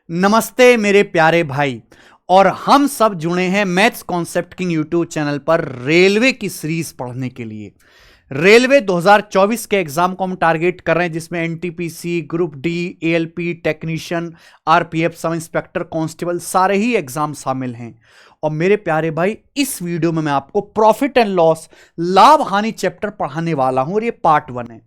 नमस्ते मेरे प्यारे भाई। और हम सब जुड़े हैं maths concept king YouTube channel पर रेलवे की सीरीज पढ़ने के लिए। रेलवे 2024 के एग्जाम को हम टारगेट कर रहे हैं, जिसमें NTPC, group D, ALP, technician, RPF, सब इंस्पेक्टर, कांस्टेबल सारे ही एग्जाम शामिल हैं। और मेरे प्यारे भाई, इस वीडियो में मैं आपको प्रॉफिट एंड लॉस, लाभ हानि चैप्टर पढ़ाने वाला हूं और ये पार्ट 1 है।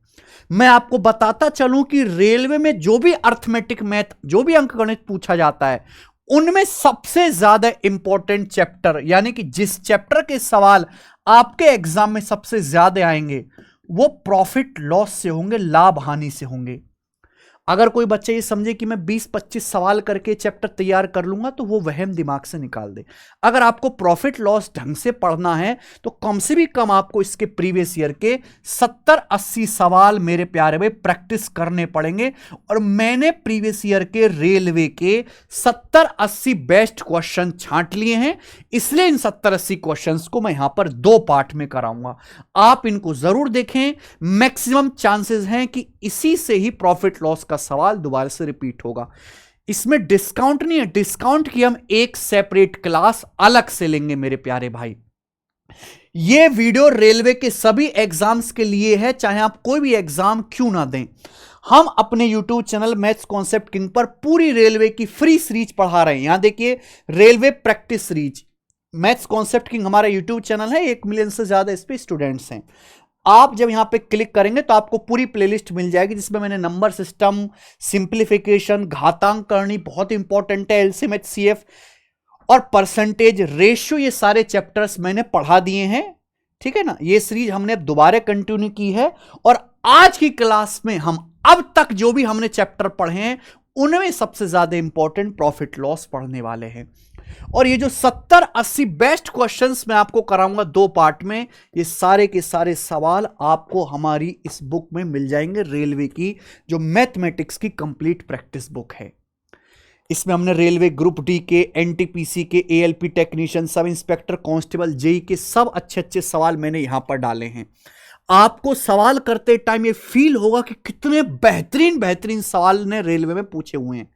मैं आपको बताता चलूं कि रेलवे में जो भी अर्थमेटिक मैथ, जो भी अंकगणित पूछा जाता है, उनमें सबसे ज्यादा इंपॉर्टेंट चैप्टर, यानी कि जिस चैप्टर के सवाल आपके एग्जाम में सबसे ज्यादा आएंगे, वो प्रॉफिट लॉस से होंगे, लाभ हानि से होंगे। अगर कोई बच्चा ये समझे कि मैं 20-25 सवाल करके चैप्टर तैयार कर लूंगा, तो वो वहम दिमाग से निकाल दे। अगर आपको प्रॉफिट लॉस ढंग से पढ़ना है, तो कम से भी कम आपको इसके प्रीवियस ईयर के 70-80 सवाल मेरे प्यारे भाई प्रैक्टिस करने पड़ेंगे। और मैंने प्रीवियस ईयर के रेलवे के 70-80 बेस्ट क्वेश्चन छांट लिए हैं, इसलिए इन 70-80 क्वेश्चंस को मैं यहां पर 2 पार्ट में कराऊंगा। आप इनको जरूर देखें। मैक्सिमम चांसेस हैं कि इसी से ही प्रॉफिट लॉस का सवाल दोबारा से रिपीट होगा। इसमें डिस्काउंट नहीं है, डिस्काउंट की हम एक सेपरेट क्लास अलग से लेंगे मेरे प्यारे भाई। यह वीडियो रेलवे के सभी एग्जाम्स के लिए है, चाहे आप कोई भी एग्जाम क्यों ना दें। हम अपने YouTube channel maths concept king पर पूरी रेलवे की फ्री सीरीज पढ़ा रहे हैं। यहां देखिए, railway practice series maths concept king हमारा YouTube चैनल है। 1 मिलियन से ज्यादा इस पे स्टूडेंट्स हैं। आप जब यहां पे क्लिक करेंगे तो आपको पूरी प्लेलिस्ट मिल जाएगी, जिसमें मैंने नंबर सिस्टम, सिंप्लीफिकेशन, घातांक करनी बहुत इंपॉर्टेंट है, एलसीएम, एचसीएफ और परसेंटेज, रेशियो, ये सारे चैप्टर्स मैंने पढ़ा दिए हैं। ठीक है ना। ये सीरीज हमने अब दोबारा कंटिन्यू की है। और आज की क्लास में हम अब तक जो भी हमने चैप्टर पढ़े हैं, उनमें सबसे ज्यादा इंपॉर्टेंट प्रॉफिट लॉस पढ़ने वाले हैं। और ये जो 70-80 बेस्ट क्वेश्चंस मैं आपको कराऊंगा 2 पार्ट में, ये सारे के सारे सवाल आपको हमारी इस बुक में मिल जाएंगे। रेलवे की जो मैथमेटिक्स की कंप्लीट प्रैक्टिस बुक है, इसमें हमने रेलवे ग्रुप डी के, एनटीपीसी के, ALP, technician, sub inspector, constable, JE के सब अच्छे अच्छे सवाल मैंने यहां पर डाले हैं। आपको सवाल करते टाइम ये फील होगा कि कितने बेहतरीन बेहतरीन सवाल ने रेलवे में पूछे हुए हैं।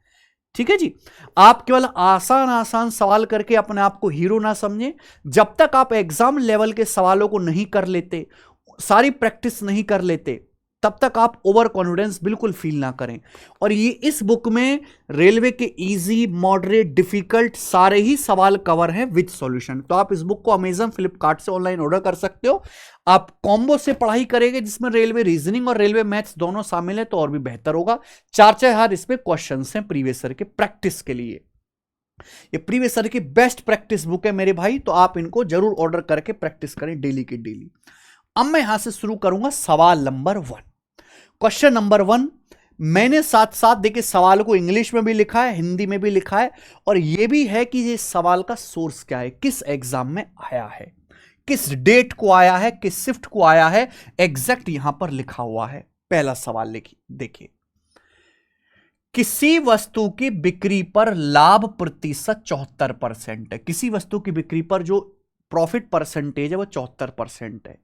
ठीक है जी। आप केवल आसान आसान सवाल करके अपने आप को हीरो ना समझें। जब तक आप एग्जाम लेवल के सवालों को नहीं कर लेते, सारी प्रैक्टिस नहीं कर लेते, तब तक आप ओवर कॉन्फिडेंस बिल्कुल फील ना करें। और ये इस बुक में रेलवे के इजी, मॉडरेट, डिफिकल्ट सारे ही सवाल कवर हैं विद सॉल्यूशन। तो आप इस बुक को अमेजन, फ्लिपकार्ट से ऑनलाइन ऑर्डर कर सकते हो। आप कॉम्बो से पढ़ाई करेंगे, जिसमें रेलवे रीजनिंग और रेलवे मैथ्स दोनों शामिल है, तो और भी बेहतर होगा। 4-4 इस पे क्वेश्चन हैं प्रीवियस ईयर के प्रैक्टिस के लिए। ये प्रीवियस ईयर की बेस्ट प्रैक्टिस बुक है मेरे भाई, तो आप इनको जरूर ऑर्डर करके प्रैक्टिस करें डेली की डेली। अब मैं यहां से शुरू करूंगा सवाल नंबर 1। क्वेश्चन नंबर 1 मैंने साथ साथ देखिए सवाल को इंग्लिश में भी लिखा है, हिंदी में भी लिखा है, और यह भी है कि ये सवाल का सोर्स क्या है, किस एग्जाम में आया है, किस डेट को आया है, किस शिफ्ट को आया है, एग्जैक्ट यहां पर लिखा हुआ है। पहला सवाल देखिए, किसी वस्तु की बिक्री पर लाभ प्रतिशत 74% है। किसी वस्तु की बिक्री पर जो प्रॉफिट परसेंटेज है वो 74% है।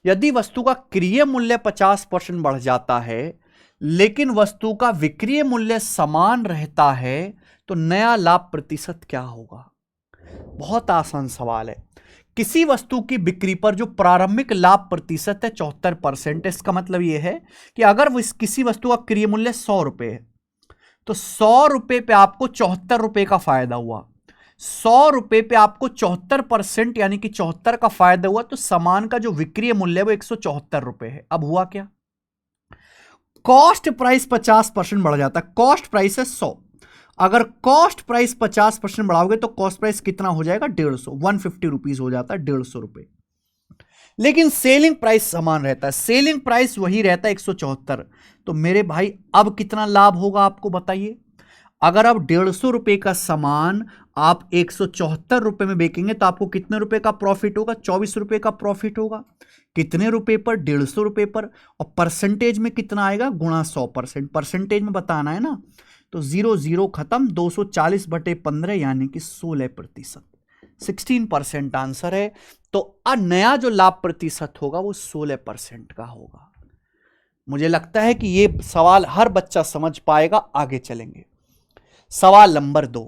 यदि वस्तु का क्रय मूल्य 50% बढ़ जाता है, लेकिन वस्तु का विक्रय मूल्य समान रहता है, तो नया लाभ प्रतिशत क्या होगा? बहुत आसान सवाल है। किसी वस्तु की बिक्री पर जो प्रारंभिक लाभ प्रतिशत है 74%, इसका मतलब यह है कि अगर किसी वस्तु का क्रय मूल्य 100 रुपए है, तो 100 रुपए पे आपको 74 रुपए का फायदा हुआ। 100 रुपए पे आपको 74%, यानी कि 74 का फायदा हुआ, तो सामान का जो विक्रय मूल्य है वो 174 रुपए है। अब हुआ क्या? कॉस्ट प्राइस 50% बढ़ जाता है। कॉस्ट प्राइस है 100, अगर कॉस्ट प्राइस 50% बढ़ाओगे तो कॉस्ट प्राइस कितना हो जाएगा? 150 रुपीज हो जाता है, 150 रुपए। लेकिन सेलिंग प्राइस समान रहता है, सेलिंग प्राइस वही रहता है 174। तो मेरे भाई अब कितना लाभ होगा आपको बताइए। अगर आप 150 रुपए का सामान आप 174 रुपए में बेचेंगे, तो आपको कितने रुपए का प्रॉफिट होगा? 24 रुपए का प्रॉफिट होगा। कितने रुपए पर? 150 रुपए पर। और परसेंटेज में कितना आएगा? गुणा 100%। परसेंटेज में बताना है ना, तो 0 0 खत्म, 240/15 यानी कि 16%। 16% आंसर है। तो नया जो लाभ प्रतिशत होगा वो 16% का होगा। मुझे लगता है कि ये सवाल हर बच्चा समझ पाएगा। आगे चलेंगे। सवाल नंबर 2,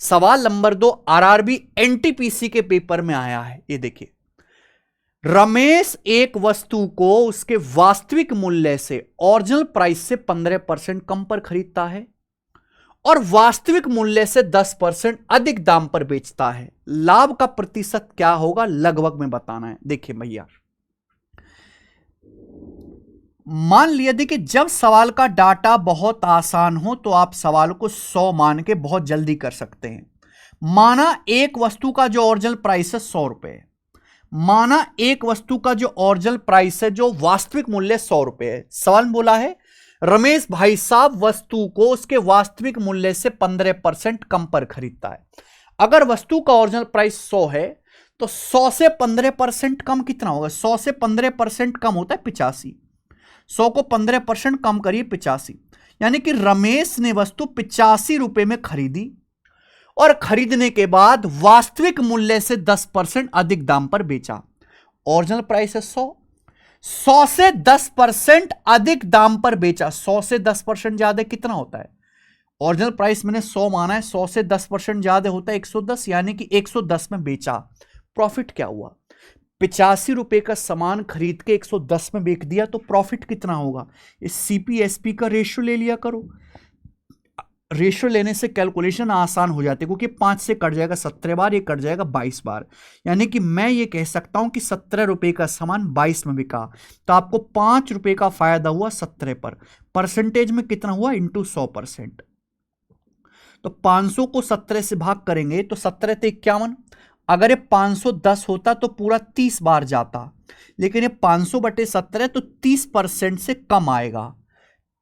सवाल नंबर 2 आरआरबी एनटीपीसी के पेपर में आया है। ये देखिए, रमेश एक वस्तु को उसके वास्तविक मूल्य से, ओरिजिनल प्राइस से 15% कम पर खरीदता है और वास्तविक मूल्य से 10% अधिक दाम पर बेचता है। लाभ का प्रतिशत क्या होगा, लगभग में बताना है। देखिए भैया, मान लिया, देखिए जब सवाल का डाटा बहुत आसान हो तो आप सवाल को 100 मान के बहुत जल्दी कर सकते हैं। माना एक वस्तु का जो ओरिजिनल प्राइस है 100 रुपए, माना एक वस्तु का जो ओरिजिनल प्राइस है, जो वास्तविक मूल्य 100 रुपए है। सवाल बोला है रमेश भाई साहब वस्तु को उसके वास्तविक मूल्य से 15% कम पर खरीदता है। अगर वस्तु का ओरिजिनल प्राइस 100 है तो 100 से 15% कम कितना होगा? 100 से 15% कम होता है 85। 100 को 15% कम करिए 85, यानी कि रमेश ने वस्तु 85 रुपए में खरीदी और खरीदने के बाद वास्तविक मूल्य से 10% अधिक दाम पर बेचा। ओरिजिनल प्राइस है 100, 100 से 10% अधिक दाम पर बेचा। 100 से 10% ज्यादा कितना होता है? ओरिजिनल प्राइस मैंने 100 माना है, 100 से 10% ज्यादा होता है 110, यानी कि 110 में बेचा। प्रॉफिट क्या हुआ? 85 रुपए का सामान खरीद के 110 में बेच दिया, तो प्रॉफिट कितना होगा? इस सीपीएसपी का रेशियो ले लिया करो। रेशियो लेने से कैलकुलेशन आसान हो जाती है, क्योंकि 5 से कट जाएगा 17 बार, ये कट जाएगा 22 बार, यानी कि मैं ये कह सकता हूं कि 17 रुपए का सामान 22 में बिका, तो आपको 5 रुपए का फायदा हुआ 17 पर। परसेंटेज में कितना हुआ? इंटू 100%। तो 500 को 17 से भाग करेंगे तो 17 से 51। अगर ये 510 होता तो पूरा 30 बार जाता, लेकिन ये 500/17 तो 30% से कम आएगा।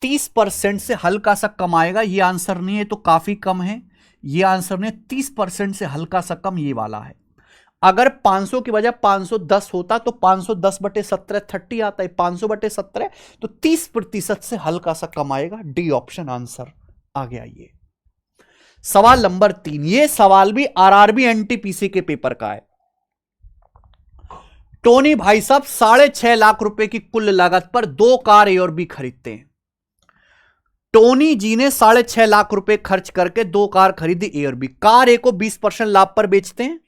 30% से हल्का सा कम आएगा। ये आंसर नहीं है तो काफी कम है, ये आंसर नहीं है। 30% से हल्का सा कम ये वाला है। अगर 500 की बजाय 510 होता तो 510/17 30 आता है, 500/17 तो 30% से हल्का सा कम आएगा। डी ऑप्शन आंसर आ गया। ये सवाल नंबर 3, ये सवाल भी आरआरबी एनटीपीसी के पेपर का है। टोनी भाई साहब 6.5 लाख रुपए की कुल लागत पर 2 कार ए और बी खरीदते हैं। टोनी जी ने 6.5 लाख रुपए खर्च करके 2 कार खरीदी ए और बी। कार ए को 20% लाभ पर बेचते हैं।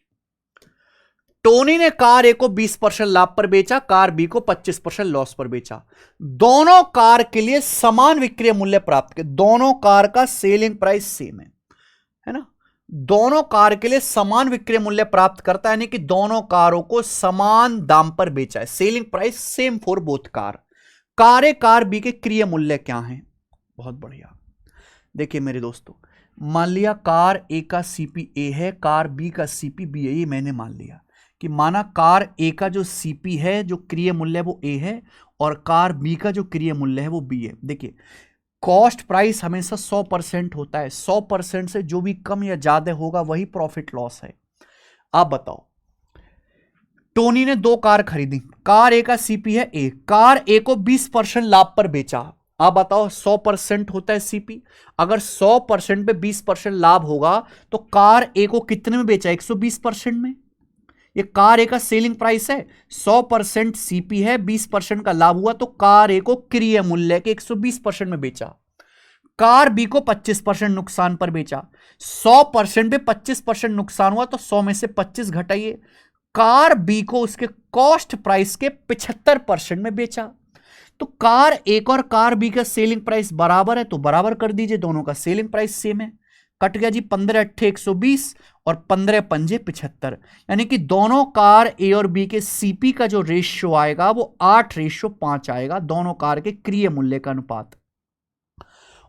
टोनी ने कार ए को 20% लाभ पर बेचा, कार बी को 25% लॉस पर बेचा। दोनों कार के लिए समान विक्रय मूल्य प्राप्त किया। दोनों कार का सेलिंग प्राइस सेम है ना? दोनों कार के लिए समान विक्रय मूल्य प्राप्त करता है, यानी कि दोनों कारों को समान दाम पर बेचा है। Selling price same for both car. Car A car B के क्रय मूल्य क्या हैं? बहुत बढ़िया। देखिए मेरे दोस्तों, मान लिया कार ए का सीपी ए है, कार बी का सीपी बी है। ये मैंने मान लिया कि माना कार ए का जो सीपी है, जो क्रय मूल्य है वो ए है, और कार बी का जो क्रय मूल्य है वो बी है। देखिए कॉस्ट प्राइस हमेशा 100% होता है। 100% से जो भी कम या ज्यादा होगा वही प्रॉफिट लॉस है। आप बताओ, टोनी ने 2 कार खरीदी, कार ए का सीपी है ए, कार ए को 20% लाभ पर बेचा। आप बताओ 100% होता है सीपी, अगर 100% पे 20% लाभ होगा तो कार ए को कितने में बेचा? 120% में। ये कार ए का सेलिंग प्राइस है, 100% सीपी है, 20% का लाभ हुआ, तो कार ए को क्रय मूल्य के 120% में बेचा। कार बी को 25% नुकसान पर बेचा। 100% पे 25% नुकसान हुआ, तो 100 में से 25 घटाइए। कार बी को उसके कॉस्ट प्राइस के 75% में बेचा। तो कार ए और कार बी का सेलिंग प्राइस बराबर है, तो बराबर कर दीजिए, दोनों का सेलिंग प्राइस सेम है। कट गया जी, 15 8 120 और 15 5 75, यानी कि दोनों कार ए और बी के सीपी का जो रेशियो आएगा वो 8:5 आएगा, दोनों कार के क्रय मूल्य का अनुपात।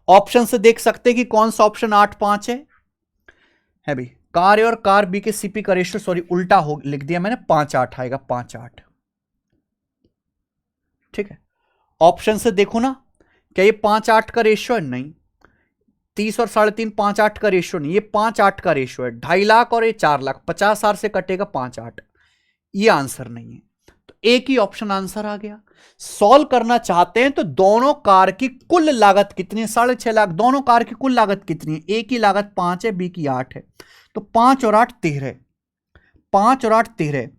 ऑप्शन से देख सकते हैं कि कौन सा ऑप्शन 8:5 है भाई। कार ए और कार बी के सीपी का रेशियो, सॉरी उल्टा हो लिख दिया मैंने, 5:8 आएगा, 5:8। ठीक है, ऑप्शन से देखो ना, क्या ये 5:8 का रेशियो है? नहीं। 30 और 3.5 5:8 का रेशियो नहीं, ये 5:8 का रेशियो है। 2.5 लाख और ये 4 लाख, 50,000 से कटेगा 5:8। ये आंसर नहीं है, तो एक ही ऑप्शन आंसर आ गया। सॉल्व करना चाहते हैं तो दोनों कार की कुल लागत कितनी है? 6.5 लाख। दोनों कार की कुल लागत कितनी है? ए की लागत 5 है, बी की 8 है, तो 5 और 8 13। 5 और 8 13।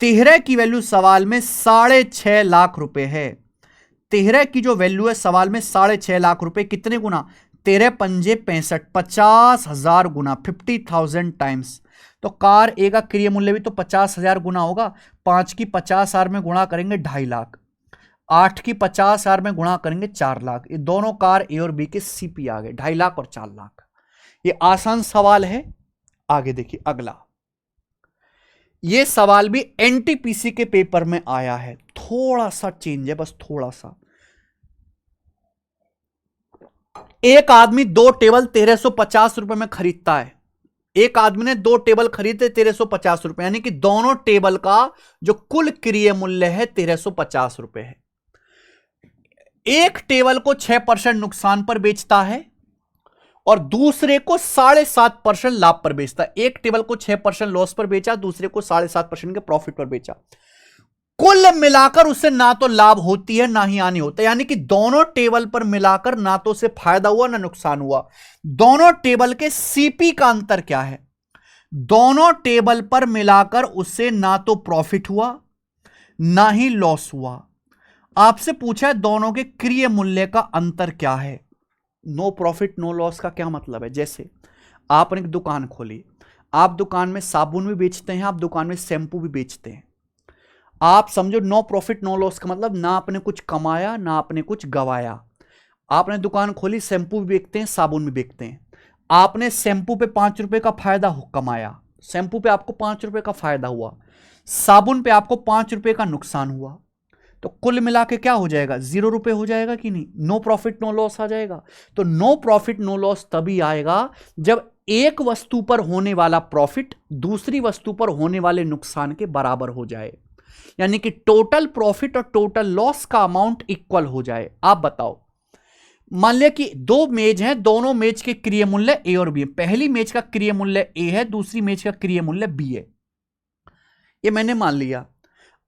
13 की वैल्यू सवाल में 6.5 लाख रुपए है। 13 की जो वैल्यू है सवाल में 6.5 लाख रुपए, कितने गुना? 13 पंजे 65, 50,000 गुना, 50,000 टाइम्स। तो कार ए का क्रय मूल्य भी तो 50,000 गुना होगा। 5 की 50,000 में गुणा करेंगे 2.5 लाख, 8 की 50,000 में गुणा करेंगे 4 लाख। ये दोनों कार ए और बी के सीपी आ गए, 2.5 लाख और 4 लाख। ये आसान सवाल है। आगे देखिए अगला, ये सवाल भी एनटीपीसी के पेपर में आया है, थोड़ा सा चेंज है, बस थोड़ा सा। एक आदमी 2 टेबल 1350 रुपए में खरीदता है। एक आदमी ने 2 टेबल खरीदे 1350 रुपए, यानी कि दोनों टेबल का जो कुल क्रय मूल्य है 1350 रुपए है। एक टेबल को 6% नुकसान पर बेचता है और दूसरे को 7.5% लाभ पर बेचता है। एक टेबल को 6% लॉस पर बेचा, दूसरे को 7.5% के प्रॉफिट पर बेचा। कुल मिलाकर उसे ना तो लाभ होती है ना ही हानि होता है, यानी कि दोनों टेबल पर मिलाकर ना तो उसे फायदा हुआ ना नुकसान हुआ। दोनों टेबल के सीपी का अंतर क्या है? दोनों टेबल पर मिलाकर उसे ना तो प्रॉफिट हुआ ना ही लॉस हुआ। आपसे पूछा है दोनों के क्रय मूल्य का अंतर क्या है। नो प्रॉफिट नो लॉस का क्या मतलब है? जैसे आपने एक दुकान खोली, आप दुकान में साबुन भी बेचते हैं, आप दुकान में शैम्पू भी बेचते हैं। आप समझो नो प्रॉफिट नो लॉस का मतलब ना आपने कुछ कमाया ना आपने कुछ गवाया। आपने दुकान खोली, शैम्पू भी बेचते हैं साबुन भी बेचते हैं। आपने शैम्पू पे 5 रुपए का फायदा कमाया, शैम्पू पे आपको 5 रुपए का फायदा हुआ, साबुन पे आपको 5 रुपए का नुकसान हुआ। तो कुल मिला के क्या हो जाएगा? 0 रुपए हो जाएगा कि नहीं? नो प्रॉफिट नो लॉस आ जाएगा। तो नो प्रॉफिट नो लॉस तभी आएगा जब एक वस्तु पर होने वाला प्रॉफिट दूसरी वस्तु पर होने वाले नुकसान के बराबर हो जाए, यानी कि टोटल प्रॉफिट और टोटल लॉस का अमाउंट इक्वल हो जाए। आप बताओ, मान लिया कि 2 मेज हैं, दोनों मेज के क्रय मूल्य ए और बी है। पहली मेज का क्रय मूल्य ए है, दूसरी मेज का क्रय मूल्य बी है। ये मैंने मान लिया।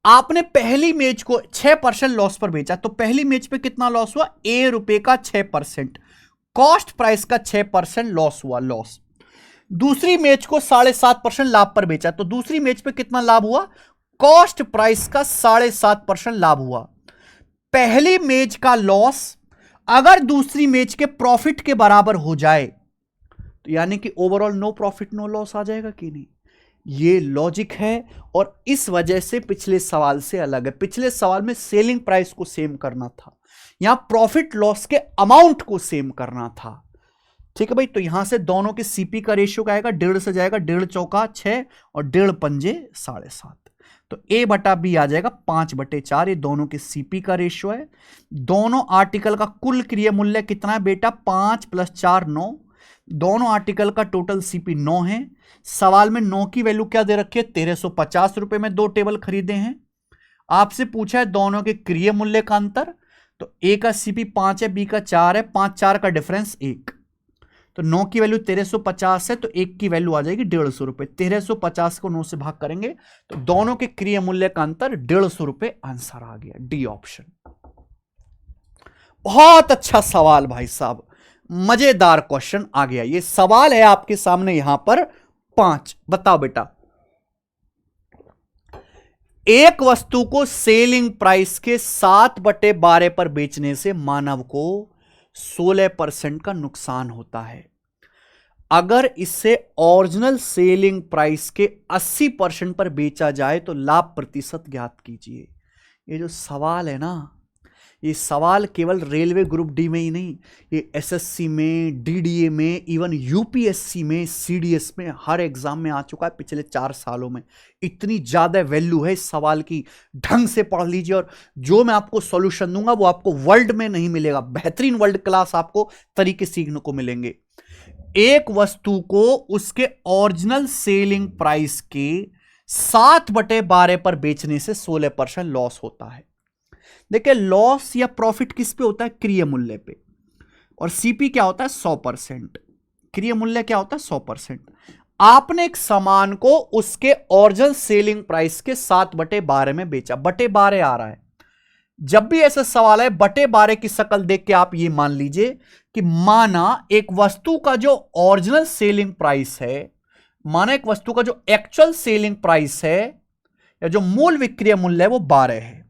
आपने पहली मेज को 6% लॉस पर बेचा, तो पहली मेज पे कितना लॉस हुआ? ए रुपए का 6%, कॉस्ट प्राइस का 6% लॉस हुआ, लॉस। दूसरी मेज को 7.5% लाभ पर बेचा, तो दूसरी मेज पे कितना लाभ हुआ? कॉस्ट प्राइस का 7.5% लाभ हुआ। पहली मेज का लॉस अगर दूसरी मेज के प्रॉफिट के बराबर हो जाए तो यानी कि overall no profit no loss आ जाएगा कि नहीं? ये लॉजिक है और इस वजह से पिछले सवाल से अलग है। पिछले सवाल में सेलिंग प्राइस को सेम करना था, यहां प्रॉफिट लॉस के अमाउंट को सेम करना था। ठीक है भाई, तो यहां से दोनों के सीपी का रेशियो क्या आएगा? 1.5 से जाएगा, 1.5 चौका 6 और 1.5 पंजे 7.5। तो ए बटा बी आ जाएगा 5/4। ये दोनों के सीपी का रेशियो है। दोनों आर्टिकल का कुल क्रय मूल्य कितना है बेटा? 5 + 4 9। दोनों आर्टिकल का टोटल सीपी 9 है। सवाल में 9 की वैल्यू क्या दे रखी है? 1350 रुपए में 2 टेबल खरीदे हैं। आपसे पूछा है दोनों के क्रय मूल्य का अंतर, तो ए का सीपी 5 है, बी का 4 है, 5 4 का डिफरेंस 1। तो 9 की वैल्यू 1350 है, तो 1 की वैल्यू आ जाएगी 150 रुपए। 1350 को 9 से भाग करेंगे तो दोनों के क्रय मूल्य का अंतर 150 रुपए। आंसर आ गया डी ऑप्शन। बहुत अच्छा सवाल भाई साहब, मजेदार क्वेश्चन आ गया। ये सवाल है आपके सामने यहां पर 5। बताओ बेटा, एक वस्तु को सेलिंग प्राइस के 7/12 पर बेचने से मानव को 16% का नुकसान होता है। अगर इसे ओरिजिनल सेलिंग प्राइस के 80% पर बेचा जाए तो लाभ प्रतिशत ज्ञात कीजिए। ये जो सवाल है ना, ये सवाल केवल रेलवे ग्रुप डी में ही नहीं, ये एसएससी में, डीडीए में, इवन यूपीएससी में, सीडीएस में, हर एग्जाम में आ चुका है पिछले 4 सालों में। इतनी ज्यादा वैल्यू है इस सवाल की, ढंग से पढ़ लीजिए। और जो मैं आपको सॉल्यूशन दूंगा वो आपको वर्ल्ड में नहीं मिलेगा, बेहतरीन वर्ल्ड क्लास आपको तरीके सीखने को मिलेंगे। एक वस्तु को उसके ओरिजिनल सेलिंग प्राइस के 7/12 पर बेचने से 16% लॉस होता है। देखिए, लॉस या प्रॉफिट किस पे होता है? क्रय मूल्य पे। और सीपी क्या होता है? 100%। क्रय मूल्य क्या होता है? 100%। आपने एक सामान को उसके ओरिजिनल सेलिंग प्राइस के 7/12 में बेचा, बटे 12 आ रहा है। जब भी ऐसा सवाल है, बटे 12 की शक्ल देख के आप ये मान लीजिए कि माना एक वस्तु का जो ओरिजिनल सेलिंग प्राइस है, माना एक वस्तु का जो एक्चुअल सेलिंग प्राइस है या जो मूल विक्रय मूल्य है वो 12 है।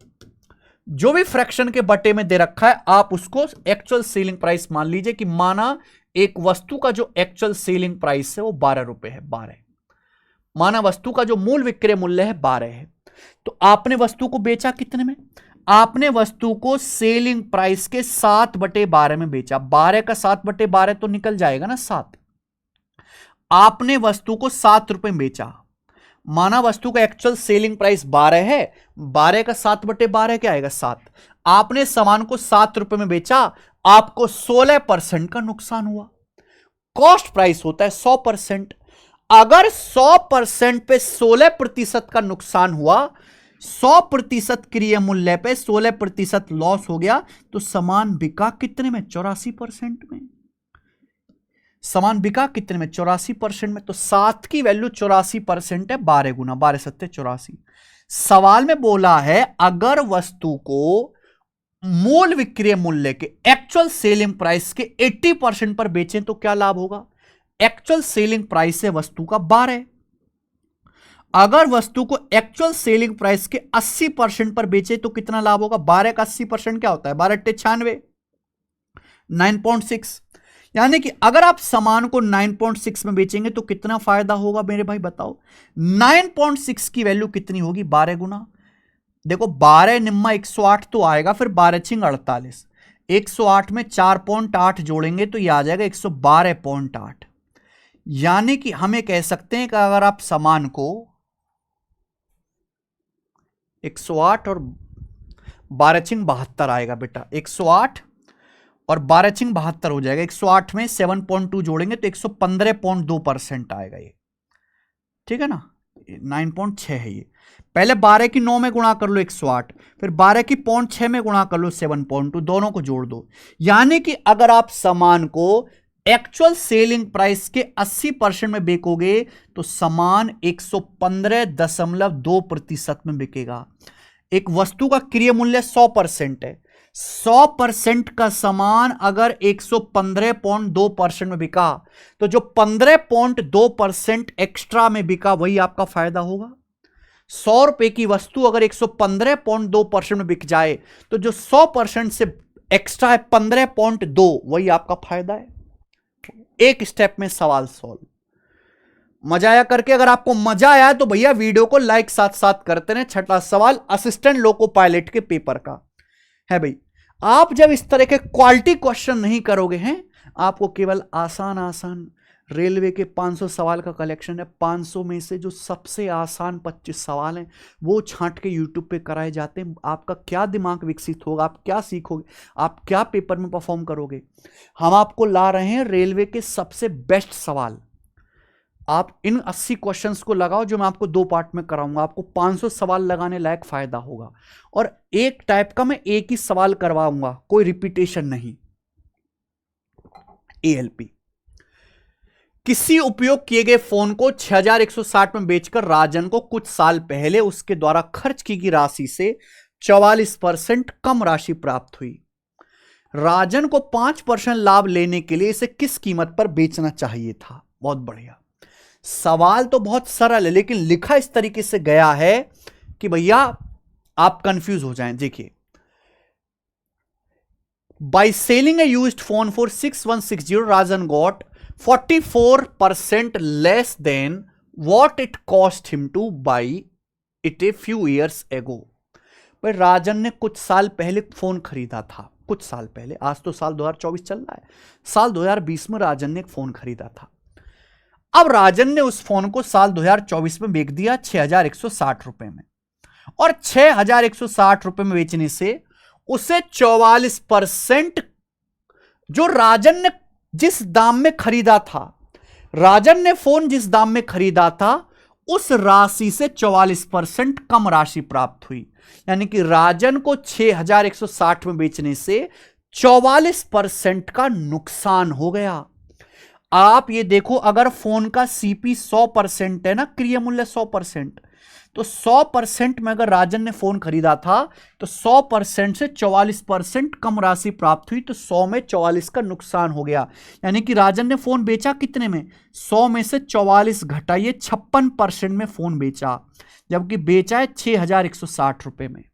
जो भी फ्रैक्शन के बटे में दे रखा है आप उसको एक्चुअल सेलिंग प्राइस मान लीजिए कि माना एक वस्तु का जो एक्चुअल सेलिंग प्राइस है वो 12 रुपए है, 12 माना वस्तु का जो मूल विक्रय मूल्य है 12 है, तो आपने वस्तु को बेचा कितने में? आपने वस्तु को सेलिंग प्राइस के 7/12 में बेचा। 12 का 7/12 तो निकल जाएगा ना 7। आपने वस्तु को 7 रुपए में बेचा, माना वस्तु का एक्चुअल सेलिंग प्राइस 12 है, 12 का 7/12 क्या आएगा 7। आपने सामान को 7 रुपए में बेचा, आपको 16% का नुकसान हुआ। कॉस्ट प्राइस होता है 100%। अगर 100% पे 16% का नुकसान हुआ, 100% क्रिय मूल्य पे 16% लॉस हो गया, तो सामान बिका कितने में? 84% में। सामान बिका कितने में? 84% में। तो 7 की वैल्यू 84% है, 12 गुना 12 सत्ते 84। सवाल में बोला है अगर वस्तु को मूल विक्रय मूल्य के एक्चुअल सेलिंग प्राइस के 80% पर बेचें तो क्या लाभ होगा? एक्चुअल सेलिंग प्राइस है वस्तु का 12। अगर वस्तु को एक्चुअल सेलिंग प्राइस के 80% पर बेचे तो कितना लाभ होगा? 12 का 80% क्या होता है? 12 × 96, 9.6। यानी कि अगर आप सामान को 9.6 में बेचेंगे तो कितना फायदा होगा मेरे भाई बताओ? 9.6 की वैल्यू कितनी होगी? 12 गुना, देखो 12 निम्मा 108 तो आएगा, फिर 12 छिंग 48, 108 में 4.8 जोड़ेंगे तो यह आ जाएगा 112.8। यानी कि हमें कह सकते हैं कि अगर आप सामान को 108 और 12 छिंग 72 आएगा बेटा, 108 और 12 छिंग 72 हो जाएगा। 108 में 7.2 जोड़ेंगे तो 115.2% आएगा ये, ठीक है ना। 9.6 है ये। पहले 12 की 9 में गुणा कर लो 108, फिर 12 की 0.6 में गुणा कर लो 7.2, दोनों को जोड़ दो। यानी कि अगर आप सामान को एक्चुअल सेलिंग प्राइस के 80% में बेचोगे तो सामान 115.2% में बिकेगा। एक वस्तु का क्रय मूल्य 100% है, 100% का सामान अगर 115.2% में बिका तो जो 15.2% एक्स्ट्रा में बिका वही आपका फायदा होगा। 100 रुपए की वस्तु अगर 115.2% में बिक जाए तो जो 100% से एक्स्ट्रा है 15.2, वही आपका फायदा है। एक स्टेप में सवाल सॉल्व। मजा आया करके? अगर आपको मजा आया तो भैया वीडियो को लाइक साथ साथ करते रहे। छठा सवाल असिस्टेंट लोको पायलट के पेपर का है भाई। आप जब इस तरह के क्वालिटी क्वेश्चन नहीं करोगे हैं, आपको केवल आसान आसान रेलवे के 500 सवाल का कलेक्शन है, 500 में से जो सबसे आसान 25 सवाल हैं वो छांट के यूट्यूब पे कराए जाते हैं। आपका क्या दिमाग विकसित होगा, आप क्या सीखोगे, आप क्या पेपर में परफॉर्म करोगे। हम आपको ला रहे हैं रेलवे के सबसे बेस्ट सवाल। आप इन 80 क्वेश्चंस को लगाओ जो मैं आपको 2 पार्ट में कराऊंगा, आपको 500 सवाल लगाने लायक फायदा होगा। और एक टाइप का मैं एक ही सवाल करवाऊंगा, कोई रिपीटेशन नहीं। एएलपी, किसी उपयोग किए गए फोन को 6160 में बेचकर राजन को कुछ साल पहले उसके द्वारा खर्च की गई राशि से 44% कम राशि प्राप्त हुई। राजन को 5% लाभ लेने के लिए इसे किस कीमत पर बेचना चाहिए था? बहुत बढ़िया सवाल, तो बहुत सरल है लेकिन लिखा इस तरीके से गया है कि भैया आप कंफ्यूज हो जाएं। देखिए, by selling A used phone for 6160 Rajan got 44% less than what it cost him two by it a few years ago. भाई राजन ने कुछ साल पहले फोन खरीदा था, कुछ साल पहले, आज तो साल 2024 चल रहा है, साल 2020 में राजन ने एक फोन खरीदा था। अब राजन ने उस फोन को साल 2024 में बेच दिया 6160 रुपए में, और 6160 रुपए में बेचने से उसे 44% जो राजन ने जिस दाम में खरीदा था, राजन ने फोन जिस दाम में खरीदा था उस राशि से 44% कम राशि प्राप्त हुई। यानी कि राजन को 6160 में बेचने से 44% का नुकसान हो गया। आप ये देखो, अगर फोन का सीपी 100% है ना, क्रय मूल्य 100%, तो 100% में अगर राजन ने फोन खरीदा था तो 100% से 44% कम राशि प्राप्त हुई, तो 100 में 44 का नुकसान हो गया। यानी कि राजन ने फोन बेचा कितने में? 100 में से 44 घटाइए, 56% में फोन बेचा, जबकि बेचा है 6160 रुपए में।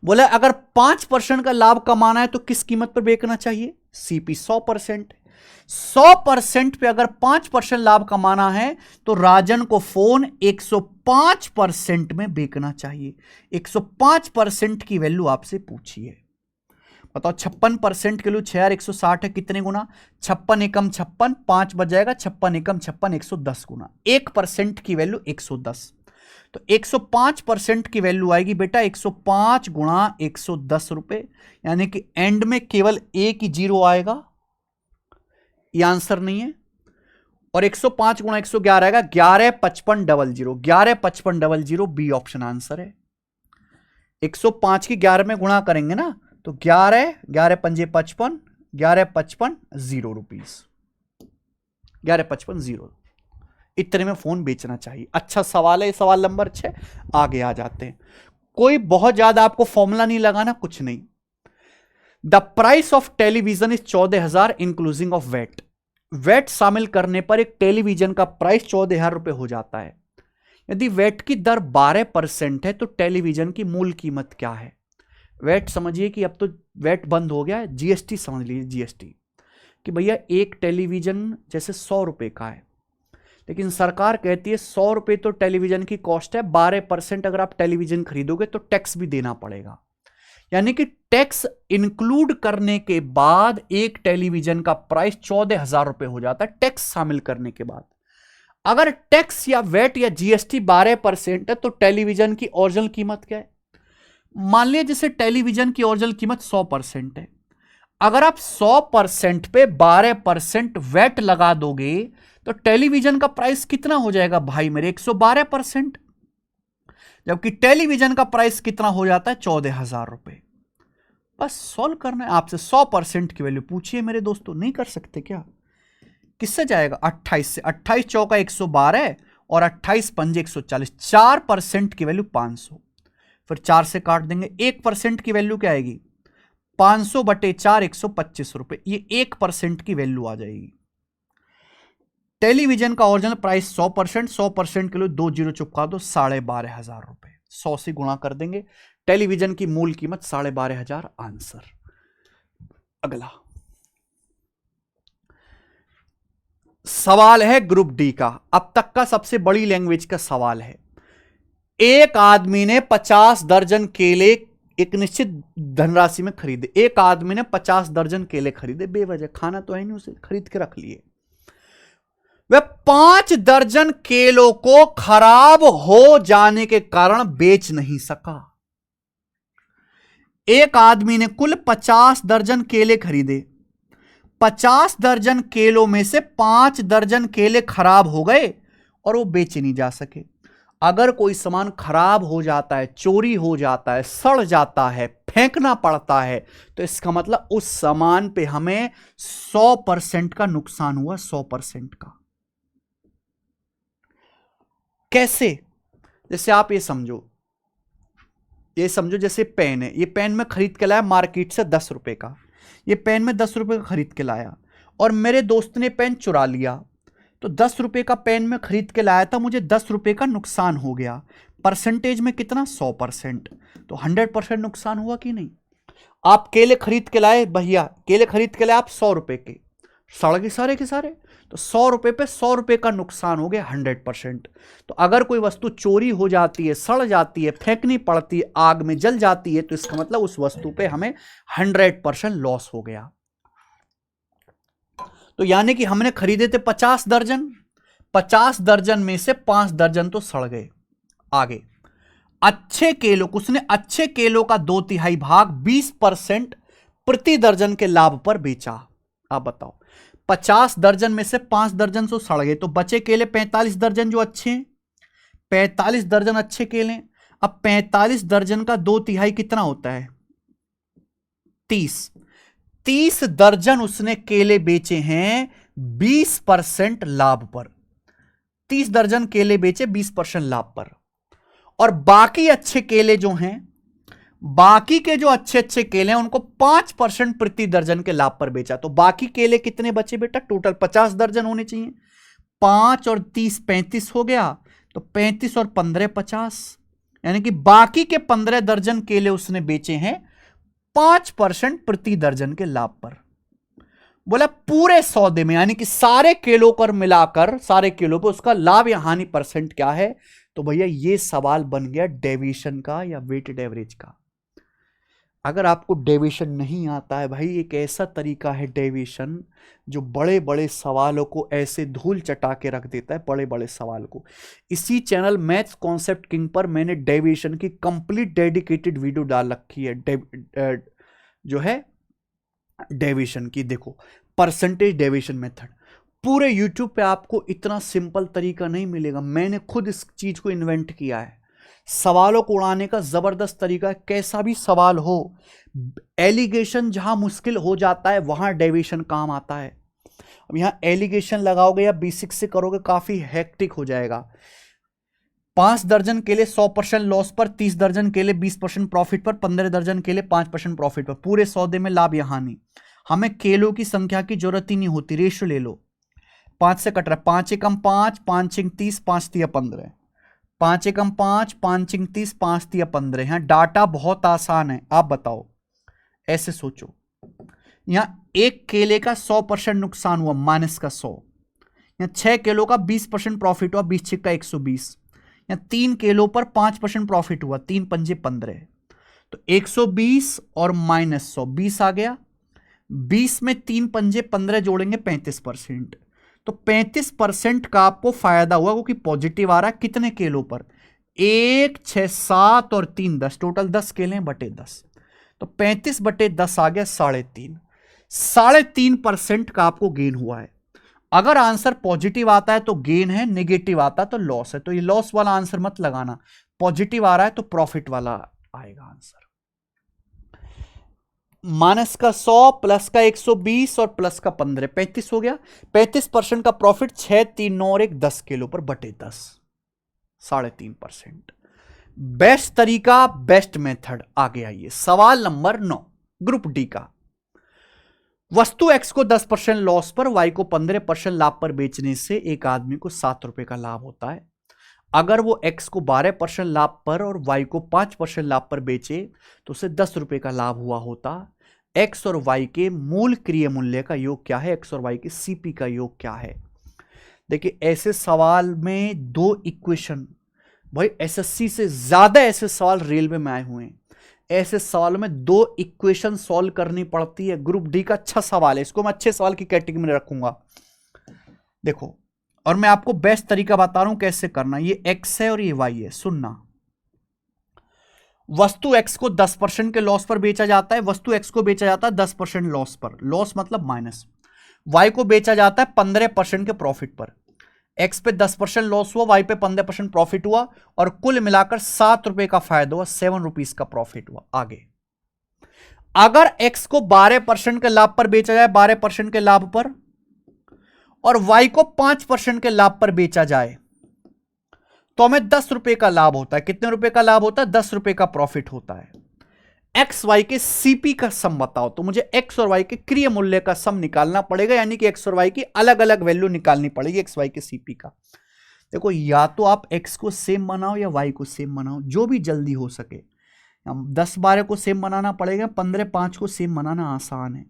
बोला अगर 5% का लाभ कमाना है तो किस कीमत पर बेचना चाहिए? सीपी 100%। 100% पे अगर 5% लाभ कमाना है तो राजन को फोन 105% में बेचना चाहिए। 105% की वैल्यू आपसे पूछी है। बताओ 56% के लिए 6160 है, कितने गुना? 56 एकम 56, 5 बच जाएगा, 56 एकम 56, 110 गुना। 1% की वैल्यू 110, तो 105% की वैल्यू आएगी बेटा 105 गुणा 110 रुपए, यानी कि एंड में केवल एक ही जीरो आएगा, ये आंसर नहीं है। और 105 गुणा 111 आएगा 115500, 115500 बी ऑप्शन आंसर है। 105 की 11 में गुणा करेंगे ना तो 11 11 पंजे 55, 1155 0 रुपीज, 1155 0। इतने में फोन बेचना चाहिए। अच्छा सवाल है, सवाल नंबर 6। आगे आ जाते हैं। कोई बहुत ज्यादा आपको फॉर्मूला नहीं लगाना, कुछ नहीं। The price of television is 14,000 including of VAT. VAT शामिल करने पर एक टेलीविजन का प्राइस 14,000 रुपए हो जाता है। यदि वेट की दर 12% है तो टेलीविजन की मूल कीमत क्या है? वेट समझिए कि अब तो वेट बंद हो गया है, जीएसटी समझ लीजिए, जीएसटी कि भैया एक टेलीविजन जैसे 100 रुपए का है, लेकिन सरकार कहती है 100 रुपए तो टेलीविजन की कॉस्ट है, 12% अगर आप टेलीविजन खरीदोगे तो टैक्स भी देना पड़ेगा। यानी कि टैक्स इंक्लूड करने के बाद एक टेलीविजन का प्राइस 14,000 रुपए हो जाता है, टैक्स शामिल करने के बाद। अगर टैक्स या वेट या जीएसटी 12% है तो टेलीविजन की ओरिजिनल कीमत क्या है? मान लिया जैसे टेलीविजन की ओरिजिनल कीमत 100% है, अगर आप 100% पे 12% वेट लगा दोगे तो टेलीविजन का प्राइस कितना हो जाएगा भाई मेरे? 112%। जबकि टेलीविजन का प्राइस कितना हो जाता है? 14,000 रुपए। बस सॉल्व करना है आपसे। 100% की वैल्यू पूछिए मेरे दोस्तों, नहीं कर सकते क्या? किससे जाएगा? 28 से। 28 चौका 112 और 28 पंजे 140, 4% की वैल्यू 500, फिर 4 से काट देंगे। 1% की वैल्यू क्या आएगी? 500 बटे 4, 125 रुपए। ये 1% की वैल्यू आ जाएगी। टेलीविजन का ओरिजिनल प्राइस 100%, 100% के लिए 2 जीरो चुपका दो, 12,500 रुपए। 100 से गुणा कर देंगे, टेलीविजन की मूल कीमत 12,500 आंसर। अगला सवाल है ग्रुप डी का, अब तक का सबसे बड़ी लैंग्वेज का सवाल है। एक आदमी ने 50 दर्जन केले एक निश्चित धनराशि में खरीदे। एक आदमी ने 50 दर्जन केले खरीदे, बेवजह, खाना तो है नहीं, उसे खरीद के रख लिए। वह 5 दर्जन केलों को खराब हो जाने के कारण बेच नहीं सका। एक आदमी ने कुल 50 दर्जन केले खरीदे, 50 दर्जन केलों में से 5 दर्जन केले खराब हो गए और वो बेचे नहीं जा सके। अगर कोई सामान खराब हो जाता है, चोरी हो जाता है, सड़ जाता है, फेंकना पड़ता है, तो इसका मतलब उस सामान पे हमें 100% का नुकसान हुआ, 100% का। कैसे? जैसे आप ये समझो जैसे पेन है, ये पेन मैं खरीद के लाया मार्केट से 10 रुपए का, ये पेन में 10 रुपए का खरीद के लाया और मेरे दोस्त ने पेन चुरा लिया, तो 10 रुपए का पेन में खरीद के लाया था, मुझे 10 रुपए का नुकसान हो गया। परसेंटेज में कितना? 100%। तो 100% नुकसान हुआ कि नहीं? आप केले खरीद के लाए भैया, केले खरीद के लाए आप 100 रुपए के, सड़ गए सारे के सारे, तो 100 रुपए पे 100 रुपए का नुकसान हो गया, 100%। तो अगर कोई वस्तु चोरी हो जाती है, सड़ जाती है, फेंकनी पड़ती है, आग में जल जाती है, तो इसका मतलब उस वस्तु पे हमें 100% लॉस हो गया। तो यानी कि हमने खरीदे थे 50 दर्जन, 50 दर्जन में से 5 दर्जन तो सड़ गए। आगे अच्छे केलों, उसने अच्छे केलों का 2/3 भाग 20% प्रति दर्जन के लाभ पर बेचा। आप बताओ 50 दर्जन में से 5 दर्जन तो सड़ गए, तो बचे केले 45 दर्जन जो अच्छे हैं, 45 दर्जन अच्छे केले। अब 45 दर्जन का 2/3 कितना होता है? 30। 30 दर्जन उसने केले बेचे हैं 20% लाभ पर। 30 दर्जन केले बेचे 20% लाभ पर, और बाकी अच्छे केले जो हैं, बाकी के जो अच्छे अच्छे केले हैं उनको 5% प्रति दर्जन के लाभ पर बेचा। तो बाकी केले कितने बचे बेटा? टोटल 50 दर्जन होने चाहिए, 5 और 30 35 हो गया, तो 35 और 15 50, यानी कि बाकी के 15 दर्जन केले उसने बेचे हैं 5% प्रति दर्जन के लाभ पर। बोला पूरे सौदे में, यानी कि सारे केलों पर मिलाकर, सारे केलों पर उसका लाभ या हानि परसेंट क्या है। तो भैया ये सवाल बन गया डेविएशन का या वेटेड एवरेज का। अगर आपको डेविएशन नहीं आता है भाई, एक ऐसा तरीका है डेविएशन जो बड़े बड़े सवालों को ऐसे धूल चटा के रख देता है, बड़े बड़े सवाल को। इसी चैनल मैथ्स कॉन्सेप्ट किंग पर मैंने डेविएशन की कंप्लीट डेडिकेटेड वीडियो डाल रखी है, जो है डेविएशन की। देखो परसेंटेज डेविएशन मेथड, पूरे यूट्यूब पे आपको इतना सिंपल तरीका नहीं मिलेगा। मैंने खुद इस चीज को इन्वेंट किया है। सवालों को उड़ाने का जबरदस्त तरीका, कैसा भी सवाल हो, एलिगेशन जहां मुश्किल हो जाता है वहां डेविएशन काम आता है। अब यहां एलिगेशन लगाओगे या बेसिक से करोगे काफी हेक्टिक हो जाएगा। 5 दर्जन के लिए 100% लॉस पर, 30 दर्जन के लिए 20% प्रॉफिट पर, 15 दर्जन के लिए 5% प्रॉफिट पर, पूरे सौदे में लाभ या हानि। हमें केलों की संख्या की जरूरत ही नहीं होती, रेशियो ले लो। 5 से कट रहा है, 5 एकम 5, 5 इंक 30, 5 तिया 15, 5 एकम 5, 5 इंक 30, 5 तिया 15। यहां डाटा बहुत आसान है। आप बताओ, ऐसे सोचो, यहां एक केले का 100% नुकसान हुआ, माइनस का 100। यहां 6 किलो का 20% प्रॉफिट हुआ, 20 छिक्का 120। यहां 3 किलो पर 5% प्रॉफिट हुआ, 3 पंजे 15। तो 120 और माइनस 100, 20 आ गया। 20 में 3 पंजे 15 जोड़ेंगे 35%। तो 35% का आपको फायदा हुआ, क्योंकि पॉजिटिव आ रहा है। कितने केलों पर? 1, 6, 7 और 3 10, टोटल 10 केले बटे 10। तो 35 बटे 10 आ गया 3.5। 3.5% का आपको गेन हुआ है। अगर आंसर पॉजिटिव आता है तो गेन है, नेगेटिव आता है तो लॉस है। तो ये लॉस वाला आंसर मत लगाना, पॉजिटिव आ रहा है तो प्रॉफिट वाला आएगा आंसर। माइनस का 100, प्लस का 120 और प्लस का 15, 35 हो गया। 35% का प्रॉफिट 6, 3, 9 और 1, 10 किलो पर बटे 10, 3.5%। बेस्ट तरीका, बेस्ट मेथड। आगे आइए, सवाल नंबर 9, ग्रुप डी का। वस्तु एक्स को 10% लॉस पर, वाई को 15% लाभ पर बेचने से एक आदमी को 7 रुपए का लाभ होता है। अगर वो एक्स को 12% लाभ पर और वाई को 5% लाभ पर बेचे तो उसे 10 रुपए का लाभ हुआ होता। एक्स और वाई के मूल क्रिय मूल्य का योग क्या है? एक्स और वाई के सीपी का योग क्या है? देखिए, ऐसे सवाल में 2 इक्वेशन, भाई एसएससी से ज्यादा ऐसे सवाल रेलवे में आए हुए हैं। ऐसे सवालों में 2 इक्वेशन सॉल्व करनी पड़ती है। ग्रुप डी का अच्छा सवाल है, इसको मैं अच्छे सवाल की कैटेगरी में रखूंगा। देखो, और मैं आपको बेस्ट तरीका बता रहा हूं कैसे करना। ये एक्स है और ये वाई है। सुनना, वस्तु एक्स को 10% के लॉस पर बेचा जाता है। वस्तु एक्स को बेचा जाता है 10% लॉस पर, लॉस मतलब माइनस। वाई को बेचा जाता है 15% के प्रॉफिट पर। एक्स पे 10% लॉस हुआ, वाई पे 15% प्रॉफिट हुआ, और कुल मिलाकर 7 रुपए का फायदा हुआ, 7 रुपीज का प्रॉफिट हुआ। आगे, अगर एक्स को 12% के लाभ पर बेचा जाए, 12% के लाभ पर, और वाई को 5% के लाभ पर बेचा जाए, तो हमें 10 रुपए का लाभ होता है। कितने रुपए का लाभ होता है? 10 रुपए का प्रॉफिट होता है। एक्स वाई के सीपी का सम बताओ। तो मुझे एक्स और वाई के क्रिय मूल्य का सम निकालना पड़ेगा, यानी कि एक्स और वाई की अलग अलग वैल्यू निकालनी पड़ेगी एक्स वाई के सीपी का। देखो, या तो आप एक्स को सेम बनाओ या वाई को सेम बनाओ, जो भी जल्दी हो सके। 10-12 को सेम बनाना पड़ेगा, 15-5 को सेम बनाना आसान है।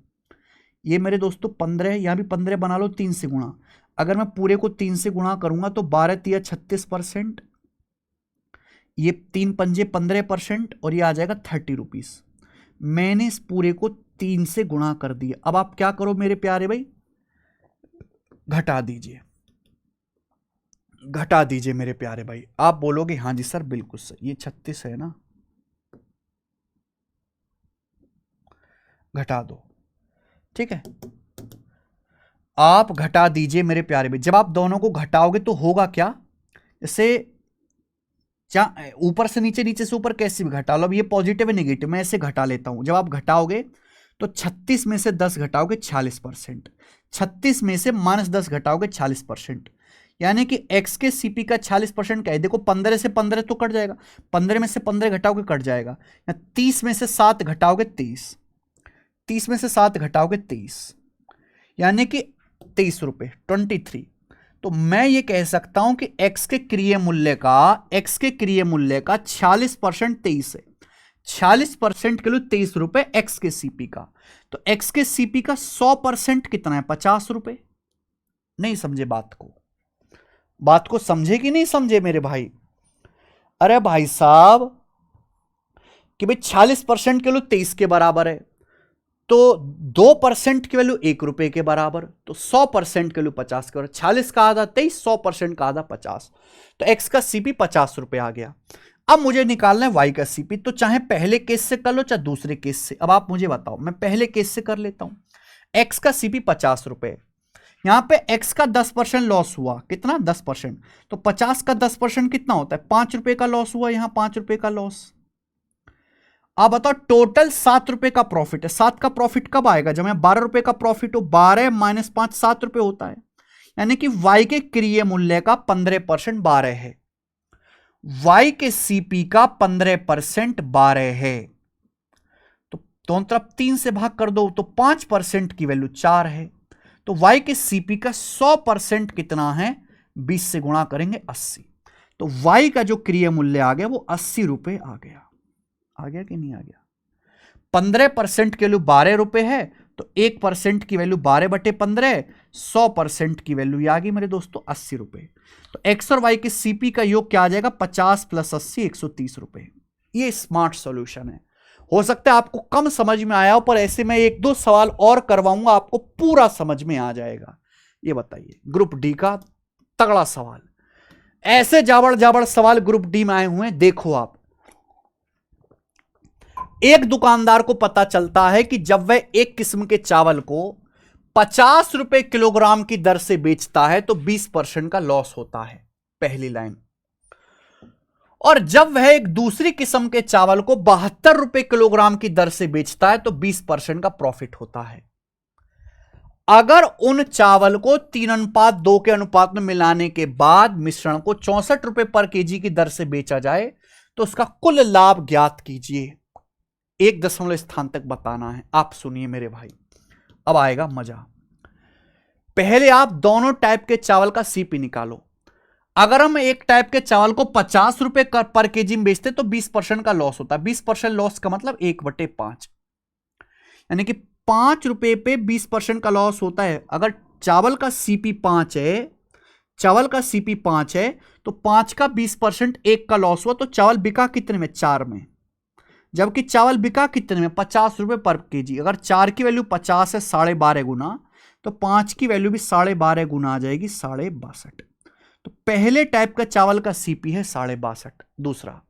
ये मेरे दोस्तों 15 है, यहां भी 15 बना लो 3 से गुणा। अगर मैं पूरे को 3 से गुणा करूंगा तो 12 तिया 36%, ये 3 पंजे 15%, और ये आ जाएगा 30 रुपीज। मैंने इस पूरे को 3 से गुणा कर दिया। अब आप क्या करो मेरे प्यारे भाई, घटा दीजिए, घटा दीजिए मेरे प्यारे भाई। आप बोलोगे हाँ जी सर बिल्कुल सर, ये 36 है ना, घटा दो, ठीक है। आप घटा दीजिए मेरे प्यारे भाई। जब आप दोनों को घटाओगे तो होगा क्या, जैसे ऊपर से नीचे, नीचे से ऊपर, कैसे भी घटा लो। अब ये पॉजिटिव है नेगेटिव, मैं ऐसे घटा लेता हूं। जब आप घटाओगे तो 36 में से 10 घटाओगे 46%, 36 में से -10 घटाओगे 46%, यानी कि x के सीपी का 46% क्या है? देखो, 15 से 15 तो कट जाएगा, 15 में से 15 घटाओगे कट जाएगा। 30 में से 7 घटाओगे 23, 30 में से 7 घटाओगे 23, यानी कि 23 रुपए, 23। तो मैं ये कह सकता हूं कि x के क्रिय मूल्य का 46% 23 है। 46% के लिए 23 रुपए x के सीपी का। तो x के सीपी का 100% कितना है? 50 रुपए। नहीं समझे बात को समझे कि नहीं समझे मेरे भाई? अरे भाई साहब कि भाई 46% के लिए 23 के बराबर है, तो 2% की वैल्यू 1 रुपए के बराबर, तो 100% की वैल्यू 50 के बराबर। 46 का आधा 23, 100% का आधा 50, तो x का सीपी 50 रुपए आ गया। अब मुझे निकालना है y का सीपी, तो चाहे पहले केस से कर लो चाहे दूसरे केस से। अब आप मुझे बताओ, मैं पहले केस से कर लेता हूं। x का सीपी 50 रुपए, यहां पे x का 10% लॉस हुआ, कितना? 10%, तो 50 का 10% कितना होता है? 5 रुपए का लॉस हुआ, यहां 5 रुपए का लॉस। आप बताओ टोटल 7 रुपए का प्रॉफिट है। 7 का प्रॉफिट कब आएगा? जब मैं 12 रुपए का प्रॉफिट हो, 12 माइनस 5 7 रुपए होता है, यानी कि y के क्रिय मूल्य का 15% 12 है, y के सीपी का 15% 12 है। तो दोनों तरफ 3 से भाग कर दो तो 5% की वैल्यू 4 है। तो y के सीपी का 100% कितना है? 20 से गुणा करेंगे 80, तो y का जो क्रिय मूल्य आ गया वो 80 रुपए आ गया। आ गया कि नहीं आ गया? 15% की वैल्यू 12 रुपए है, तो 1% की वैल्यू 12/15, 100% की वैल्यू आ गई मेरे दोस्तों 80 रुपए। तो x और y के सीपी का योग क्या आ जाएगा? 50 + 80 130 रुपए। ये स्मार्ट सॉल्यूशन है। हो सकता है आपको कम समझ में आया हो, पर ऐसे में 1-2 सवाल और करवाऊंगा, आपको पूरा समझ में आ जाएगा। ये बताइए, ग्रुप डी का तगड़ा सवाल, ऐसे जाबड़ जाबड़ सवाल ग्रुप डी में आए हुए हैं। देखो आप, एक दुकानदार को पता चलता है कि जब वह एक किस्म के चावल को 50 रुपए किलोग्राम की दर से बेचता है तो 20% का लॉस होता है, पहली लाइन। और जब वह एक दूसरी किस्म के चावल को 72 रुपए किलोग्राम की दर से बेचता है तो 20% का प्रॉफिट होता है। अगर उन चावल को 3:2 के अनुपात में मिलाने के बाद मिश्रण को 64 रुपए पर केजी की दर से बेचा जाए तो उसका कुल लाभ ज्ञात कीजिए। 1 दशमलव स्थान तक बताना है। आप सुनिए मेरे भाई, अब आएगा मजा। पहले आप दोनों टाइप के चावल का सीपी निकालो। अगर हम एक टाइप के चावल को 50 रुपए पर केजी में बेचते तो 20% का लॉस होता है। 20% लॉस का मतलब 1/5, यानी कि 5 रुपए पे 20% का लॉस होता है। अगर चावल का सीपी 5 है, तो 5 का 20% 1 का लॉस हुआ, तो चावल बिका कितने में? 4 में। जबकि चावल बिका कितने में? 50 रुपए पर केजी। अगर 4 की वैल्यू 50 है 12.5 गुना, तो 5 की वैल्यू भी 12.5 गुना आ जाएगी 62.5। तो पहले टाइप का चावल का सीपी है 62.5। दूसरा,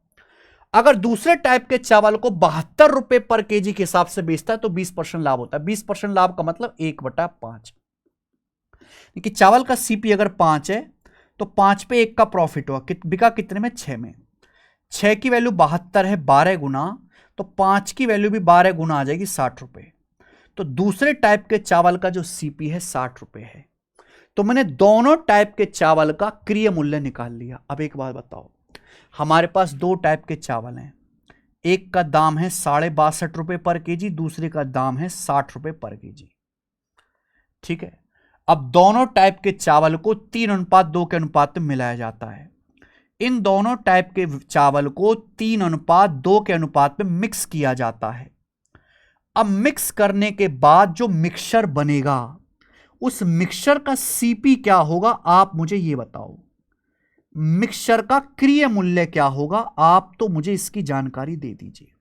अगर दूसरे टाइप के चावल को 72 रुपए पर केजी के हिसाब से बेचता है तो 20% लाभ होता है। 20% लाभ का मतलब 1/5, क्योंकि चावल का सीपी अगर 5 है तो 5 पे 1 का प्रॉफिट हुआ, बिका कितने में? 6 में। 6 की वैल्यू 72 है, 12 गुना, तो 5 की वैल्यू भी 12 गुना आ जाएगी 60 रुपए। तो दूसरे टाइप के चावल का जो सीपी है 60 रुपए है। तो मैंने दोनों टाइप के चावल का क्रिय मूल्य निकाल लिया। अब एक बात बताओ, हमारे पास 2 टाइप के चावल हैं, एक का दाम है 62.5 रुपए पर केजी, दूसरे का दाम है 60 रुपए पर केजी। ठीक है, अब दोनों टाइप के चावल को 3:2 के अनुपात में मिलाया जाता है। इन दोनों टाइप के चावल को 3:2 के अनुपात में मिक्स किया जाता है। अब मिक्स करने के बाद जो मिक्सचर बनेगा, उस मिक्सचर का सीपी क्या होगा? आप मुझे ये बताओ, मिक्सचर का क्रिय मूल्य क्या होगा? आप तो मुझे इसकी जानकारी दे दीजिए।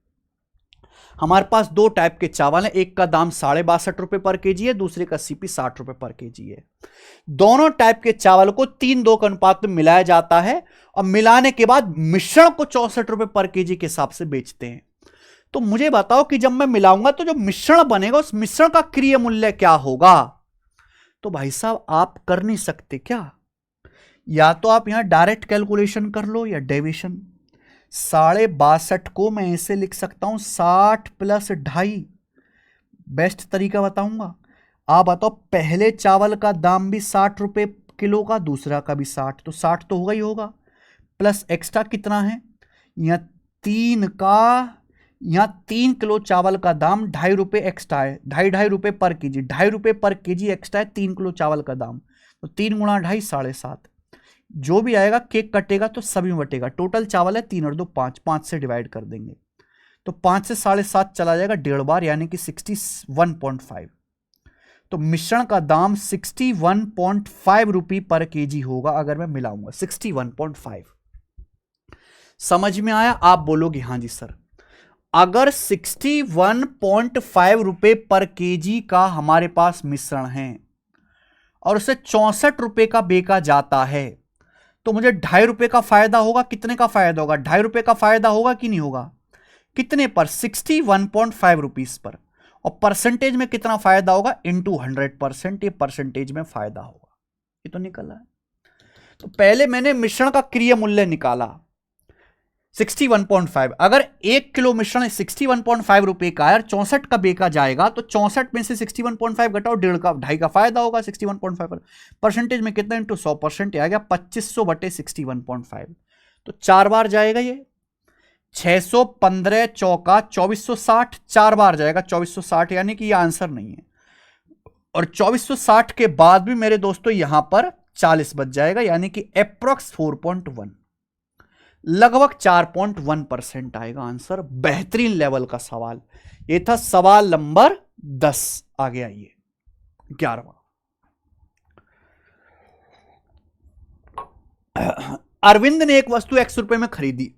हमारे पास 2 टाइप के चावल हैं, एक का दाम 62.5 रुपए पर केजी है, दूसरे का सीपी 60 रुपए पर केजी है। दोनों टाइप के चावल को 3:2 के अनुपात में मिलाया जाता है और मिलाने के बाद मिश्रण को 64 रुपए पर केजी के हिसाब से बेचते हैं। तो मुझे बताओ कि जब मैं मिलाऊंगा तो जो मिश्रण बनेगा उस मिश्रण का क्रिय मूल्य क्या होगा? तो भाई साहब आप कर नहीं सकते क्या? या तो आप यहां डायरेक्ट कैलकुलेशन कर लो या डेविएशन। 62.5 को मैं ऐसे लिख सकता हूं 60 + 2.5। बेस्ट तरीका बताऊंगा। आप बताओ, पहले चावल का दाम भी 60 रुपए किलो का, दूसरा का भी 60, तो 60 तो होगा ही होगा, प्लस एक्स्ट्रा कितना है? यहाँ 3 किलो चावल का दाम 2.5 रुपए एक्स्ट्रा है, 2.5 रुपए पर केजी, 2.5 रुपए पर केजी एक्स्ट्रा है 3 किलो चावल का दाम, तो 3 गुणा 2.5 7.5, जो भी आएगा केक कटेगा तो सभी में बटेगा। टोटल चावल है 3 और 2 5, 5 से डिवाइड कर देंगे तो 5 से 7.5 चला जाएगा 1.5 बार, यानी कि 61.5। तो मिश्रण का दाम 61.5 रुपये पर केजी होगा अगर मैं मिलाऊंगा। 61.5 समझ में आया? आप बोलोगे हाँ जी सर। अगर 61.5 रुपए पर केजी का हमारे पास मिश्रण है और उसे 64 रुपए का बेचा जाता है तो मुझे 2.5 रुपए का फायदा होगा। कितने का फायदा होगा? 2.5 रुपए का फायदा होगा कि नहीं होगा? कितने पर? 61.5 रुपीस पर। और परसेंटेज में कितना फायदा होगा? इंटू 100%, ये परसेंटेज में फायदा होगा। ये तो निकला है। तो पहले मैंने मिश्रण का क्रिया मूल्य निकाला 61.5। अगर 1 किलो मिश्रण 61.5 रुपए का है, 64 का बेचा जाएगा तो 64 में से 61.5 घटाओ 2.5 का फायदा होगा 61.5 पर। परसेंटेज में कितना? इंटू 100%, आ गया 2500 बटे 61.5। तो 4 बार जाएगा ये 615 चौका 2460, 4 बार जाएगा 2460, यानी कि ये आंसर नहीं है। और 2460 के बाद भी मेरे दोस्तों यहां पर 40 बच जाएगा, यानी कि अप्रोक्स 4.1, लगभग 4.1% आएगा आंसर। बेहतरीन लेवल का सवाल ये था। सवाल नंबर 10 आगे आइए 11वां। अरविंद ने एक वस्तु X रुपए में खरीदी।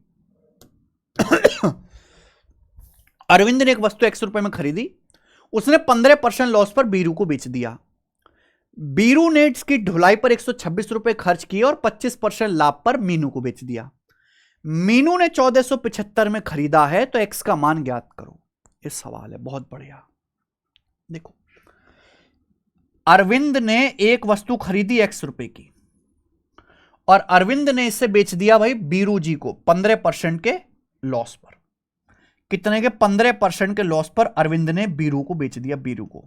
अरविंद ने एक वस्तु X रुपए में खरीदी, उसने 15% लॉस पर बीरू को बेच दिया। बीरू ने इसकी ढुलाई पर 126 रुपए खर्च किए और 25% लाभ पर मीनू को बेच दिया। मीनू ने 1475 में खरीदा है, तो X का मान ज्ञात करो। ये सवाल है, बहुत बढ़िया। देखो, अरविंद ने एक वस्तु खरीदी X रुपए की और अरविंद ने इसे बेच दिया भाई बीरू जी को 15% के लॉस पर। कितने के? 15% के लॉस पर अरविंद ने बीरू को बेच दिया, बीरू को।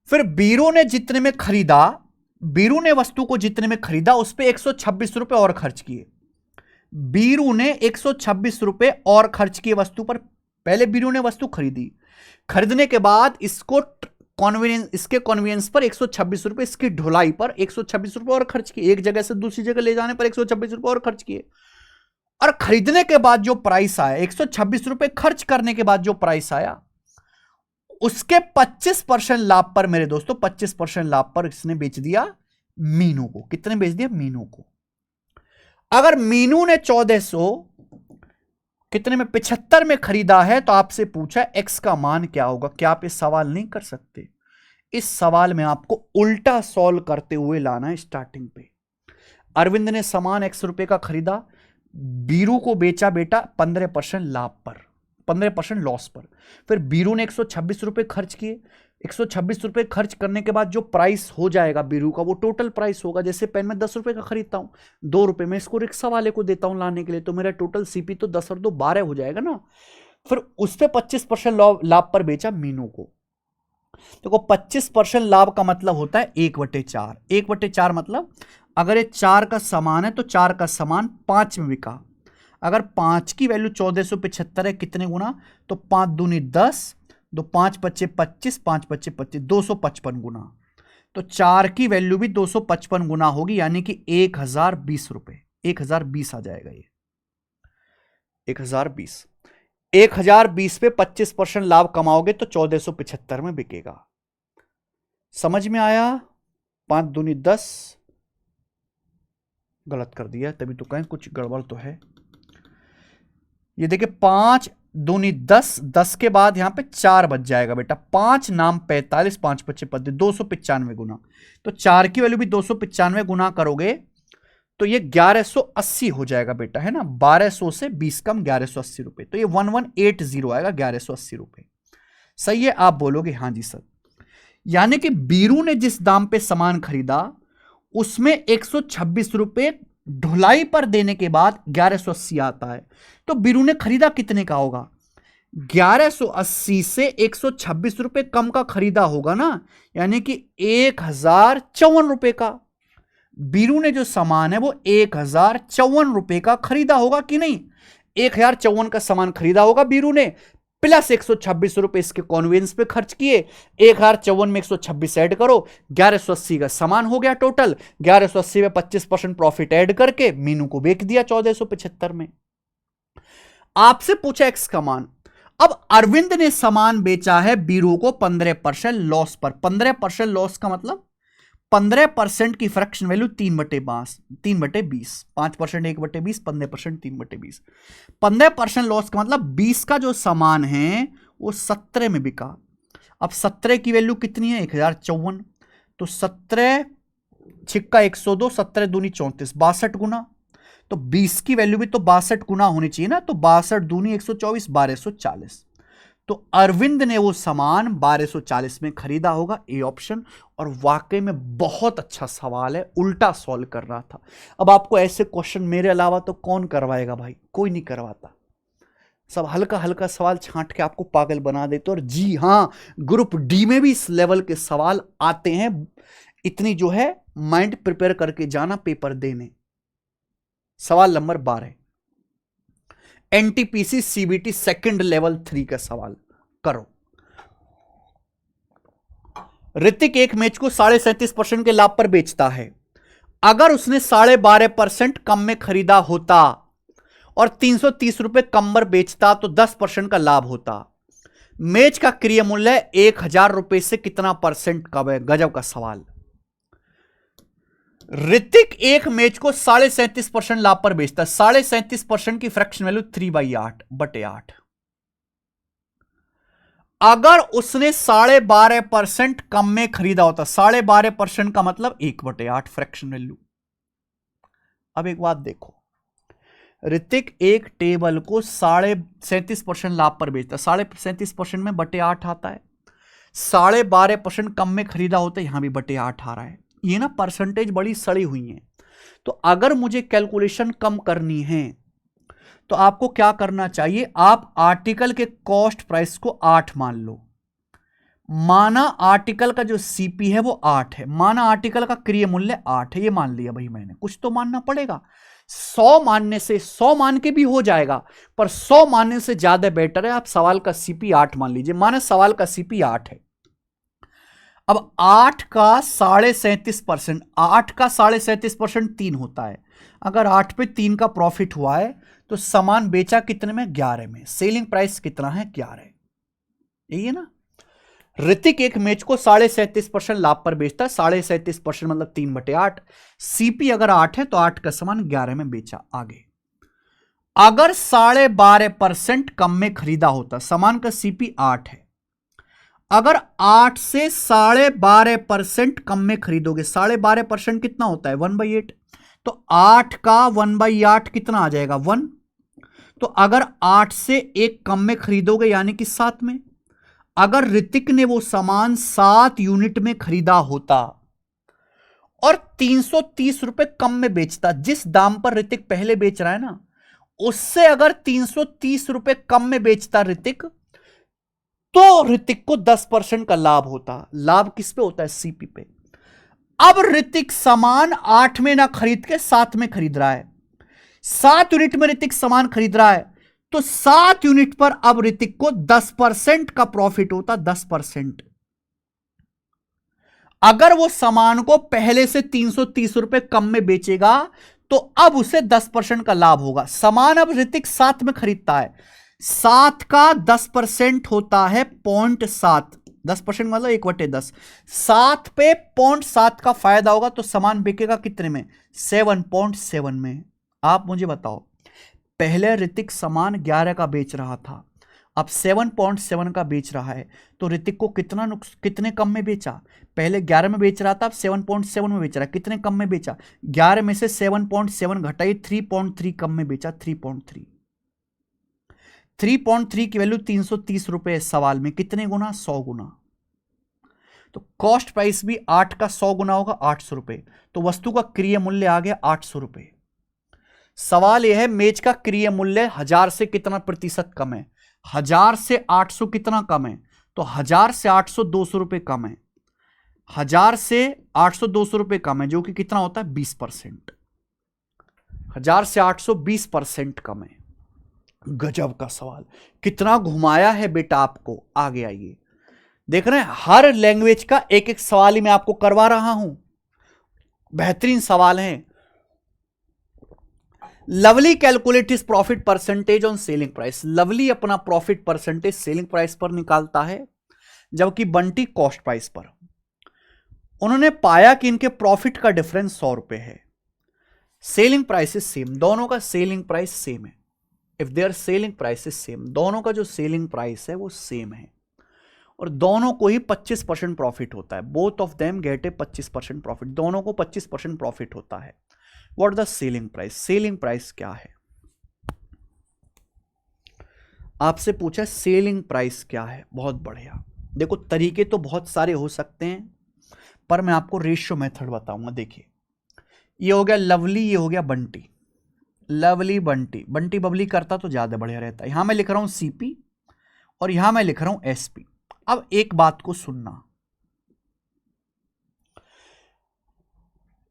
फिर बीरू ने जितने में खरीदा, बीरू ने वस्तु को जितने में खरीदा उस पे 126 रुपए और खर्च किए। बीरू ने 126 रुपए और खर्च किए वस्तु पर। पहले बीरू ने वस्तु खरीदी, खरीदने के बाद इसको इसके कन्वीनियंस पर 126 रुपए, इसकी ढुलाई पर 126 रुपए और खर्च किए, एक जगह से दूसरी जगह ले जाने पर 126 रुपए और खर्च किए। और खरीदने के बाद जो प्राइस आया, 126 रुपए खर्च करने के बाद जो प्राइस आया, उसके 25% लाभ पर मेरे दोस्तों, 25% लाभ पर इसने बेच दिया मीनू को। कितने बेच दिया? मीनू को। अगर मीनू ने 1400 कितने में? 75 में खरीदा है, तो आपसे पूछा X का मान क्या होगा। क्या आप इस सवाल नहीं कर सकते? इस सवाल में आपको उल्टा सॉल्व करते हुए लाना है। स्टार्टिंग पे अरविंद ने सामान X रुपए का खरीदा, बीरू को बेचा बेटा 15% लाभ पर, 15% लॉस पर। फिर बीरू ने 126 रुपए खर्च किए। 126 रुपए खर्च करने के बाद जो प्राइस हो जाएगा बीरू का, वो टोटल प्राइस होगा। जैसे पेन में 10 रुपए का खरीदता हूं, 2 रुपए में इसको रिक्शा वाले को देता हूं लाने के लिए, तो मेरा टोटल सीपी तो 10 और 2 12 हो जाएगा ना। फिर उस पर 25% लाभ पर बेचा मीनू को। देखो 25% लाभ का मतलब होता है 1/4। 1/4 मतलब अगर ये 4 का समान है तो 4 का समान 5 में बिका। अगर 5 की वैल्यू 1475 है, कितने गुना? तो 5 दूनी 10, 2 5 पच्चे 25, 5 पच्चे 25, 255 गुना। तो 4 की वैल्यू भी 255 गुना होगी, यानी कि 1020 रुपए। 1020 आ जाएगा ये 1020। 1020 पे 25% लाभ कमाओगे तो 1475 में बिकेगा। समझ में आया? 5 दूनी 10, गलत कर दिया, तभी तो कहें कुछ गड़बड़ तो है। ये देखिए 5 दूनी 10, 10 के बाद यहां पे 4 बच जाएगा बेटा। 5 नाम 45, 5 पच्चे 25, 295 गुना। तो 4 की वैल्यू भी 295 गुना करोगे तो ये 1180 हो जाएगा बेटा, है ना। 1200 से 20 कम 1180 रुपए, तो ये 1180 आएगा, 1180 रुपए। सही है? आप बोलोगे हाँ जी सर। यानी कि बीरू ने जिस दाम पे सामान खरीदा उसमें 126 रुपए ढुलाई पर देने के बाद 1180 आता है, तो बीरू ने खरीदा कितने का होगा? 1180 से 126 रुपए कम का खरीदा होगा ना, यानी कि 1054 रुपए का। बीरू ने जो सामान है वो 1054 रुपए का खरीदा होगा कि नहीं? 1054 का सामान खरीदा होगा बीरू ने, प्लस 126 रुपए इसके कॉन्वेंस पे खर्च किए, 1054 में 126 ऐड करो, 1180 का सामान हो गया टोटल। 1180 में 25% प्रॉफिट ऐड करके मीनू को बेच दिया 1475 में। आपसे पूछा एक्स का मान। अब अरविंद ने सामान बेचा है बीरू को 15% लॉस पर। 15% लॉस का मतलब 15% की फ्रैक्शन वैल्यू 3/20, 5% 1/20, 15% 3/20। 15% लॉस का मतलब 20 का जो सामान है वो 17 में बिका। अब 17 की वैल्यू कितनी है? 1054। तो 17 छिक्का 102, 17 दूनी 34, 62 गुना। तो 20 की वैल्यू भी तो 62 गुना होनी चाहिए ना। तो 62 दूनी 124, 1240। तो अरविंद ने वो सामान 1240 में खरीदा होगा, ए ऑप्शन। और वाकई में बहुत अच्छा सवाल है, उल्टा सॉल्व कर रहा था। अब आपको ऐसे क्वेश्चन मेरे अलावा तो कौन करवाएगा भाई? कोई नहीं करवाता। सब हल्का हल्का सवाल छांट के आपको पागल बना देते। और जी हां, ग्रुप डी में भी इस लेवल के सवाल आते हैं। इतनी जो है माइंड प्रिपेयर करके जाना पेपर देने। सवाल number 12, NTPC CBT second level 3 का सवाल करो। ऋतिक एक मैच को 37.5% के लाभ पर बेचता है। अगर उसने 12.5% कम में खरीदा होता और 330 रुपए कम पर बेचता तो 10% का लाभ होता। मैच का क्रय मूल्य 1000 रुपए से कितना परसेंट कम है? गजब का सवाल। ऋतिक एक मैच को 37.5% लाभ पर बेचता है। 37.5% की फ्रैक्शन वैल्यू 3/8 अगर उसने 12.5% कम में खरीदा होता, 12.5% का मतलब 1/8 फ्रैक्शन वैल्यू। अब एक बात देखो, ऋतिक एक टेबल को 37.5% लाभ पर बेचता है। 37.5% में 8 आता है। 12.5% कम में खरीदा होता है, यहां भी 8 आ रहा है। ये ना परसेंटेज बड़ी सड़ी हुई है। तो अगर मुझे कैलकुलेशन कम करनी है तो आपको क्या करना चाहिए? आप आर्टिकल के कॉस्ट प्राइस को 8 मान लो। माना आर्टिकल का जो सीपी है वो 8 है। माना आर्टिकल का क्रय मूल्य 8 है। ये मान लिया भाई मैंने, कुछ तो मानना पड़ेगा। 100 मानने से 100 मान के भी हो जाएगा, पर 100 मानने से ज्यादा बेटर है आप सवाल का सीपी 8 मान लीजिए। माना सवाल का सीपी 8 है। अब 8 का 37.5%, 8 का 37.5% 3 होता है। अगर 8 पे 3 का प्रॉफिट हुआ है तो सामान बेचा कितने में? 11 में। सेलिंग प्राइस कितना है? 11। यही है ना। ऋतिक एक मैच को 37.5% लाभ पर बेचता है। 37.5% मतलब 3/8। सीपी अगर 8 है तो 8 का सामान 11 में बेचा। आगे अगर 12.5% कम में खरीदा होता, सामान का सीपी 8 है। अगर 8 से 12.5% कम में खरीदोगे, 12.5% कितना होता है? 1/8। तो 8 का 1/8 कितना आ जाएगा? 1। तो अगर 8 से 1 कम में खरीदोगे यानी कि 7 में। अगर ऋतिक ने वो सामान 7 यूनिट में खरीदा होता और 330 रुपए कम में बेचता, जिस दाम पर ऋतिक पहले बेच रहा है ना, उससे अगर 330 रुपए कम में बेचता ऋतिक, तो ऋतिक को 10% का लाभ होता। लाभ किस पे होता है? सीपी पे। अब ऋतिक सामान 8 में ना खरीद के 7 में खरीद रहा है। 7 यूनिट में ऋतिक सामान खरीद रहा है, तो 7 यूनिट पर अब ऋतिक को 10% का प्रॉफिट होता। 10%। अगर वो सामान को पहले से 330 रुपए कम में बेचेगा तो अब उसे 10% का लाभ होगा। सामान अब ऋतिक 7 में खरीदता है। 7 का 10% होता है 0.7। 10% मतलब 1/10। 7 पे 0.7 का फायदा होगा तो सामान बिकेगा कितने में? 7.7 में। आप मुझे बताओ, पहले ऋतिक सामान 11 का बेच रहा था, अब 7.7 का बेच रहा है, तो ऋतिक को कितने कम में बेचा? पहले 11 में बेच रहा था, अब 7.7 में बेच रहा है। कितने कम में बेचा? 11 में से 7.7 घटाई, 3.3 कम में बेचा। 3.3 की वैल्यू 330 रुपए। सवाल में कितने गुना? 100 गुना। तो कॉस्ट प्राइस भी 8 का 100 गुना होगा, 800 रुपए। तो वस्तु का क्रय मूल्य आ गया 800 रुपए। सवाल यह है, मेज का क्रय मूल्य 1000 से कितना प्रतिशत कम है? 1000 से 800 कितना कम है? तो 1000 से 800 200 रुपए कम है। 1000 से 800 200 रुपए कम है, जो कि कितना होता है? 20%। 1000 से 800 20% कम है। गजब का सवाल, कितना घुमाया है बेटा आपको। आगे आइए, देख रहे हैं हर लैंग्वेज का एक एक सवाल ही मैं आपको करवा रहा हूं, बेहतरीन सवाल है। Lovely calculate his profit percentage on selling price. Lovely अपना प्रॉफिट परसेंटेज सेलिंग प्राइस पर निकालता है, जबकि बंटी कॉस्ट प्राइस पर। उन्होंने पाया कि इनके प्रॉफिट का डिफरेंस 100 रुपए है। सेलिंग प्राइस इज सेम, दोनों का सेलिंग प्राइस सेम है। If there selling price is same, दोनों का जो सेलिंग प्राइस है वो सेम है, और दोनों को ही 25% प्रॉफिट होता है। Both of them get A 25% profit, दोनों को 25% प्रॉफिट होता है। What the selling price, selling price क्या है? आपसे पूछा सेलिंग प्राइस क्या है। बहुत बढ़िया, देखो तरीके तो बहुत सारे हो सकते हैं, पर मैं आपको रेशियो मेथड बताऊंगा। देखिए, ये हो गया लवली, ये हो गया बंटी। लवली बंटी, बंटी बबली करता तो ज्यादा बढ़िया रहता। यहां मैं लिख रहा हूं सीपी और यहां मैं लिख रहा हूं एसपी। अब एक बात को सुनना,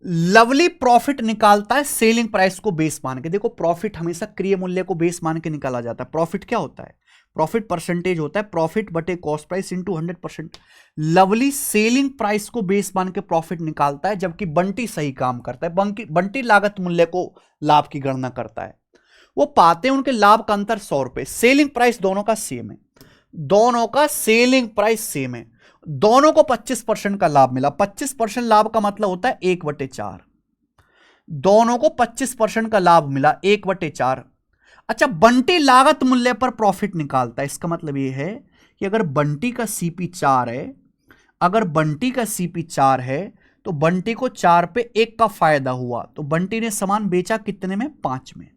लवली प्रॉफिट निकालता है सेलिंग प्राइस को बेस मान के। देखो प्रॉफिट हमेशा क्रय मूल्य को बेस मान के निकाला जाता है। प्रॉफिट क्या होता है? प्रॉफिट परसेंटेज होता है, प्रॉफिट बटे cost price into 100%। Lovely selling price को बेस मान के प्रॉफिट निकालता है, जबकि बंटी सही काम करता है। बंटी लागत मूल्य को लाभ की गणना करता है। वो पाते हैं उनके लाभ का अंतर 100 रुपए। सेलिंग प्राइस दोनों का सेम है, दोनों का सेलिंग प्राइस सेम है, दोनों को 25% का लाभ मिला। 25% लाभ का मतलब होता है 1/4। दोनों को 25% का लाभ मिला, 1/4। अच्छा, बंटी लागत मूल्य पर प्रॉफिट निकालता है। इसका मतलब यह है कि अगर बंटी का सीपी 4 है, अगर बंटी का सीपी 4 है तो बंटी को 4 पे 1 का फायदा हुआ, तो बंटी ने सामान बेचा कितने में? 5 में।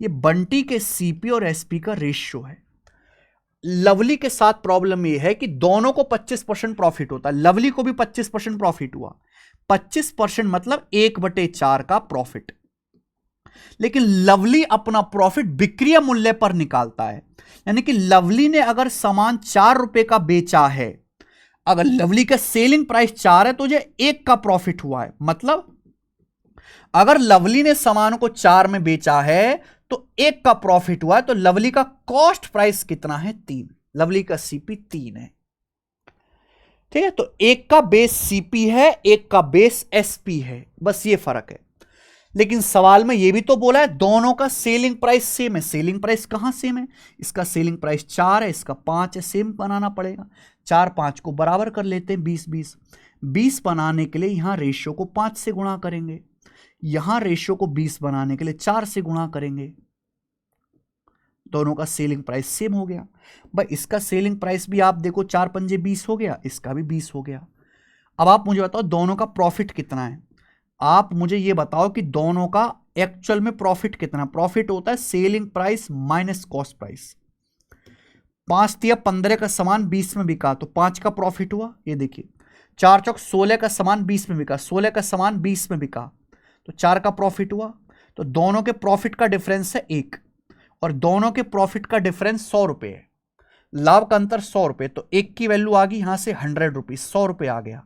ये बंटी के सीपी और एसपी का रेशियो है। लवली के साथ प्रॉब्लम यह है कि दोनों को 25% प्रॉफिट होता है, लवली को भी 25% प्रॉफिट हुआ। 25% मतलब 1/4 का प्रॉफिट। लेकिन लवली अपना प्रॉफिट विक्रय मूल्य पर निकालता है, यानी कि लवली ने अगर सामान 4 रुपए का बेचा है, अगर लवली का सेलिंग प्राइस 4 है तो ये 1 का प्रॉफिट हुआ है। मतलब अगर लवली ने सामान को 4 में बेचा है तो 1 का प्रॉफिट हुआ है, तो लवली का कॉस्ट प्राइस कितना है? 3। लवली का सीपी 3 है, ठीक है। तो 1 का बेस सीपी है, 1 का बेस एसपी है, बस ये फर्क है। लेकिन सवाल में यह भी तो बोला है दोनों का सेलिंग प्राइस सेम है। सेलिंग प्राइस कहां सेम है? इसका सेलिंग प्राइस 4 है, इसका 5 है, सेम बनाना पड़ेगा। 4 5 को बराबर कर लेते हैं, 20 20। 20 बनाने के लिए यहां रेशियो को 5 से गुणा करेंगे, यहां रेशियो को 20 बनाने के लिए 4 से गुणा करेंगे। दोनों का सेलिंग प्राइस सेम हो गया। भाई इसका सेलिंग प्राइस भी आप देखो, 4 पंजे 20 हो गया, इसका भी 20 हो गया। अब आप मुझे बताओ दोनों का प्रॉफिट कितना है? आप मुझे ये बताओ कि दोनों का एक्चुअल में प्रॉफिट कितना? प्रॉफिट होता है selling price minus cost price. 5 तिया 15 का सामान 20 में बिका तो 5 का प्रॉफिट हुआ। ये देखिए 4 चौक 16 का सामान 20 में बिका, 16 का सामान 20 में बिका तो 4 का प्रॉफिट हुआ। तो दोनों के प्रॉफिट का डिफरेंस है 1, और दोनों के प्रॉफिट का डिफरेंस 100 रुपए है। लाभ का अंतर 100 रुपए, तो 1 की वैल्यू आ गई यहां से 100 रुपीज, 100 रुपए आ गया।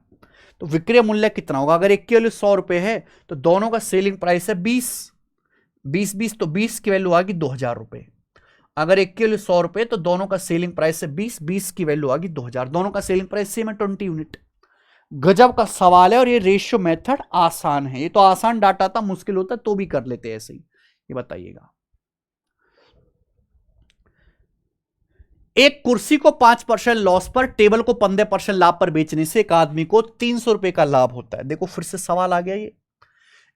तो विक्रय मूल्य कितना होगा? अगर 1 की वैल्यू 100 रुपए है तो दोनों का सेलिंग प्राइस है 20 20 20, तो 20 की वैल्यू आ गई 2000 रुपए। अगर 1 की वैल्यू 100 रुपए तो दोनों का सेलिंग प्राइस है 20 20 की वैल्यू आ गई 2000। दोनों का सेलिंग प्राइस सेम है 20 यूनिट। गजब का सवाल है, और ये रेशियो मेथड आसान है। ये तो आसान डाटा था, मुश्किल होता तो भी कर लेते ऐसे ही। ये बताइएगा, एक कुर्सी को 5% लॉस पर, टेबल को 15% लाभ पर बेचने से एक आदमी को 300 रुपए का लाभ होता है। देखो फिर से सवाल आ गया, ये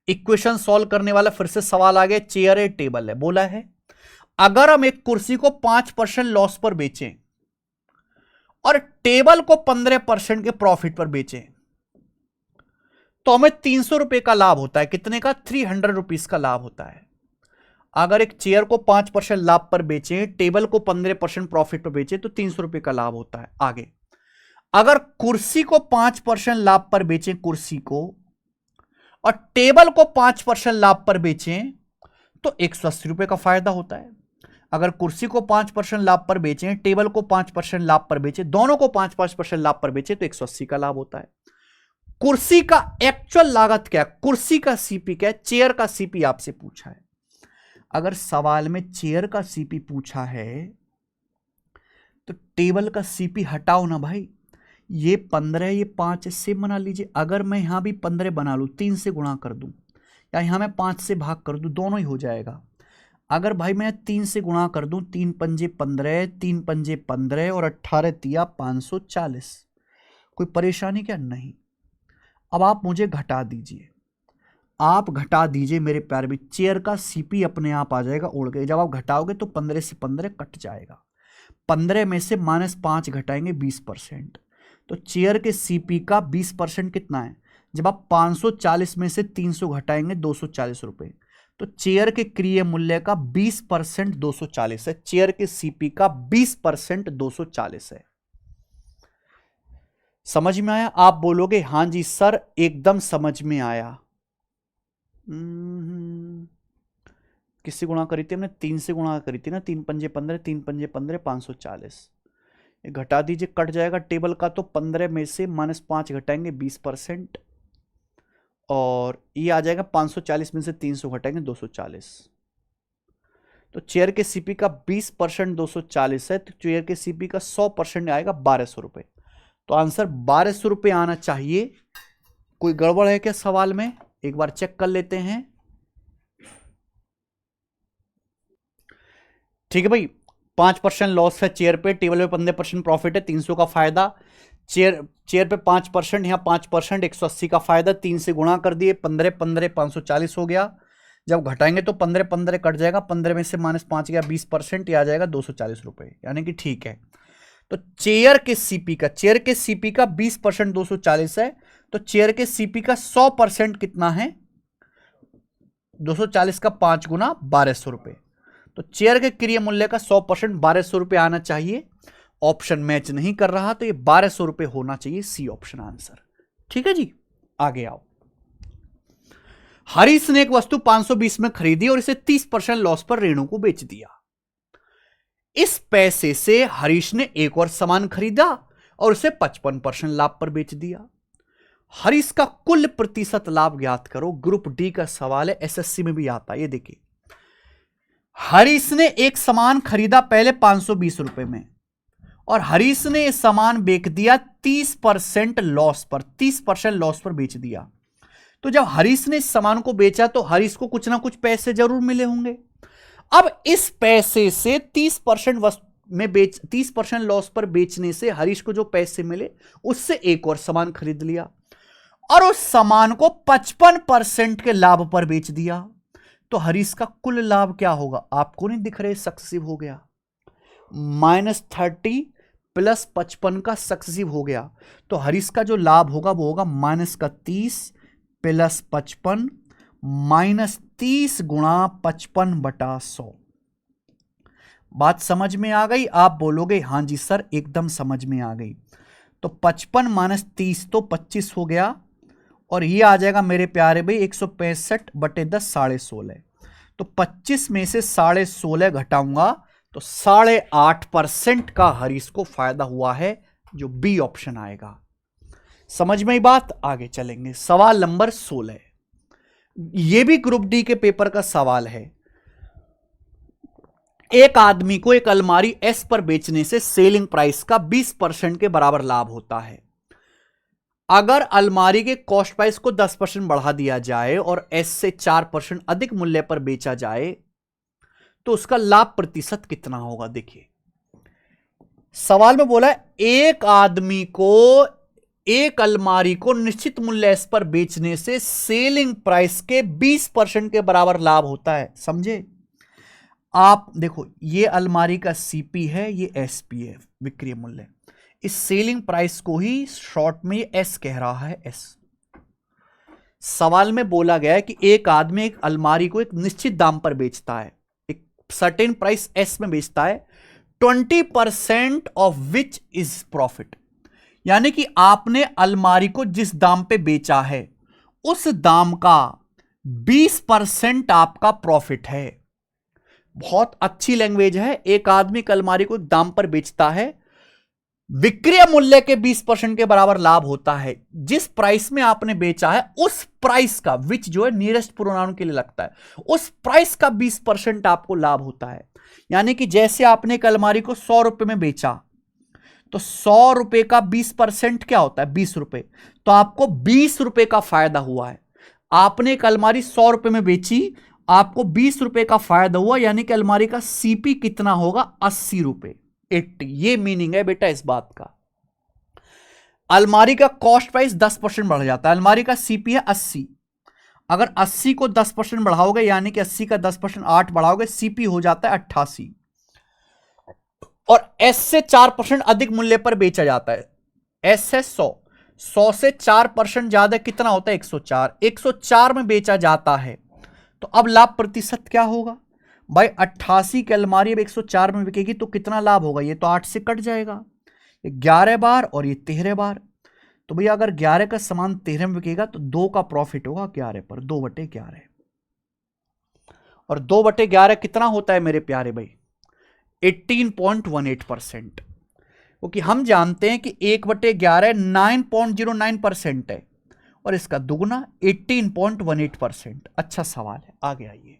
इक्वेशन सॉल्व करने वाला फिर से सवाल आ गया। चेयर है, टेबल है, बोला है अगर हम एक कुर्सी को 5% लॉस पर बेचें और टेबल को 15% के प्रॉफिट पर बेचें तो हमें 300 रुपए का लाभ होता है। कितने का? 300 रुपीज का लाभ होता है। अगर एक चेयर को 5% लाभ पर बेचें, टेबल को 15% प्रॉफिट पर बेचें तो 300 रुपए का लाभ होता है। आगे, अगर कुर्सी को 5% लाभ पर बेचें, कुर्सी को, और टेबल को 5% लाभ पर बेचें तो 180 रुपए का फायदा होता है। अगर कुर्सी को 5% लाभ पर बेचें, टेबल को 5% लाभ पर बेचें, दोनों को 5% लाभ पर बेचें तो 180 का लाभ होता है। कुर्सी का एक्चुअल लागत क्या? कुर्सी का सीपी क्या है? चेयर का सीपी आपसे पूछा है। अगर सवाल में चेयर का सीपी पूछा है तो टेबल का सीपी हटाओ ना भाई। ये 15, ये 5 से बना लीजिए। अगर मैं यहां भी 15 बना लूं, 3 से गुणा कर दूं, या यहां मैं 5 से भाग कर दूं, दोनों ही हो जाएगा। अगर भाई मैं 3 से गुणा कर दूं, 3 पंजे 15, 3 पंजे 15 और 18 तिया 540। कोई परेशानी क्या? नहीं। अब आप मुझे घटा दीजिए, आप घटा दीजिए मेरे प्यारे भी। चेयर का सीपी अपने आप आ जाएगा उड़ के। जब आप घटाओगे तो 15 से 15 कट जाएगा। 15 में से -5 घटाएंगे 20%। तो चेयर के सीपी का 20% कितना है? जब आप 540 में से 300 घटाएंगे 240 रुपए। तो चेयर के क्रिय मूल्य का 20% 240 है। चेयर के सीपी का 20% 240 है। समझ में आया? आप बोलोगे हां जी सर एकदम समझ में आया। किससे गुणा करी थी हमने? 3 से गुणा करी थी ना। 3 पंजे 15, 3 पंजे 15, 540। ये घटा दीजिए, कट जाएगा टेबल का। तो 15 में से -5 घटाएंगे 20%, और ये आ जाएगा 540 में से 300 घटाएंगे 240। तो चेयर के सीपी का 20% 240 है। तो चेयर के सीपी का 100% आएगा 1200 रुपए। तो आंसर 1200 रुपए आना चाहिए। कोई गड़बड़ है क्या सवाल में? एक बार चेक कर लेते हैं। ठीक है भाई, 5% लॉस है चेयर पे, टेबल पे 15% प्रॉफिट है, 300 का फायदा। चेयर पे 5%, यहां 5%, 180 का फायदा। 3 से गुणा कर दिए, 15 15 540 हो गया। जब घटाएंगे तो 15 15 कट जाएगा। 15 में से -5 गया 20%, ये आ जाएगा 240 रुपए, यानी कि ठीक है। तो चेयर के सीपी का 20% 240 है। तो चेयर के सीपी का 100% कितना है? 240 का 5 गुना 1200 रुपए। तो चेयर के क्रिय मूल्य का 100% 1200 रुपए आना चाहिए। ऑप्शन मैच नहीं कर रहा तो ये 1200 रुपए होना चाहिए। C option answer. ठीक है जी, आगे आओ। हरीश ने एक वस्तु 520 में खरीदी और इसे 30% लॉस पर रेणु को बेच दिया। इस पैसे से हरीश ने एक और सामान खरीदा और उसे 55% लाभ पर बेच दिया। हरीश का कुल प्रतिशत लाभ ज्ञात करो। ग्रुप डी का सवाल है, एसएससी में भी आता है। ये देखिए, हरीश ने एक सामान खरीदा पहले 520 रुपए में, और हरीश ने यह सामान बेच दिया 30% लॉस पर। 30% लॉस पर बेच दिया। तो जब हरीश ने इस सामान को बेचा तो हरीश को कुछ ना कुछ पैसे जरूर मिले होंगे। अब इस पैसे से 30% लॉस पर बेचने से हरीश को जो पैसे मिले उससे एक और सामान खरीद लिया और उस सामान को 55% के लाभ पर बेच दिया। तो हरीश का कुल लाभ क्या होगा? आपको नहीं दिख रहे? सक्सेसिव हो गया। -30 + 55 का सक्सेसिव हो गया। तो हरीश का जो लाभ होगा वो होगा -30 + 55 -30 गुणा 55/100। बात समझ में आ गई? आप बोलोगे हां जी सर एकदम समझ में आ गई। तो 55 - 30 तो 25 हो गया, और ये आ जाएगा मेरे प्यारे भाई 165/10 16.5। तो 25 में से 16.5 घटाऊंगा तो 8.5% का हरीश को फायदा हुआ है, जो बी ऑप्शन आएगा। समझ में ही बात? आगे चलेंगे। सवाल नंबर 16, यह भी ग्रुप डी के पेपर का सवाल है। एक आदमी को एक अलमारी एस पर बेचने से सेलिंग प्राइस का 20% के बराबर लाभ होता है। अगर अलमारी के कॉस्ट प्राइस को 10% बढ़ा दिया जाए और एस से 4% अधिक मूल्य पर बेचा जाए तो उसका लाभ प्रतिशत कितना होगा? देखिए, सवाल में बोला है एक आदमी को एक अलमारी को निश्चित मूल्य एस पर बेचने से सेलिंग प्राइस के 20% के बराबर लाभ होता है। समझे? आप देखो, ये अलमारी का सीपी है, ये एसपी है, विक्रय मूल्य। इस सेलिंग प्राइस को ही शॉर्ट में ये एस कह रहा है, एस। सवाल में बोला गया है कि एक आदमी एक अलमारी को एक निश्चित दाम पर बेचता है, एक सर्टेन प्राइस एस में बेचता है, 20% ऑफ विच इज प्रॉफिट। यानी कि आपने अलमारी को जिस दाम पे बेचा है उस दाम का 20% आपका प्रॉफिट है। बहुत अच्छी लैंग्वेज है। एक आदमी एक अलमारी को दाम पर बेचता है विक्रय मूल्य के 20% के बराबर लाभ होता है। जिस प्राइस में आपने बेचा है उस प्राइस का, विच जो है नियरेस्ट प्रोनाउन के लिए लगता है, उस प्राइस का 20% आपको लाभ होता है। यानी कि जैसे आपने एक अलमारी को 100 रुपए में बेचा, तो 100 रुपए का 20% क्या होता है? 20 रुपए। तो आपको 20 रुपए का फायदा हुआ है। आपने एक अलमारी 100 रुपए में बेची, आपको 20 रुपए का फायदा हुआ, यानी कि अलमारी का सीपी कितना होगा? 80 रुपए, 80। ये मीनिंग है बेटा इस बात का। अलमारी का कॉस्ट प्राइस 10% बढ़ जाता है, अलमारी का सीपी है 80। अगर 80 को 10% बढ़ाओगे, यानी कि 80 का 10% 8 बढ़ाओगे, सीपी हो जाता है 88। और एस से 4% अधिक मूल्य पर बेचा जाता है। एस है 100, 100 से 4% ज्यादा कितना होता है? 104। 104 में बेचा जाता है, तो अब लाभ प्रतिशत क्या होगा भाई? 88 की अलमारी अब 104 में बिकेगी तो कितना लाभ होगा? ये तो 8 से कट जाएगा, 11 बार और ये 13 बार। तो भैया अगर 11 का सामान 13 में बिकेगा तो 2 का प्रॉफिट होगा 11 पर, 2/11। और 2/11 कितना होता है मेरे प्यारे भाई? 18.18%। क्योंकि हम जानते हैं कि 1/11 9.09% है, और इसका दुगुना 18.18%। अच्छा सवाल है, आगे आइए।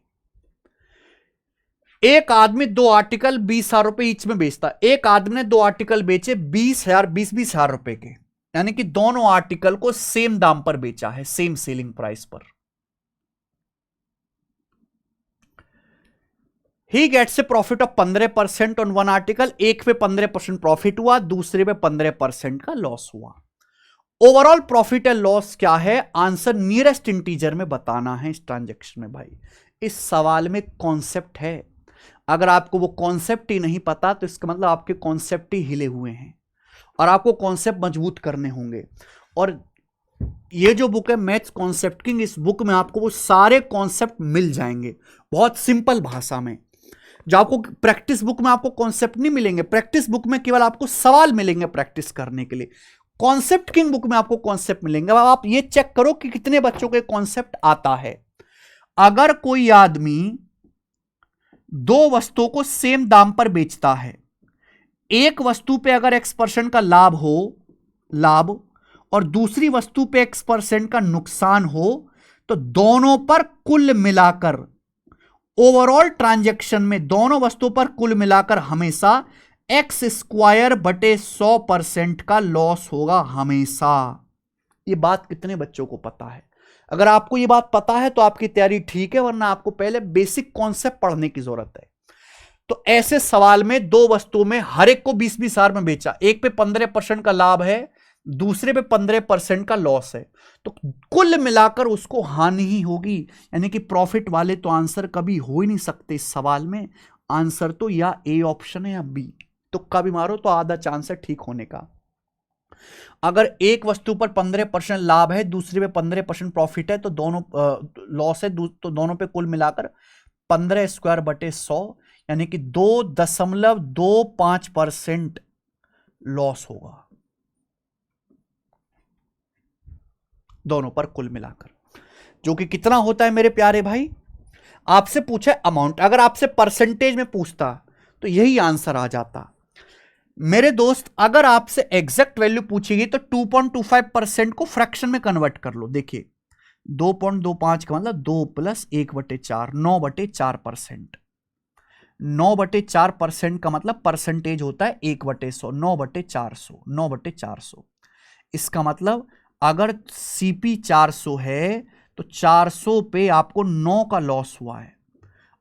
एक आदमी 2 आर्टिकल 20,000 रुपए ईच में बेचता है। एक आदमी ने 2 आर्टिकल बेचे 20,000, 20,000 रुपए के, यानी कि दोनों आर्टिकल को सेम दाम पर बेचा है, सेम सेलिंग प्राइस पर। He gets a profit of 15% on one article. एक पे 15% प्रॉफिट हुआ, दूसरे पे 15% का लॉस हुआ। ओवरऑल प्रॉफिट एंड लॉस क्या है? आंसर नियरेस्ट इंटीजर में बताना है इस ट्रांजैक्शन में। भाई इस सवाल में कॉन्सेप्ट है, अगर आपको वो कॉन्सेप्ट ही नहीं पता तो इसका मतलब आपके कॉन्सेप्ट ही हिले हुए हैं, और आपको कॉन्सेप्ट मजबूत करने होंगे। और ये जो बुक है मैथ्स कॉन्सेप्ट किंग, इस बुक में आपको वो सारे कॉन्सेप्ट मिल जाएंगे बहुत सिंपल भाषा में। जो आपको प्रैक्टिस बुक में आपको कॉन्सेप्ट नहीं मिलेंगे, प्रैक्टिस बुक में केवल आपको सवाल मिलेंगे प्रैक्टिस करने के लिए। कॉन्सेप्ट किंग बुक में आपको कॉन्सेप्ट मिलेंगे। अब आप ये चेक करो कि कितने बच्चों को कॉन्सेप्ट आता है। अगर कोई आदमी 2 वस्तुओं को सेम दाम पर बेचता है, एक वस्तु पे अगर X% का लाभ हो, लाभ, और दूसरी वस्तु पे X% का नुकसान हो, तो दोनों पर कुल मिलाकर, ओवरऑल ट्रांजैक्शन में दोनों वस्तुओं पर कुल मिलाकर हमेशा x²/100% का लॉस होगा हमेशा। ये बात कितने बच्चों को पता है? अगर आपको ये बात पता है तो आपकी तैयारी ठीक है, वरना आपको पहले बेसिक कॉन्सेप्ट पढ़ने की जरूरत है। तो ऐसे सवाल में 2 वस्तुओं में हर एक को 20,000 में बेचा, एक पे 15% का लाभ है, दूसरे पे 15% का लॉस है, तो कुल मिलाकर उसको हानि ही होगी, यानी कि प्रॉफिट वाले तो आंसर कभी हो ही नहीं सकते इस सवाल में। आंसर तो या ए ऑप्शन है या बी, तुक्का भी मारो तो आधा चांस है ठीक होने का। अगर एक वस्तु पर 15% लाभ है, दूसरे पे 15% प्रॉफिट है, तो दोनों लॉस है, तो दोनों पे कुल मिलाकर 15²/100, यानी कि 2.25% लॉस होगा दोनों पर कुल मिलाकर, जो कि कितना होता है मेरे प्यारे भाई? आपसे पूछे अमाउंट, अगर आपसे परसेंटेज में पूछता तो यही आंसर आ जाता। मेरे दोस्त अगर आपसे एग्जैक्ट वैल्यू पूछेगी तो 2.25% को फ्रैक्शन में कन्वर्ट कर लो। देखिए 2.25 का मतलब 2 + 1/4, 9/4%। 9/4% का मतलब परसेंटेज होता है 1/100, 9/400, 9/400। इसका मतलब अगर सीपी 400 है तो 400 पे आपको 9 का लॉस हुआ है।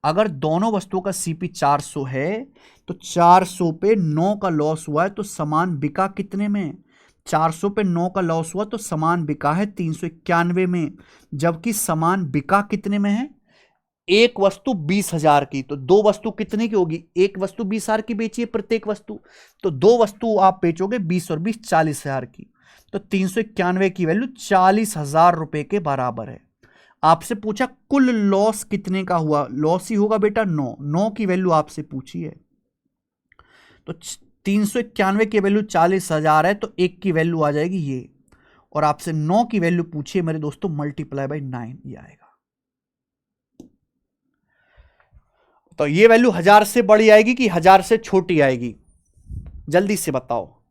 अगर दोनों वस्तुओं का सीपी 400 है तो 400 पे 9 का लॉस हुआ है, तो सामान बिका कितने में? 400 पे 9 का लॉस हुआ तो सामान बिका है 391 में, जबकि सामान बिका कितने में है? एक वस्तु 20,000 की, तो 2 वस्तु कितने की होगी? एक वस्तु 20,000 की बेची है प्रत्येक वस्तु, तो 2 वस्तु आप बेचोगे 20 और 20 40,000 की, तो 391 की वैल्यू 40,000 रुपए के बराबर है। आपसे पूछा कुल लॉस कितने का हुआ? लॉस ही होगा बेटा 9 की वैल्यू आपसे पूछी है, तो 391 की वैल्यू 40,000 है, तो 1 की वैल्यू आ जाएगी ये, और आपसे 9 की वैल्यू पूछी है मेरे दोस्तों ×9 ये आएगा। तो ये वैल्यू 1000 से बड़ी आएगी कि 1000 से छोटी आएगी? जल्दी से बताओ।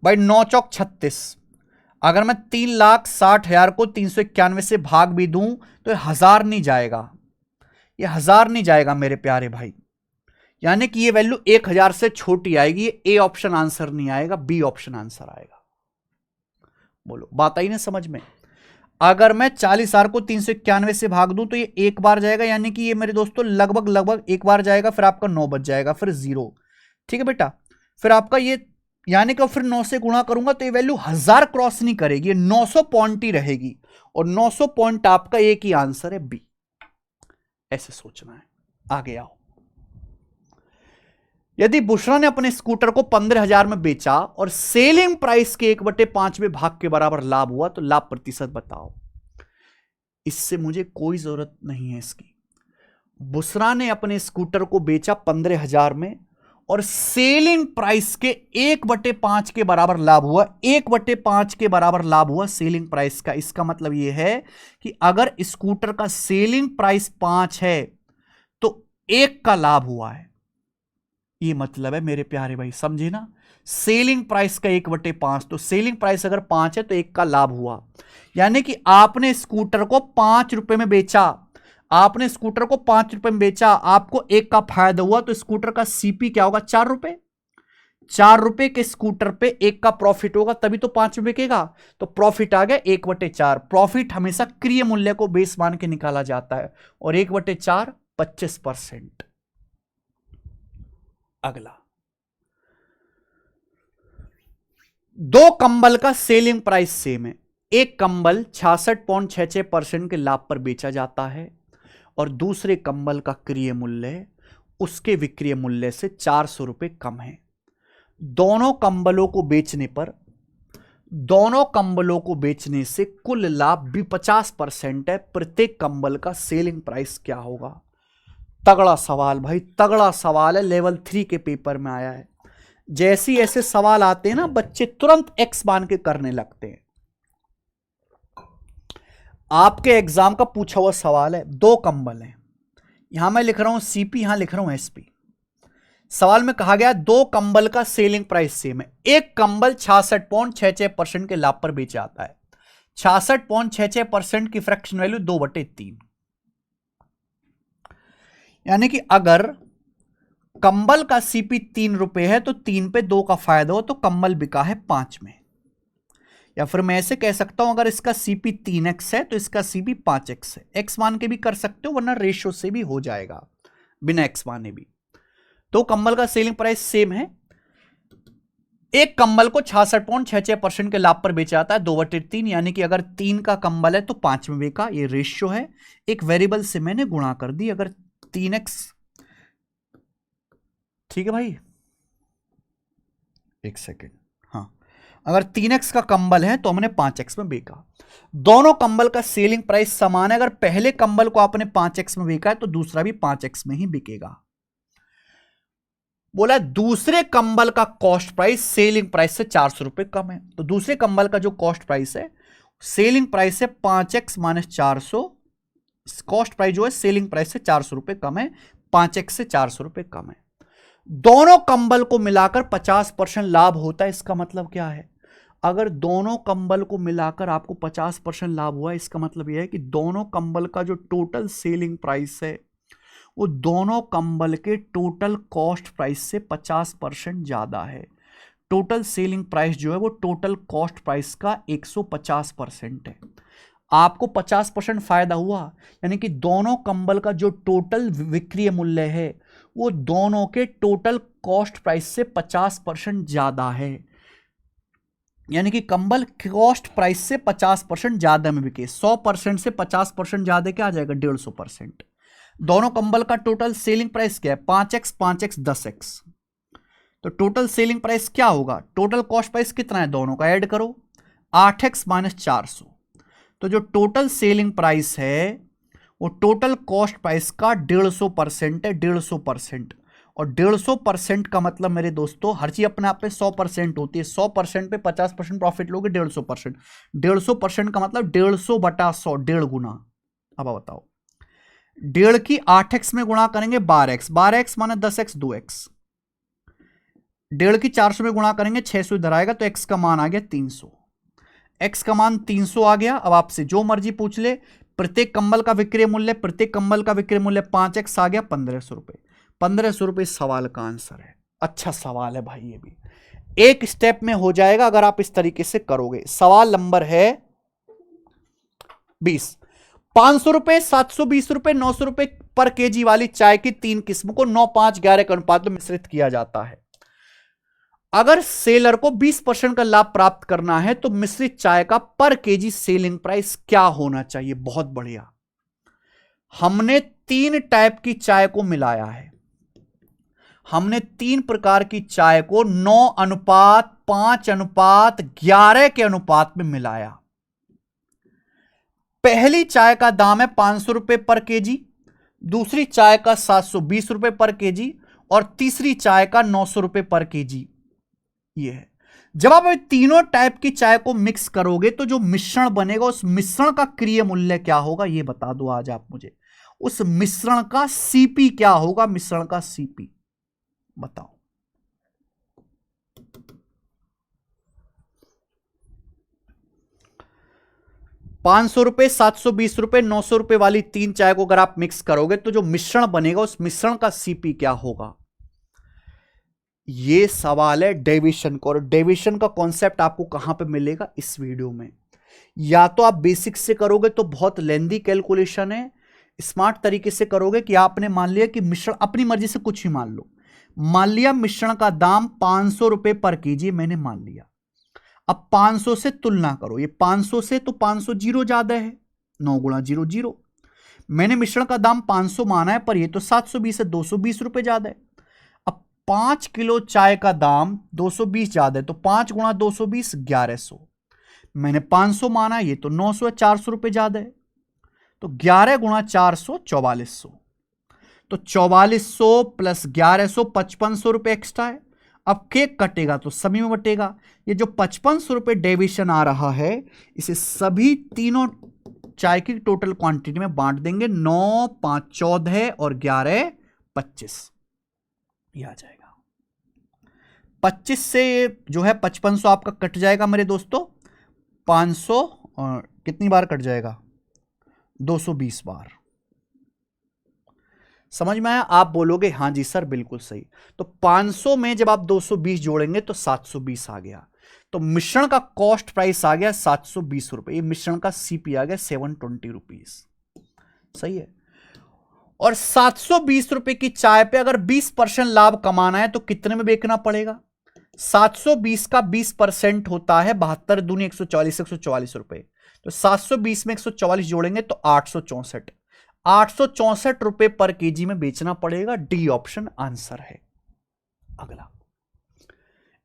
भाई 9 चौक 36, अगर मैं 3,60,000 को 391 से भाग भी दूं तो ये 1000 नहीं जाएगा, ये 1000 नहीं जाएगा मेरे प्यारे भाई, यानी कि ये वैल्यू 1000 से छोटी आएगी। ये ए ऑप्शन आंसर नहीं आएगा, बी ऑप्शन आंसर आएगा। बोलो बात आई ना समझ में। अगर मैं 40,000 को 391 से भाग दूं तो ये एक बार जाएगा, यानी कि ये मेरे दोस्तों लगभग एक बार जाएगा, फिर आपका 9 बच जाएगा, फिर 0। ठीक है बेटा, फिर आपका ये यानी कि फिर 9 से गुणा करूंगा तो ये वैल्यू 1000 क्रॉस नहीं करेगी, ये 900 पॉइंट ही रहेगी, और 900 पॉइंट आपका एक ही आंसर है, बी। ऐसे सोचना है। आगे आओ। यदि बुशरा ने अपने स्कूटर को 15,000 में बेचा और सेलिंग प्राइस के 1/5वें भाग के बराबर लाभ हुआ तो लाभ प्रतिशत बताओ। इससे मुझे कोई जरूरत नहीं है इसकी। बुशरा ने अपने स्कूटर को बेचा 15,000 में और सेलिंग प्राइस के 1/5 के बराबर लाभ हुआ, 1/5 के बराबर लाभ हुआ सेलिंग प्राइस का। इसका मतलब यह है कि अगर स्कूटर का सेलिंग प्राइस 5 है तो 1 का लाभ हुआ है, ये मतलब है मेरे प्यारे भाई, समझे ना। सेलिंग प्राइस का 1/5, तो सेलिंग प्राइस अगर 5 है तो 1 का लाभ हुआ, यानी कि आपने स्कूटर को 5 रुपए में बेचा, आपने स्कूटर को 5 रुपए में बेचा, आपको 1 का फायदा हुआ, तो स्कूटर का सीपी क्या होगा, 4 रुपए। 4 रुपए के स्कूटर पे 1 का प्रॉफिट होगा, तभी तो 5 में बिकेगा, तो प्रॉफिट आ गया 1/4। प्रॉफिट हमेशा क्रिय मूल्य को बेस मान के निकाला जाता है, और 1/4 25%। अगला, 2 कंबल का सेलिंग प्राइस सेम है। एक कंबल 66.66% के लाभ पर बेचा जाता है और दूसरे कंबल का क्रय मूल्य उसके विक्रय मूल्य से 400 रुपए कम है। दोनों कंबलों को बेचने से कुल लाभ भी 50% है। प्रत्येक कंबल का सेलिंग प्राइस क्या होगा। तगड़ा सवाल भाई, तगड़ा सवाल है, लेवल 3 के पेपर में आया है। जैसे ऐसे सवाल आते हैं ना, बच्चे तुरंत एक्स मान के करने लगते हैं। आपके एग्जाम का पूछा हुआ सवाल है, 2 कंबल हैं, यहां मैं लिख रहा हूं सीपी, यहां लिख रहा हूं एसपी। सवाल में कहा गया 2 कंबल का सेलिंग प्राइस सेम है। एक कंबल 66.66% के लाभ पर बेचा जाता है। 66.66% की फ्रैक्शन वैल्यू 2/3, यानी कि अगर कंबल का सीपी 3 रुपए है तो 3 पे 2 का फायदा हो तो कंबल बिका है 5 में। या फिर मैं ऐसे कह सकता हूं, अगर इसका सीपी 3x है तो इसका सीपी 5x है। एक्स मान के भी कर सकते हो, वरना रेशियो से भी हो जाएगा बिना एक्स माने भी। तो कंबल का सेलिंग प्राइस सेम है। एक कंबल को 66.66% के लाभ पर बेचा जाता है 2/3, यानी कि अगर 3 का कंबल है तो 5 में बिका, ये रेशियो है। एक वेरिएबल से मैंने गुणा कर दी, अगर 3x, ठीक है भाई, एक सेकेंड, हाँ, अगर 3x का कंबल है तो हमने 5x में बेचा। दोनों कंबल का सेलिंग प्राइस समान है। अगर पहले कंबल को आपने 5x में बेचा है तो दूसरा भी 5x में ही बिकेगा। बोला दूसरे कंबल का कॉस्ट प्राइस सेलिंग प्राइस से 400 रुपए कम है, तो दूसरे कंबल का जो कॉस्ट प्राइस है, सेलिंग प्राइस से 5x - 400, कॉस्ट प्राइस जो है सेलिंग प्राइस से 400 रुपए कम है, 5x से 400 रुपए कम है। दोनों कंबल को मिलाकर 50% लाभ होता है। इसका मतलब क्या है, अगर दोनों कंबल को मिलाकर आपको 50% लाभ हुआ, इसका मतलब यह है कि दोनों कंबल का जो टोटल सेलिंग प्राइस है वो दोनों कंबल के टोटल कॉस्ट प्राइस से 50% ज्यादा है। टोटल सेलिंग प्राइस जो है वो टोटल कॉस्ट प्राइस का 150% है। आपको 50% फायदा हुआ, यानी कि दोनों कंबल का जो टोटल विक्रय मूल्य है वो दोनों के टोटल कॉस्ट प्राइस से 50% ज्यादा है, यानी कि कंबल कॉस्ट प्राइस से 50% ज्यादा में बिके। 100% से 50% ज्यादा क्या आ जाएगा, 150%। दोनों कंबल का टोटल सेलिंग प्राइस क्या है, 5x 5x 10x, तो टोटल सेलिंग प्राइस क्या होगा, टोटल कॉस्ट प्राइस कितना है दोनों का, ऐड करो 8x - 400, तो जो टोटल सेलिंग प्राइस है वो टोटल कॉस्ट प्राइस का 150% है, 150%। और 150% का मतलब मेरे दोस्तों, हर चीज अपने आप में 100% होती है। 100% पे 50% प्रॉफिट लोगे, 150%। 150% का मतलब 150/100, 1.5 गुना। अब बताओ, 1.5 की 8x में गुणा करेंगे 12x, 12x माने 10x 2x, 1.5 की 400 में गुणा करेंगे, 600 इधर आएगा, तो x का मान आ गया 300। x का मान 300 आ गया। अब आपसे जो मर्जी पूछ ले, प्रत्येक कंबल का विक्रय मूल्य, प्रत्येक कंबल का विक्रय मूल्य 5x आ गया 1500 रुपए। 1500 रुपए सवाल का आंसर है। अच्छा सवाल है भाई, ये भी एक स्टेप में हो जाएगा अगर आप इस तरीके से करोगे। सवाल नंबर है 20। 500 रुपए, 720 रुपए, 900 रुपए पर केजी वाली चाय की 3 किस्मों को 9, 5, 11 के अनुपात में मिश्रित किया जाता है। अगर सेलर को 20% का लाभ प्राप्त करना है तो मिश्रित चाय का पर केजी सेलिंग प्राइस क्या होना चाहिए? बहुत बढ़िया। हमने 3 टाइप की चाय को मिलाया है। हमने 3 प्रकार की चाय को 9:5:11 के अनुपात में मिलाया। पहली चाय का दाम है 500 रुपए पर केजी, दूसरी चाय का 720 रुपए पर केजी और तीसरी चाय का 900 रुपए पर केजी। यह है। जब आप तीनों टाइप की चाय को मिक्स करोगे तो जो मिश्रण बनेगा उस मिश्रण का क्रिय मूल्य क्या होगा, यह बता दो आज आप मुझे। उस मिश्रण का सीपी क्या होगा? मिश्रण का सीपी बताओ। ₹500, 720 रुपए, 900 रुपए वाली 3 चाय को अगर आप मिक्स करोगे तो जो मिश्रण बनेगा उस मिश्रण का सीपी क्या होगा? यह सवाल है डेविएशन का। और डेविएशन का कॉन्सेप्ट आपको कहां पे मिलेगा? इस वीडियो में। या तो आप बेसिक से करोगे तो बहुत लेंदी कैलकुलेशन है, स्मार्ट तरीके से करोगे कि आपने मान लिया कि मिश्रण, अपनी मर्जी से कुछ ही मान लो, मान लिया मिश्रण का दाम 500 रुपए पर केजी मैंने मान लिया। अब 500 से तुलना करो, ये 500 से तो 500 जीरो ज्यादा है, 9 गुणा 0 0। मैंने मिश्रण का दाम 500 माना है पर ये तो 720 है, 220 रुपए ज्यादा है। अब 5 किलो चाय का दाम 220 ज्यादा है तो 5 गुणा 220 1100। मैंने 500 माना, ये तो 900 है, 400 रुपए ज्यादा है, तो 11 गुणा 400 4400। तो 4400 प्लस 1100 5500 रुपए एक्स्ट्रा है। अब केक कटेगा तो सभी में बटेगा। ये जो 5500 रुपए डेविएशन आ रहा है इसे सभी तीनों चाय की टोटल क्वांटिटी में बांट देंगे। 9, 5, 14 और 11, 25 ये आ जाएगा। 25 से जो है 5500 आपका कट जाएगा मेरे दोस्तों। 500 और कितनी बार कट जाएगा? 220 बार। समझ में आया? आप बोलोगे हां जी सर बिल्कुल सही। तो 500 में जब आप 220 जोड़ेंगे तो 720 आ गया। तो मिश्रण का कॉस्ट प्राइस आ गया 720 रुपए। ये मिश्रण का सीपी आ गया 720 रुपीज। सही है। और 720 रुपए की चाय पे अगर 20% लाभ कमाना है तो कितने में बेचना पड़ेगा? 720 का 20% होता है 72 दूनी 144, 144 रुपए। तो 720 में 144 जोड़ेंगे तो 864। 864 रुपए पर केजी में बेचना पड़ेगा। डी ऑप्शन आंसर है। अगला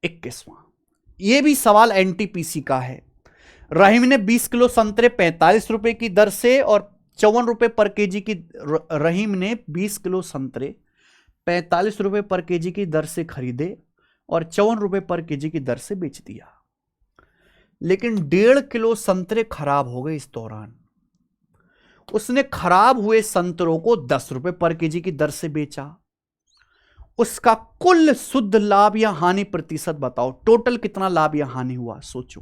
21वां, यह भी सवाल एनटीपीसी का है। रहीम ने 20 किलो संतरे 45 रुपए की दर से और 54 रुपए पर केजी की, रहीम ने 20 किलो संतरे 45 रुपए पर केजी की दर से खरीदे और 54 रुपए पर केजी की दर से बेच दिया। लेकिन 1.5 किलो संतरे खराब हो गए इस दौरान। उसने खराब हुए संतरों को 10 रुपए पर केजी की दर से बेचा। उसका कुल शुद्ध लाभ या हानि प्रतिशत बताओ। टोटल कितना लाभ या हानि हुआ सोचो।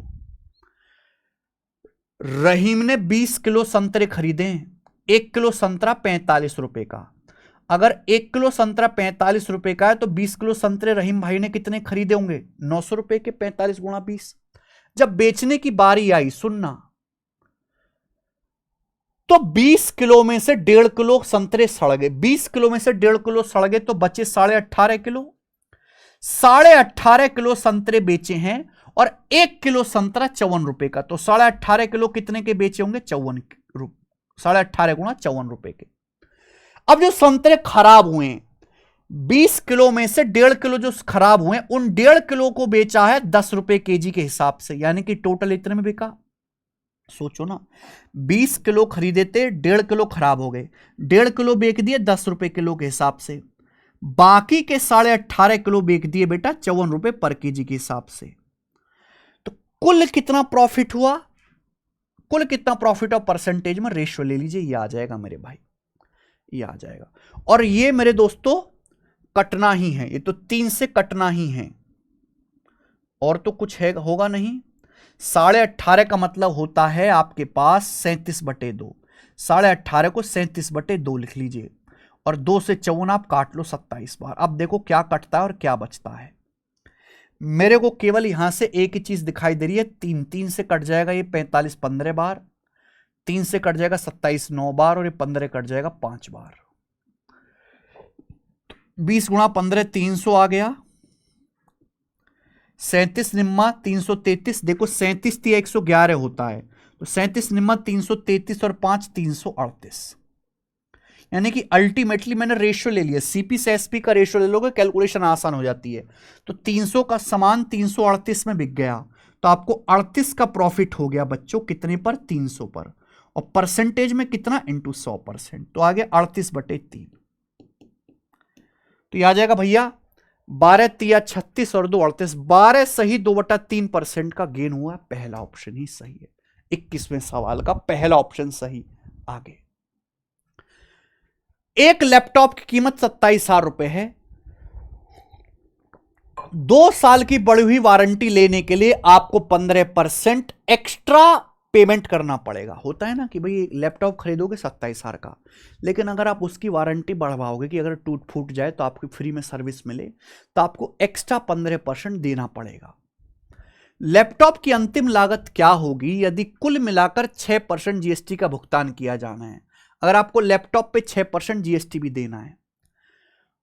रहीम ने 20 किलो संतरे खरीदे। 1 किलो संतरा 45 रुपए का। अगर 1 किलो संतरा 45 रुपए का है तो 20 किलो संतरे रहीम भाई ने कितने खरीदे होंगे? 900 रुपए के। 45 गुणा 20। जब बेचने की बारी आई, सुनना, तो 20 किलो में से 1.5 किलो संतरे सड़ गए। 20 किलो में से 1.5 किलो सड़ गए तो बचे 18.5 किलो। 18.5 किलो संतरे बेचे हैं और 1 किलो संतरा 54 रुपए का। तो 18.5 किलो कितने के बेचे होंगे? 54 रुपए। 18.5 गुणा 54 रुपए के। अब जो संतरे खराब हुए, 20 किलो में से 1.5 किलो जो खराब हुए, उन 1.5 किलो को बेचा है 10 रुपए केजी के हिसाब से, यानी कि टोटल इतने में बिका। सोचो ना, 20 किलो खरीदे थे, 1.5 किलो खराब हो गए, 1.5 किलो बेच दिए 10 रुपए किलो के हिसाब से, बाकी के 18.5 किलो बेच दिए बेटा 54 रुपए पर केजी के हिसाब से। तो कुल कितना प्रॉफिट हुआ? कुल कितना प्रॉफिट और परसेंटेज में रेशियो ले लीजिए, ये आ जाएगा मेरे भाई, ये आ जाएगा। और ये मेरे दोस्तों कटना ही है, ये तो 3 से कटना ही है। और तो कुछ है होगा नहीं। 18.5 का मतलब होता है आपके पास 37/2। 18.5 को 37/2 लिख लीजिए और 2 से 54 आप काट लो 27 बार। अब देखो क्या कटता है और क्या बचता है। मेरे को केवल यहां से एक ही चीज दिखाई दे रही है, 3 से कट जाएगा ये 45 15 बार, 3 से कट जाएगा 27 9 बार और ये 15 कट जाएगा 5 बार। 20 गुणा 15 300 आ गया। 37 निम्मा 333, देखो 37 तिया 111 होता है, तो 37 निम्मा 333 और 5 338। यानी कि अल्टीमेटली मैंने रेशियो ले लिया, सीपी से एसपी का रेशियो ले लोगे कैलकुलेशन आसान हो जाती है। तो 300 का सामान 338 में बिक गया, तो आपको 38 का प्रॉफिट हो गया बच्चों, कितने पर? 300 पर। और परसेंटेज में कितना? इंटू 100%, तो आ गया 38/3। तो यह आ जाएगा भैया 12 तिया 36 और 2 38, 12 सही 2/3% का गेन हुआ। पहला ऑप्शन ही सही है। 21वें सवाल का पहला ऑप्शन सही। आगे, एक लैपटॉप की कीमत 27,000 रुपए है। 2 साल की बढ़ी हुई वारंटी लेने के लिए आपको 15% एक्स्ट्रा पेमेंट करना पड़ेगा। होता है ना कि भाई लैपटॉप खरीदोगे 27,000 का, लेकिन अगर आप उसकी वारंटी बढ़वाओगे कि अगर टूट फूट जाए तो आपकी फ्री में सर्विस मिले, तो आपको एक्स्ट्रा 15% देना पड़ेगा। लैपटॉप की अंतिम लागत क्या होगी यदि कुल मिलाकर 6% जीएसटी का भुगतान किया जाना है? अगर आपको लैपटॉप पे 6% जीएसटी भी देना है,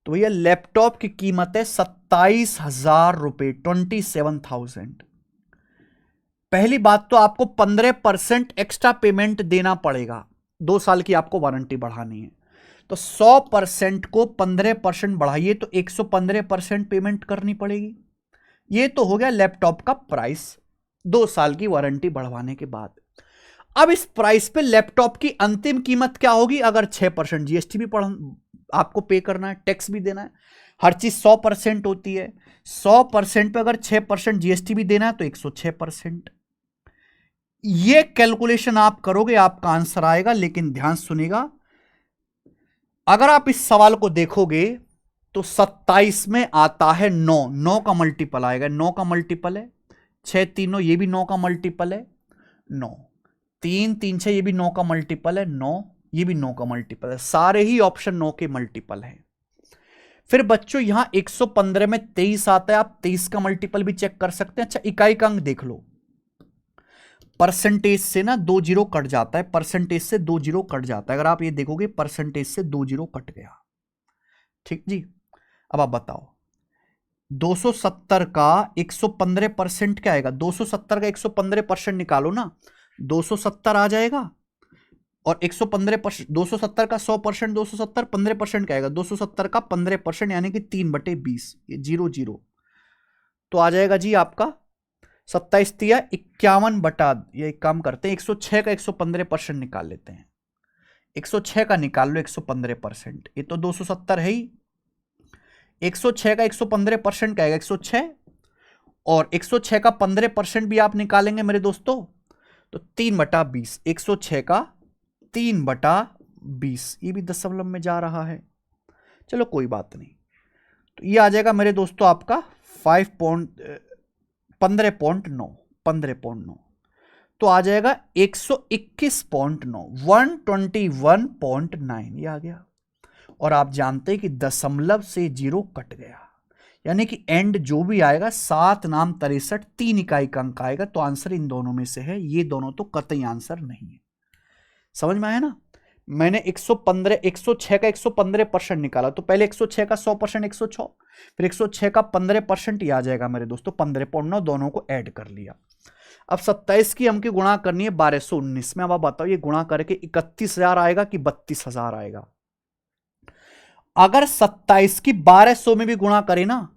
तो भैया लैपटॉप की कीमत है 27,000 रुपए, 27,000। पहली बात तो आपको 15% एक्स्ट्रा पेमेंट देना पड़ेगा। 2 साल की आपको वारंटी बढ़ानी है, तो 100% को 15% बढ़ाइए तो 115% पेमेंट करनी पड़ेगी। ये तो हो गया लैपटॉप का प्राइस 2 साल की वारंटी बढ़वाने के बाद। अब इस प्राइस पे लैपटॉप की अंतिम कीमत क्या होगी? अगर 6% जीएसटी भी आपको पे करना है, टैक्स भी देना है, हर चीज 100% होती है। 100% पे अगर 6% जीएसटी भी देना है तो 106%। ये कैलकुलेशन आप करोगे, आपका आंसर आएगा। लेकिन ध्यान सुनिएगा, अगर आप इस सवाल को देखोगे तो 27 में आता है 9, 9 का मल्टीपल आएगा, 9 का मल्टीपल है 6 3 ये भी 9 का मल्टीपल है 9, 3 3 6 ये भी 9 का मल्टीपल है 9, ये भी 9 का मल्टीपल है। सारे ही ऑप्शन 9 के मल्टीपल हैं। फिर बच्चों यहां 115 में 23 आता है, आप 23 का मल्टीपल भी चेक कर सकते हैं। अच्छा, इकाई का अंक देख लो, परसेंटेज से ना 2 जीरो कट जाता है, परसेंटेज से 2 जीरो कट जाता है। अगर आप ये देखोगे परसेंटेज से 2 जीरो कट गया। ठीक जी, अब आप बताओ 270 का 115% क्या आएगा? 270 का 115% निकालो ना, 270 आ जाएगा। और 115%, 270 का 100%, 270 15% क्या आएगा? 270 का 15% यानी कि 3/20, ये 0 0। तो आ जाएगा जी आपका 27 तिया 51 बटा, ये एक काम करते हैं 106 का 115% निकाल लेते हैं। 106 का निकाल लो 115%, ये तो 270 है ही। 106 का 115% क्या आएगा? 106, और 106 का 15% भी आप निकालेंगे मेरे दोस्तों तो 3/20। 106 का 3/20, ये भी दशमलव में जा रहा है। चलो कोई बात नहीं, तो ये आ जाएगा मेरे दोस्तों आपका 15.9, तो आ जाएगा 121.9, 121.9, ये आ गया। और आप जानते हैं कि दशमलव से 0 कट गया, यानी कि एंड जो भी आएगा 7 नाम 63 3 इकाई का अंक आएगा। तो आंसर इन दोनों में से है, ये दोनों तो कतई आंसर नहीं है। समझ में आया ना? मैंने 106 का 115% निकाला, तो पहले 106 का 100% 106, फिर 106 का 15% ही आ जाएगा मेरे दोस्तों 15.9, दोनों को ऐड कर लिया। अब 27 की हमकी गुणा करनी है 1219 में। अब आप बताओ ये गुणा करके 31,000 आएगा कि 32,000 आएगा? अगर 27 की 1200 में भी गुणा करें ना,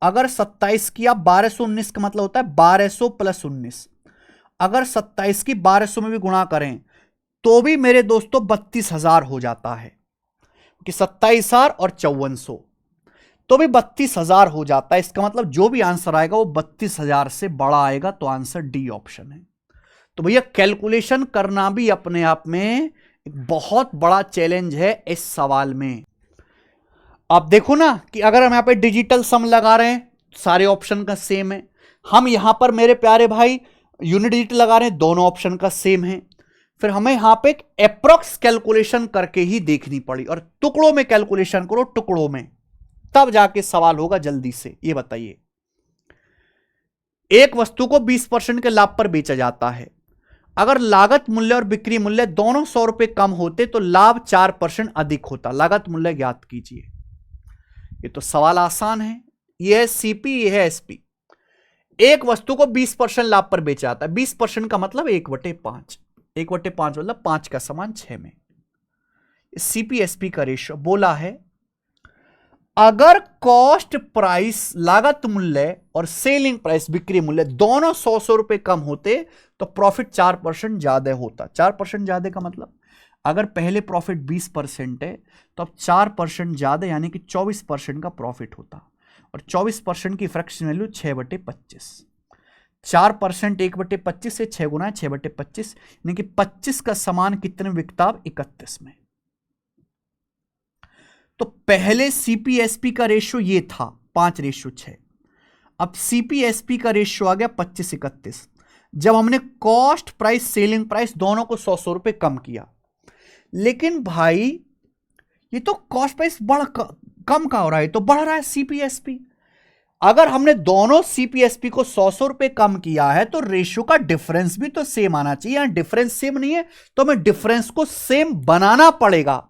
अगर 27 की आप 1219 का मतलब होता है 1200 प्लस 19, अगर 27 की 1200 में भी गुणा करें तो भी मेरे दोस्तों 32,000 हो जाता है, कि 27,000 और 5400 तो भी 32,000 हो जाता है। इसका मतलब जो भी आंसर आएगा वो 32,000 से बड़ा आएगा, तो आंसर डी ऑप्शन है। तो भैया कैलकुलेशन करना भी अपने आप में एक बहुत बड़ा चैलेंज है इस सवाल में। आप देखो ना कि अगर हम यहां पे डिजिटल सम लगा रहे हैं, सारे ऑप्शन का सेम है, हम यहां पर मेरे प्यारे भाई यूनिट डिजिट लगा रहे हैं, दोनों ऑप्शन का सेम है। फिर हमें यहां पे एक अप्रोक्स कैलकुलेशन करके ही देखनी पड़ी, और टुकड़ों में कैलकुलेशन करो, टुकड़ों में, तब जाके सवाल होगा जल्दी से। ये बताइए, एक वस्तु को 20% के लाभ पर बेचा जाता है। अगर लागत मूल्य और बिक्री मूल्य दोनों 100 रुपए कम होते तो लाभ 4% अधिक होता। लागत मूल्य ज्ञात कीजिए। ये तो सवाल आसान है। ये है सीपी, ये है एसपी। एक वस्तु को 20% लाभ पर बेचा जाता है। 20% का मतलब 1/5। 1/5 मतलब 5 का समान 6 में। सीपी एसपी का रेशियो बोला है, अगर कॉस्ट प्राइस लागत मूल्य और सेलिंग प्राइस बिक्री मूल्य दोनों 100 रुपए कम होते तो प्रॉफिट 4% ज्यादा होता। 4% ज्यादा का मतलब, अगर पहले प्रॉफिट 20% है तो अब 4% ज्यादा यानी कि 24% का प्रॉफिट होता। और 24% की फ्रैक्शन वैल्यू 6/25। 4% 1/25 से 6 गुना है, 6/25 यानी कि 25 का समान कितने में बिकता? 31 में। तो पहले सीपीएसपी का रेशियो ये था 5:6। अब सीपीएसपी का रेशियो आ गया 25:31। जब हमने कॉस्ट प्राइस सेलिंग प्राइस दोनों को 100 रुपए कम किया। लेकिन भाई ये तो कॉस्ट प्राइस कम का हो रहा है, तो बढ़ रहा है सीपीएसपी। अगर हमने दोनों सीपीएसपी को 100 रुपए कम किया है तो रेशियो का डिफरेंस भी तो सेम आना चाहिए। यहां डिफरेंस सेम नहीं है तो हमें डिफरेंस को सेम बनाना पड़ेगा।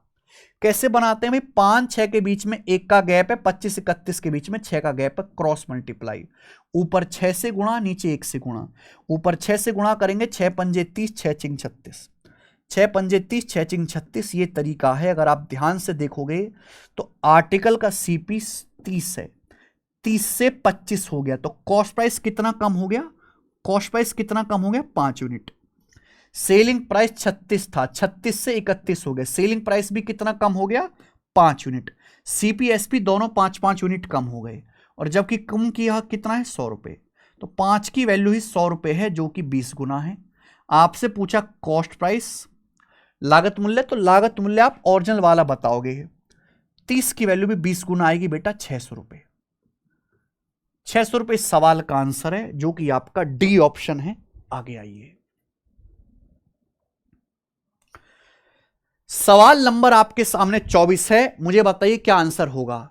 कैसे बनाते हैं भाई? 5-6 के बीच में 1 का गैप है, 25-31 के बीच में 6 का गैप है, क्रॉस मल्टीप्लाई। ऊपर 6 से गुणा, नीचे 1 से गुणा। ऊपर 6 से गुणा करेंगे, 6 पंजे 30, 6 चिंग 36। 6 पंजे 30, 6 चिंग 36। ये तरीका है। अगर आप ध्यान से देखोगे तो आर्टिकल का सीपी 30 है, 30 से 25 हो गया तो कॉस्ट प्राइस कितना कम हो गया? कॉस्ट प्राइस कितना कम हो गया? 5 यूनिट। सेलिंग प्राइस 36 था, 36 से 31 हो गया, सेलिंग प्राइस भी कितना कम हो गया? 5 यूनिट। सीपीएसपी दोनों 5-5 यूनिट कम हो गए। और जबकि कम किया कितना है? 100 रुपए। तो 5 की वैल्यू ही 100 रुपए है, जो कि 20 गुना है। आपसे पूछा कॉस्ट प्राइस लागत मूल्य, तो लागत मूल्य आप ओरिजिनल वाला बताओगे। 30 की वैल्यू भी 20 गुना आएगी बेटा, 600 रुपए। 600 रुपए इस सवाल का आंसर है, जो कि आपका डी ऑप्शन है। आगे आइए, सवाल नंबर आपके सामने 24 है। मुझे बताइए क्या आंसर होगा।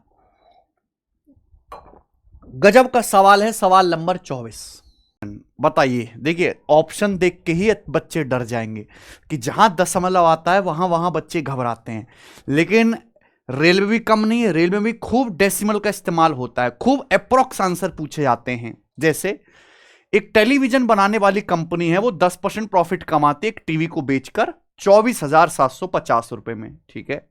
गजब का सवाल है, सवाल नंबर 24। बताइए, देखिए ऑप्शन देख के ही बच्चे डर जाएंगे कि जहां दशमलव आता है वहां वहां बच्चे घबराते हैं। लेकिन रेलवे भी कम नहीं है, रेलवे में भी खूब डेसिमल का इस्तेमाल होता है, खूब अप्रोक्स आंसर पूछे जाते हैं। जैसे एक टेलीविजन बनाने वाली कंपनी है, वो 10% प्रॉफिट कमाती है एक टीवी को बेचकर 24,750 रुपए में। ठीक है,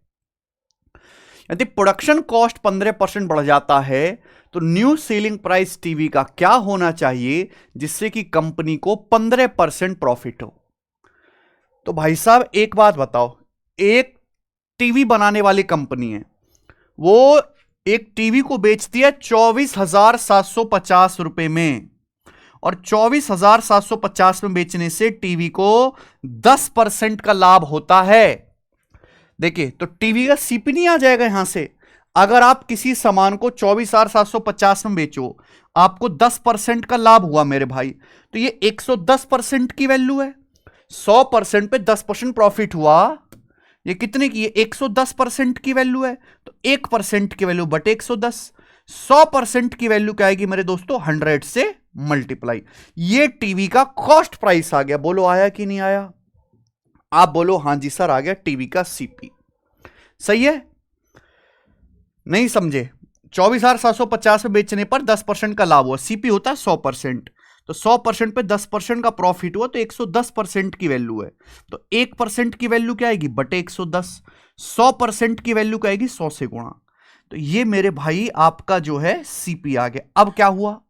यदि प्रोडक्शन कॉस्ट 15% बढ़ जाता है तो न्यू सेलिंग प्राइस टीवी का क्या होना चाहिए जिससे कि कंपनी को 15% प्रॉफिट हो? तो भाई साहब एक बात बताओ, एक टीवी बनाने वाली कंपनी है, वो एक टीवी को बेचती है 24,750 रुपए में, और 24,750 में बेचने से टीवी को 10% का लाभ होता है। देखिए, तो टीवी का सीपी नहीं आ जाएगा यहां से। अगर आप किसी सामान को 24,750 में बेचो, आपको 10% का लाभ हुआ मेरे भाई, तो ये 110% की वैल्यू है। 100% पे 10% प्रॉफिट हुआ, ये कितने की है? 110% की वैल्यू है। तो 1% की वैल्यू बटे 110। 100% की वैल्यू क्या आएगी मेरे दोस्तों? 100 से मल्टीप्लाई। ये टीवी का कॉस्ट प्राइस आ गया। बोलो आया कि नहीं आया? आप बोलो हां जी सर, आ गया टीवी का सीपी। सही है? नहीं समझे? 24,750 में बेचने पर 10% का लाभ हुआ, सीपी होता है 100%। तो 100% पे 10% का प्रॉफिट हुआ तो 110% की वैल्यू है। तो 1% की वैल्यू क्या आएगी? बटे 110। 100% की वैल्यू क्या आएगी? 100 से गुणा। तो ये मेरे भाई आपका जो है सीपी आ गया। अब क्या हुआ?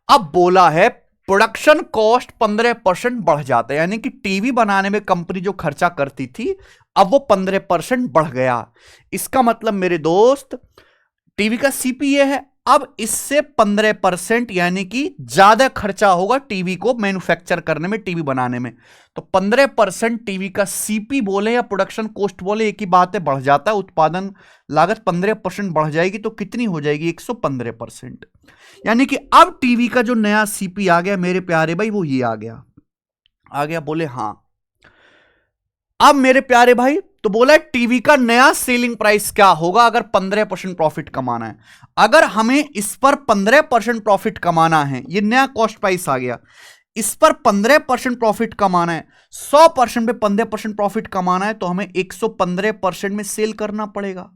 अब बोला है प्रोडक्शन कॉस्ट 15% बढ़ जाता है, यानी कि टीवी बनाने में कंपनी जो खर्चा करती थी अब वो 15% बढ़ गया। इसका मतलब मेरे दोस्त टीवी का सीपी ये है। अब इससे 15% यानी कि ज्यादा खर्चा होगा टीवी को मैन्युफैक्चर करने में, टीवी बनाने में। तो 15% टीवी का सीपी बोले या प्रोडक्शन कॉस्ट बोले, एक ही बात है, बढ़ जाता है। उत्पादन लागत 15% बढ़ जाएगी तो कितनी हो जाएगी? 115%। यानी कि अब टीवी का जो नया सीपी आ गया मेरे प्यारे भाई, वो ये आ गया। बोले हां। अब मेरे प्यारे भाई तो बोला टीवी का नया सेलिंग प्राइस क्या होगा अगर 15% प्रॉफिट कमाना है। अगर हमें इस पर 15% प्रॉफिट कमाना है, ये नया कॉस्ट प्राइस आ गया, इस पर 15% प्रॉफिट कमाना है, 100% पे 15% प्रॉफिट कमाना है, तो हमें 115% में सेल करना पड़ेगा।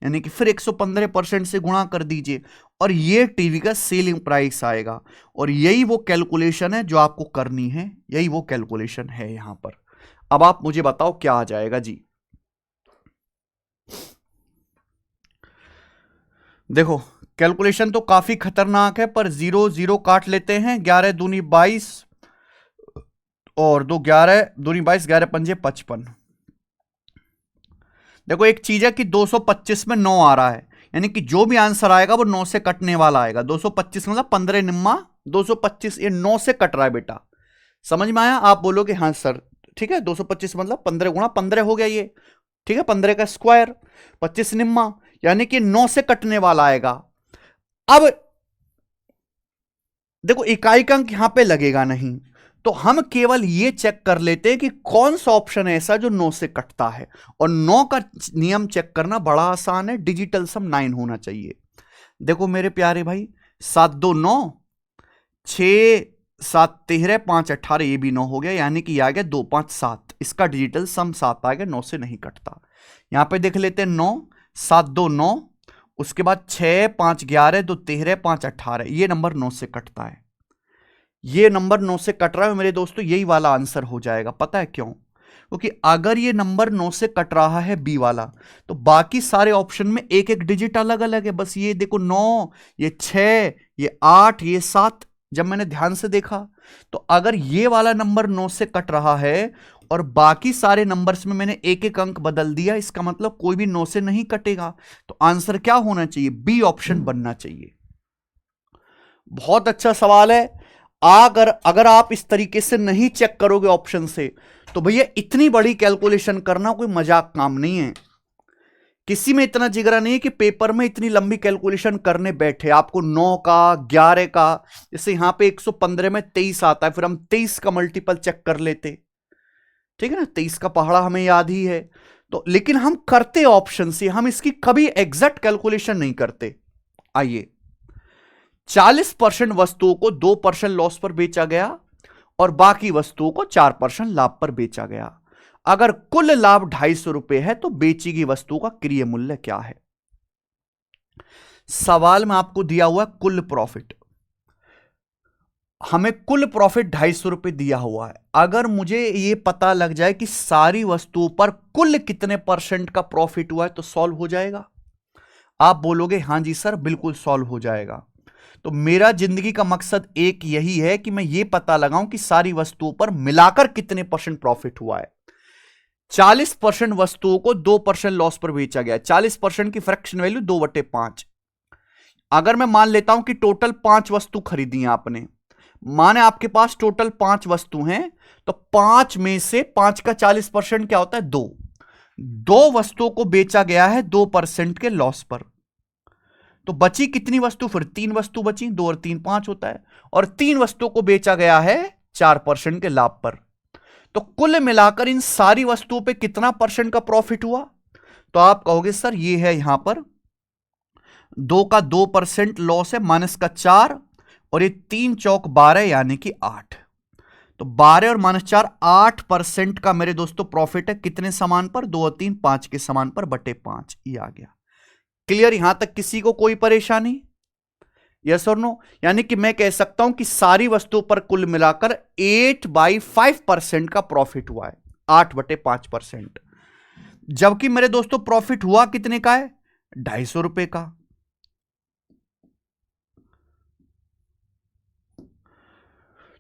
यानी कि फिर 115% से गुणा कर दीजिए और ये टीवी का सेलिंग प्राइस आएगा। और यही वो कैलकुलेशन है जो आपको करनी है, यही वो कैलकुलेशन है यहां पर। अब आप मुझे बताओ क्या आ जाएगा जी। देखो कैलकुलेशन तो काफी खतरनाक है, पर 0 0 काट लेते हैं। 11 दूनी 22 और 2 11 दूनी 22, 11 पंजे 55। देखो एक चीज है कि 225 में 9 आ रहा है, यानी कि जो भी आंसर आएगा वो 9 से कटने वाला आएगा। 225 मतलब 15 निम्मा 225, ये 9 से कट रहा है बेटा। समझ में आया? आप बोलोगे हाँ सर ठीक है, 225 मतलब 15 गुणा 15 हो गया ये, ठीक है, 15 का स्क्वायर 25 निम्मा, यानी कि 9 से कटने वाला आएगा। अब देखो इकाई का अंक यहां पे लगेगा नहीं, तो हम केवल ये चेक कर लेते हैं कि कौन सा ऑप्शन है ऐसा जो 9 से कटता है। और 9 का नियम चेक करना बड़ा आसान है, डिजिटल सम 9 होना चाहिए। देखो मेरे प्यारे भाई, 7 2 9, 6 7 13, 5 18, ये भी 9 हो गया, यानी कि आ गया 2 5 7, इसका डिजिटल सम 7 आ गया, 9 से नहीं कटता। यहां पे देख लेते हैं 9 7 2 9, उसके बाद 6 5 11 2 13 5 18, ये नंबर 9 से कटता है। ये नंबर 9 से कट रहा है मेरे दोस्तों, यही वाला आंसर हो जाएगा। पता है क्यों? क्योंकि अगर ये नंबर 9 से कट रहा है बी वाला, तो बाकी सारे ऑप्शन में एक एक डिजिट अलग अलग है। बस ये देखो 9, ये 6, ये 8, ये 7, जब मैंने ध्यान से देखा तो अगर ये वाला नंबर 9 से कट रहा है और बाकी सारे नंबर्स में मैंने एक एक अंक बदल दिया, इसका मतलब कोई भी 9 से नहीं कटेगा। तो आंसर क्या होना चाहिए? बी ऑप्शन बनना चाहिए। बहुत अच्छा सवाल है। अगर आप इस तरीके से नहीं चेक करोगे ऑप्शन से, तो भैया इतनी बड़ी कैलकुलेशन करना कोई मजाक काम नहीं है। किसी में इतना जिगरा नहीं है कि पेपर में इतनी लंबी कैलकुलेशन करने बैठे। आपको 9 का 11 का, जैसे यहां पे 115 में 23 आता है, फिर हम 23 का मल्टीपल चेक कर लेते, ठीक है ना, 23 का पहाड़ा हमें याद ही है। तो लेकिन हम करते ऑप्शन से, हम इसकी कभी एग्जैक्ट कैलकुलेशन नहीं करते। आइए, 40% वस्तुओं को 2% लॉस पर बेचा गया और बाकी वस्तुओं को 4% लाभ पर बेचा गया। अगर कुल लाभ 250 रुपए है तो बेची गई वस्तु का क्रय मूल्य क्या है? सवाल में आपको दिया हुआ कुल प्रॉफिट, हमें कुल प्रॉफिट 250 रुपए दिया हुआ है। अगर मुझे यह पता लग जाए कि सारी वस्तुओं पर कुल कितने % का प्रॉफिट हुआ है तो सॉल्व हो जाएगा। आप बोलोगे हां जी सर बिल्कुल सॉल्व हो जाएगा। तो मेरा जिंदगी का मकसद एक यही है कि मैं ये पता लगाऊं कि सारी वस्तुओं पर मिलाकर कितने % प्रॉफिट हुआ है। 40% वस्तुओं को 2% लॉस पर बेचा गया। 40% की फ्रैक्शन वैल्यू 2/5। अगर मैं मान लेता हूं कि टोटल 5 वस्तु खरीदी है आपने, माने आपके पास टोटल 5 वस्तु हैं, तो 5 में से 5 का 40% क्या होता है? 2 वस्तुओं को बेचा गया है 2% के लॉस पर, तो बची कितनी वस्तु? फिर 3 वस्तु बची, 2 और 3 5 होता है, और 3 वस्तुओं को बेचा गया है 4% के लाभ पर। तो कुल मिलाकर इन सारी वस्तुओं पे कितना % का प्रॉफिट हुआ? तो आप कहोगे सर ये है यहां पर 2 का 2% लॉस है, माइनस का 4, और ये 3 चौक 12 यानी कि 8। तो 12 और -4 8% का मेरे दोस्तों प्रॉफिट है। कितने समान पर? 2 और 3 5 के समान पर बटे 5। ये आ गया। क्लियर? यहां तक किसी को कोई परेशानी? यस और नो? यानी कि मैं कह सकता हूं कि सारी वस्तुओं पर कुल मिलाकर 8/5% का प्रॉफिट हुआ है, 8/5%। जबकि मेरे दोस्तों प्रॉफिट हुआ कितने का है? 250 रुपए का।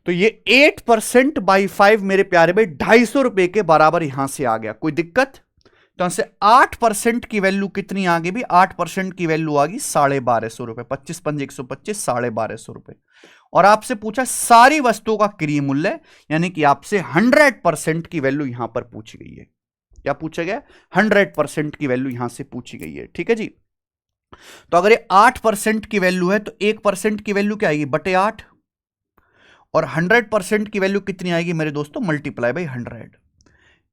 तो ये 8%/5 मेरे प्यारे भाई 250 रुपए के बराबर यहां से आ गया। कोई दिक्कत? तो यहां से 8% की वैल्यू कितनी आ गई भी? 8% की वैल्यू आ गई 1250 रुपए। 25 पंजे 125, 1250 रुपए। और आपसे पूछा सारी वस्तुओं का क्रय मूल्य, यानी कि आपसे 100% की वैल्यू यहां पर पूछी गई है। क्या पूछा गया? 100% की वैल्यू यहां से पूछी गई है। ठीक है जी। तो अगर ये 8% की वैल्यू है तो 1% की वैल्यू क्या आएगी, बटे 8, और 100% की वैल्यू कितनी आएगी मेरे दोस्तों, मल्टीप्लाई बाई 100।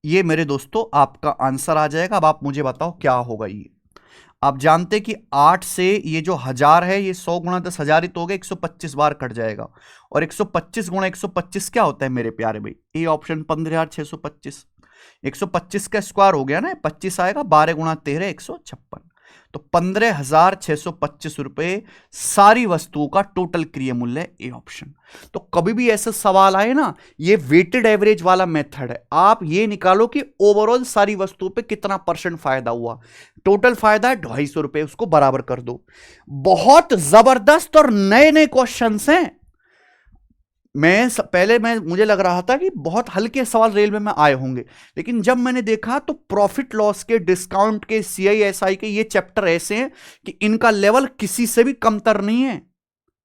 ये मेरे दोस्तों आपका आंसर आ जाएगा। अब आप मुझे बताओ क्या होगा ये। आप जानते कि 8 से ये जो 1000 है, ये 100 गुणा 10,000 ही तो हो गया, 125 बार कट जाएगा। और 125 गुणा 125 क्या होता है मेरे प्यारे भाई, ए ऑप्शन 15,625। 125 का स्क्वायर हो गया ना, 25 आएगा, 12 गुणा 13 156। तो 15,625 रुपए सारी वस्तुओं का टोटल क्रिय मूल्य, ए ऑप्शन। तो कभी भी ऐसे सवाल आए ना, ये वेटेड एवरेज वाला मेथड है, आप ये निकालो कि ओवरऑल सारी वस्तुओं पे कितना परसेंट फायदा हुआ। टोटल फायदा है 250 रुपए, उसको बराबर कर दो। बहुत जबरदस्त और नए नए क्वेश्चंस हैं। पहले मुझे लग रहा था कि बहुत हल्के सवाल रेलवे में आए होंगे, लेकिन जब मैंने देखा तो प्रॉफिट लॉस के, डिस्काउंट के, CISI के ये चैप्टर ऐसे हैं कि इनका लेवल किसी से भी कमतर नहीं है।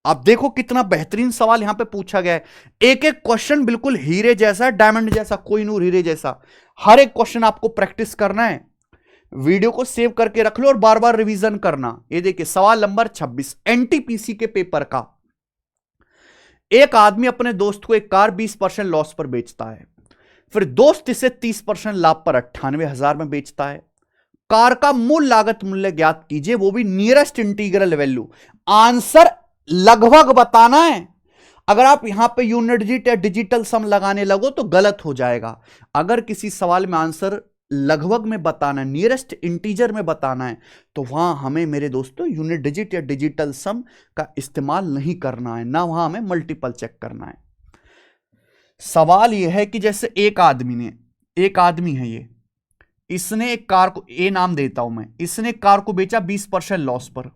आप देखो कितना बेहतरीन सवाल यहां पे पूछा गया है। एक एक क्वेश्चन बिल्कुल हीरे जैसा, डायमंड जैसा, कोहिनूर हीरे जैसा। हर एक क्वेश्चन आपको प्रैक्टिस करना है। वीडियो को सेव करके रख लो और बार बार रिवीजन करना। ये देखिए सवाल नंबर 26 NTPC के पेपर का। एक आदमी अपने दोस्त को एक कार 20% लॉस पर बेचता है, फिर दोस्त इसे 30% लाभ पर 98,000 में बेचता है। कार का मूल लागत मूल्य ज्ञात कीजिए, वो भी नियरेस्ट इंटीग्रल वैल्यू। आंसर लगभग बताना है। अगर आप यहां पे यूनिट डिजिट या डिजिटल सम लगाने लगो तो गलत हो जाएगा। अगर किसी सवाल में आंसर लगभग में बताना है, नियरेस्ट इंटीजर में बताना है, तो वहां हमें मेरे दोस्तों यूनिट डिजिट या डिजिटल सम का इस्तेमाल नहीं करना है, ना वहां हमें मल्टीपल चेक करना है। सवाल यह है कि जैसे एक आदमी है, ये इसने एक कार को, ए नाम देता हूं मैं, इसने एक कार को बेचा 20% लॉस पर,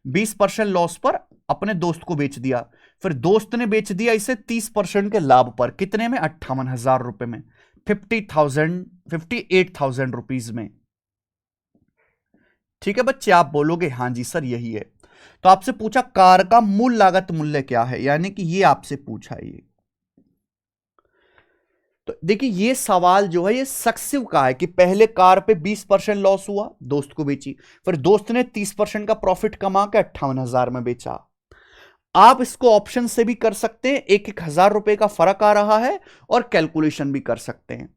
20% लॉस पर अपने दोस्त को बेच दिया। फिर दोस्त ने बेच दिया इसे 30% के लाभ पर, कितने में, 58,000 रुपए में, 58,000 रुपीज में। ठीक है बच्चे, आप बोलोगे हां जी सर यही है। तो आपसे पूछा कार का मूल लागत मूल्य क्या है, यानी कि ये आपसे पूछा ये। तो देखिए ये सवाल जो है ये सक्सेसिव का है कि पहले कार पे 20% लॉस हुआ, दोस्त को बेची, फिर दोस्त ने 30% का प्रॉफिट कमा के 58,000 में बेचा। आप इसको ऑप्शन से भी कर सकते हैं, 1,000 रुपए का फर्क आ रहा है, और कैलकुलेशन भी कर सकते हैं।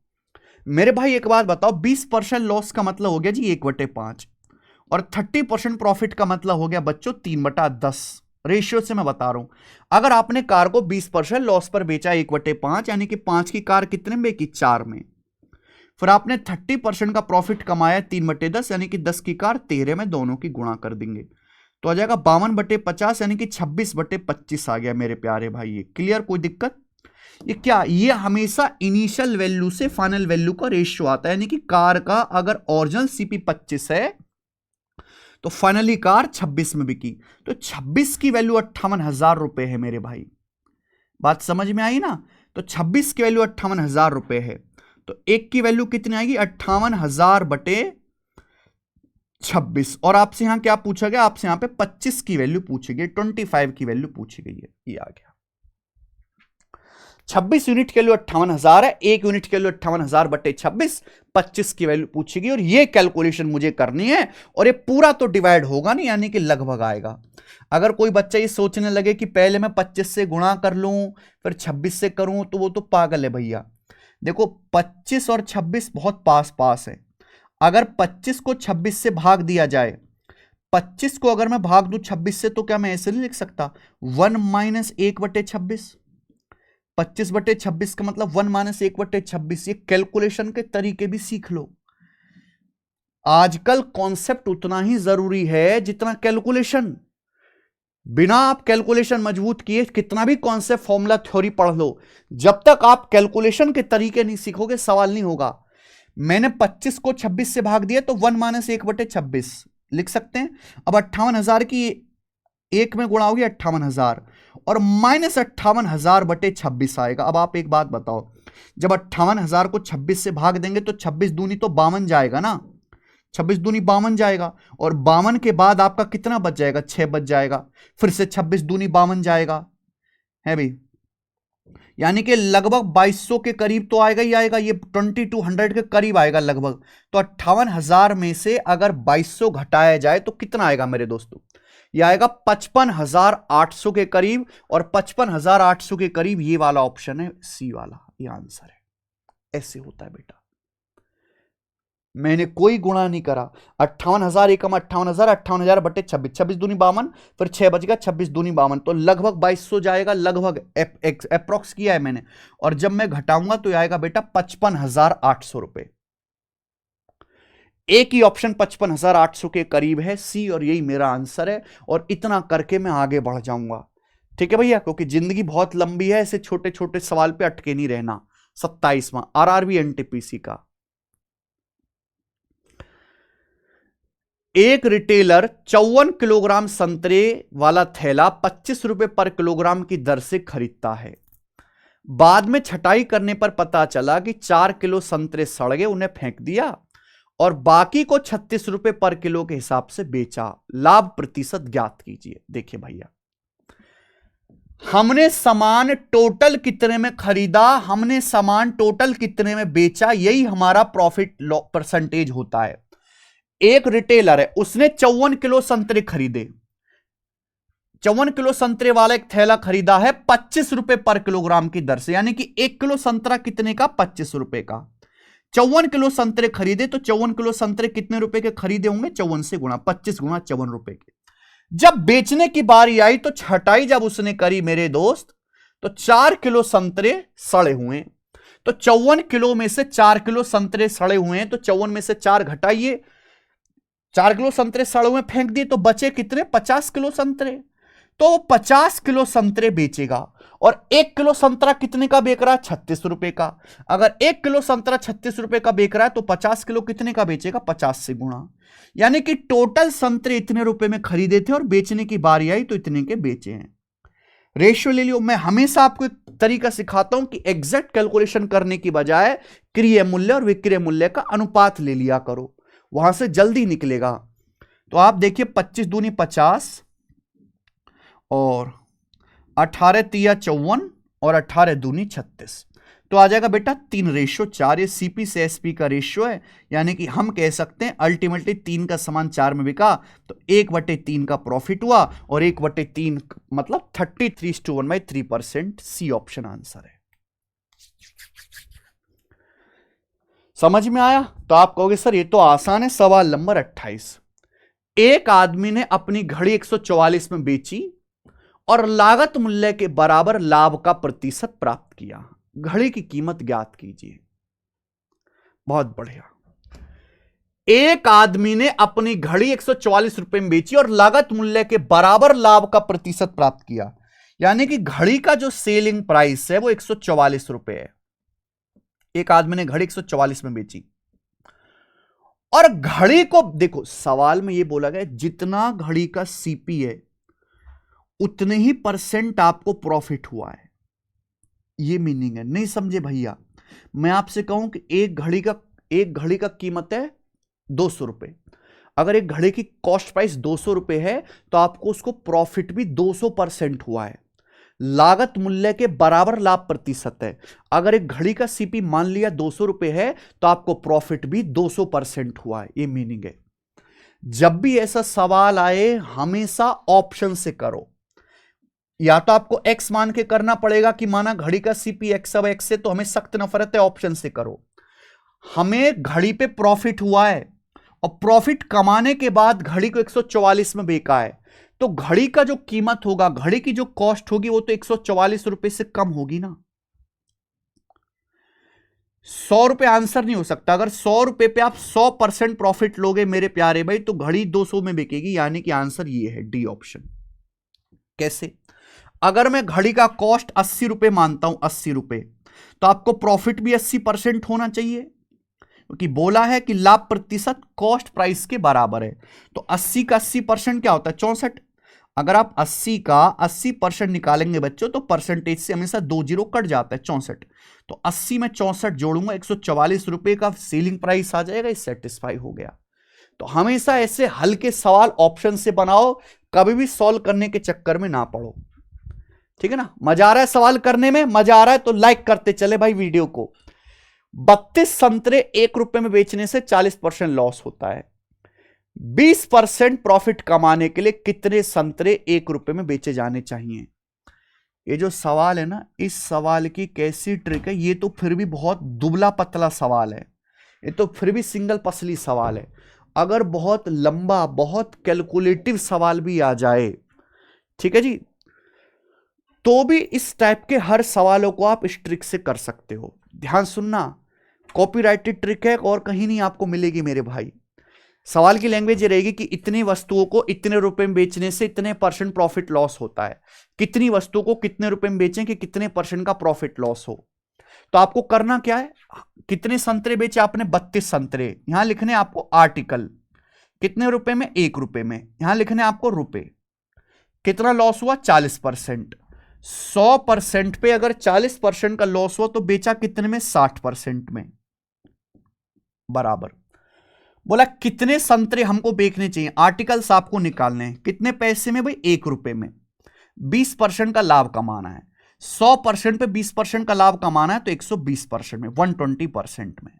मेरे भाई एक बात बताओ, 20% लॉस का मतलब हो गया जी 1/5, और 30% प्रॉफिट का मतलब हो गया बच्चों 3/10। रेशियो से मैं बता रहा हूं, अगर आपने कार को 20% लॉस पर बेचा 1/5, यानी कि 5 की कार कितने में बेची, 4 में। फिर आपने 30% का प्रॉफिट कमाया 3/10, यानी कि 10 की कार 13 में, दोनों की गुणा कर देंगे तो आ जाएगा 52/50, यानी कि 26/25 आ गया मेरे प्यारे भाई। ये क्लियर, कोई दिक्कत? ये क्या, ये हमेशा इनिशियल वैल्यू से फाइनल वैल्यू का रेशियो आता है, यानी कि कार का अगर ओरिजिनल CP 25 है तो फाइनली कार 26 में बिकी, तो 26 की वैल्यू 58,000 रुपए है मेरे भाई। बात समझ में आई ना? तो 26 की वैल्यू 58,000 रुपए है, तो एक की वैल्यू कितनी आएगी, 58,000/26। और आपसे यहां क्या पूछा गया, आपसे यहां पे 25 की वैल्यू पूछी गई, 25 की वैल्यू पूछी गई है, ये आ गया। 26 यूनिट के लिए 58,000 है, 1 यूनिट के लिए 58,000/26, 25 की वैल्यू पूछी गई, और ये कैलकुलेशन मुझे करनी है। और ये पूरा तो डिवाइड होगा नहीं, यानी कि लगभग आएगा। अगर कोई बच्चा ये सोचने लगे कि पहले मैं 25 से गुणा कर लूं फिर 26 से करूं, तो वो तो पागल है भैया। देखो 25 और 26 बहुत पास पास है। अगर 25 को 26 से भाग दिया जाए, 25 को अगर मैं भाग दूं 26 से, तो क्या मैं ऐसे नहीं लिख सकता 1 - 1/26? 25/26 का मतलब 1 - 1/26। ये कैलकुलेशन के तरीके भी सीख लो। आजकल कॉन्सेप्ट उतना ही जरूरी है जितना कैलकुलेशन। बिना आप कैलकुलेशन मजबूत किए कितना भी कॉन्सेप्ट फॉर्मूला थ्योरी पढ़ लो, जब तक आप कैलकुलेशन के तरीके नहीं सीखोगे सवाल नहीं होगा। मैंने 25 को 26 से भाग दिया तो 1 - 1/26 लिख सकते हैं। अब 58,000 की 1 में गुणा होगी 58,000, और -58,000/26 आएगा। अब आप एक बात बताओ, जब 58,000 को 26 से भाग देंगे तो 26 दूनी तो 52 जाएगा ना, 26 दूनी 52 जाएगा, और 52 के बाद आपका कितना बच जाएगा, 6 बच जाएगा। फिर से 26 दूनी 52 जाएगा, है भाई। यानी कि लगभग 2200 के करीब तो आएगा ही आएगा, ये 2200 के करीब आएगा लगभग। तो 58,000 में से अगर 2200 घटाया जाए तो कितना आएगा मेरे दोस्तों? ये आएगा 55,800 के करीब, और 55,800 के करीब ये वाला ऑप्शन है, सी वाला, ये आंसर है। ऐसे होता है बेटा, मैंने कोई गुणा नहीं करा। 58,000 एकम 58,000, 58,000 बटे 26, 26 दूनी 52, फिर 6 बच गया, 26 दूनी 52, तो लगभग 2200 जाएगा, लगभग अप्रोक्स किया है मैंने। और जब मैं घटाऊंगा तो आएगा बेटा 55,800 रुपए। एक ही ऑप्शन 55,800 के करीब है, सी, और यही मेरा आंसर है। और इतना करके मैं आगे बढ़ जाऊंगा, ठीक है भैया, क्योंकि जिंदगी बहुत लंबी है, ऐसे छोटे छोटे सवाल पे अटके नहीं रहना। 27वां आरआरबी एनटीपीसी का, एक रिटेलर 54 किलोग्राम संतरे वाला थैला 25 रुपए पर किलोग्राम की दर से खरीदता है। बाद में छटाई करने पर पता चला कि 4 किलो संतरे सड़ गए, उन्हें फेंक दिया और बाकी को 36 रुपए पर किलो के हिसाब से बेचा। लाभ प्रतिशत ज्ञात कीजिए। देखिए भैया, हमने सामान टोटल कितने में खरीदा, हमने सामान टोटल कितने में बेचा, यही हमारा प्रॉफिट परसेंटेज होता है। एक रिटेलर है, उसने 54 किलो संतरे खरीदे, 54 किलो संतरे वाला एक थैला खरीदा है 25 रुपए पर किलोग्राम की दर से, यानी कि 1 किलो संतरा कितने का? 25 रुपए का। 54 किलो संतरे खरीदे, तो 54 किलो संतरे कितने रुपए के खरीदे होंगे? 54 से गुणा, 25 गुणा 54 रुपए के। जब बेचने की बारी आई तो छटाई जब उसने करी मेरे दोस्त, तो 4 किलो संतरे सड़े हुए, तो 54 किलो में से 4 किलो संतरे सड़े हुए हैं, तो 54 में से 4 घटाइए, 4 किलो संतरे सड़े हुए फेंक दिए, तो बचे कितने? 50 किलो संतरे। तो 50 किलो संतरे बेचेगा, और 1 किलो संतरा कितने का बेच रहा है? 36 रुपए का। अगर 1 किलो संतरा 36 रुपए का बेच रहा है तो 50 किलो कितने का बेचेगा? 50 से गुणा, यानी कि टोटल संतरे इतने रुपए में खरीदे थे और बेचने की बारी आई तो इतने के बेचे हैं। रेशियो ले लियो। मैं हमेशा आपको एक तरीका सिखाता हूं कि एग्जैक्ट कैलकुलेशन करने की बजाय क्रय मूल्य और विक्रय मूल्य का अनुपात ले लिया करो, वहां से जल्दी निकलेगा। तो आप देखिए 25 दूनी 50 और 18 तिया 54 और 18 दूनी 36, तो आ जाएगा बेटा 3:4। ये सीपी से एसपी का रेशियो है, यानी कि हम कह सकते हैं अल्टीमेटली 3 का सामान 4 में बिका, तो 1/3 का प्रॉफिट हुआ, और 1/3 मतलब 33:1/3%। सी ऑप्शन आंसर है। समझ में आया? तो आप कहोगे सर ये तो आसान है। सवाल नंबर 28, एक आदमी ने अपनी घड़ी 144 में बेची और लागत मूल्य के बराबर लाभ का प्रतिशत प्राप्त किया। घड़ी की कीमत ज्ञात कीजिए। बहुत बढ़िया। एक आदमी ने अपनी घड़ी 144 रुपए में बेची और लागत मूल्य के बराबर लाभ का प्रतिशत प्राप्त किया, यानी कि घड़ी का जो सेलिंग प्राइस है वो 144 रुपए है। एक आदमी ने घड़ी 144 में बेची, और घड़ी को देखो, सवाल में यह बोला गया जितना घड़ी का सीपी है उतने ही % आपको प्रॉफिट हुआ है, ये मीनिंग है। नहीं समझे भैया? मैं आपसे कहूं कि एक घड़ी का कीमत है 200 रुपए, अगर एक घड़ी की कॉस्ट प्राइस 200 रुपए है तो आपको उसको प्रॉफिट भी 200% हुआ है। लागत मूल्य के बराबर लाभ प्रतिशत है। अगर एक घड़ी का सीपी मान लिया 200 रुपए है तो आपको प्रॉफिट भी 200% हुआ है, ये मीनिंग है। जब भी ऐसा सवाल आए हमेशा ऑप्शन से करो, या तो आपको एक्स मान के करना पड़ेगा कि माना घड़ी का सीपी एक्स अब एक्स से, तो हमें सख्त नफरत है, ऑप्शन से करो। हमें घड़ी पे प्रॉफिट हुआ है और प्रॉफिट कमाने के बाद घड़ी को 144 में बेचा है, तो घड़ी का जो कीमत होगा, घड़ी की जो कॉस्ट होगी वो तो 144 रुपए से कम होगी ना। 100 रुपए आंसर नहीं हो सकता। अगर 100 रुपए पे आप 100% प्रॉफिट लोगे मेरे प्यारे भाई, तो घड़ी 200 में बिकेगी, यानी कि आंसर ये है डी ऑप्शन। कैसे? अगर मैं घड़ी का कॉस्ट 80 रुपए मानता हूं, 80 रुपए, तो आपको प्रॉफिट भी 80% होना चाहिए, क्योंकि बोला है कि लाभ प्रतिशत कॉस्ट प्राइस के बराबर है। तो 80 का 80% क्या होता है? 64। अगर आप 80 का 80% निकालेंगे बच्चों, तो परसेंटेज से हमेशा 2 जीरो कट जाता है, 64। तो 80 में 64 जोड़ूंगा, 144 रुपए का सेलिंग प्राइस आ जाएगा, इस सेटिस्फाई हो गया। तो हमेशा ऐसे हल्के सवाल ऑप्शन से बनाओ, कभी भी सॉल्व करने के चक्कर में ना पड़ो। ठीक है ना। मजा आ रहा है सवाल करने में, मजा आ रहा है तो लाइक करते चले भाई वीडियो को। 32 संतरे 1 रुपए में बेचने से 40% लॉस होता है। 20% प्रॉफिट कमाने के लिए कितने संतरे 1 रुपए में बेचे जाने चाहिए? ये जो सवाल है ना, इस सवाल की कैसी ट्रिक है, ये तो फिर भी बहुत दुबला पतला सवाल है, ये तो फिर भी सिंगल पसली सवाल है। अगर बहुत लंबा बहुत कैलकुलेटिव सवाल भी आ जाए, ठीक है जी, तो भी इस टाइप के हर सवालों को आप इस ट्रिक से कर सकते हो। ध्यान सुनना, कॉपीराइटेड ट्रिक है और कहीं नहीं आपको मिलेगी मेरे भाई। सवाल की लैंग्वेज ये रहेगी कि इतनी वस्तुओं को इतने रुपए में बेचने से इतने % प्रॉफिट लॉस होता है। कितनी वस्तुओं को कितने रुपए में बेचें कि कितने % का प्रॉफिट लॉस हो। तो आपको करना क्या है, कितने संतरे बेचे आपने? 32 संतरे। यहां लिखने आपको आर्टिकल, कितने रुपए में? 1 रुपए में। यहां लिखने आपको रुपए। कितना लॉस हुआ? 40%। 100% पे अगर 40% का लॉस हुआ तो बेचा कितने में? 60% में। बराबर। बोला कितने संतरे हमको बेचने चाहिए, आर्टिकल्स आपको निकालने हैं। कितने पैसे में भाई? 1 रुपए में। 20% का लाभ कमाना है। 100% पे 20% का लाभ कमाना है तो 120% में, 120% में।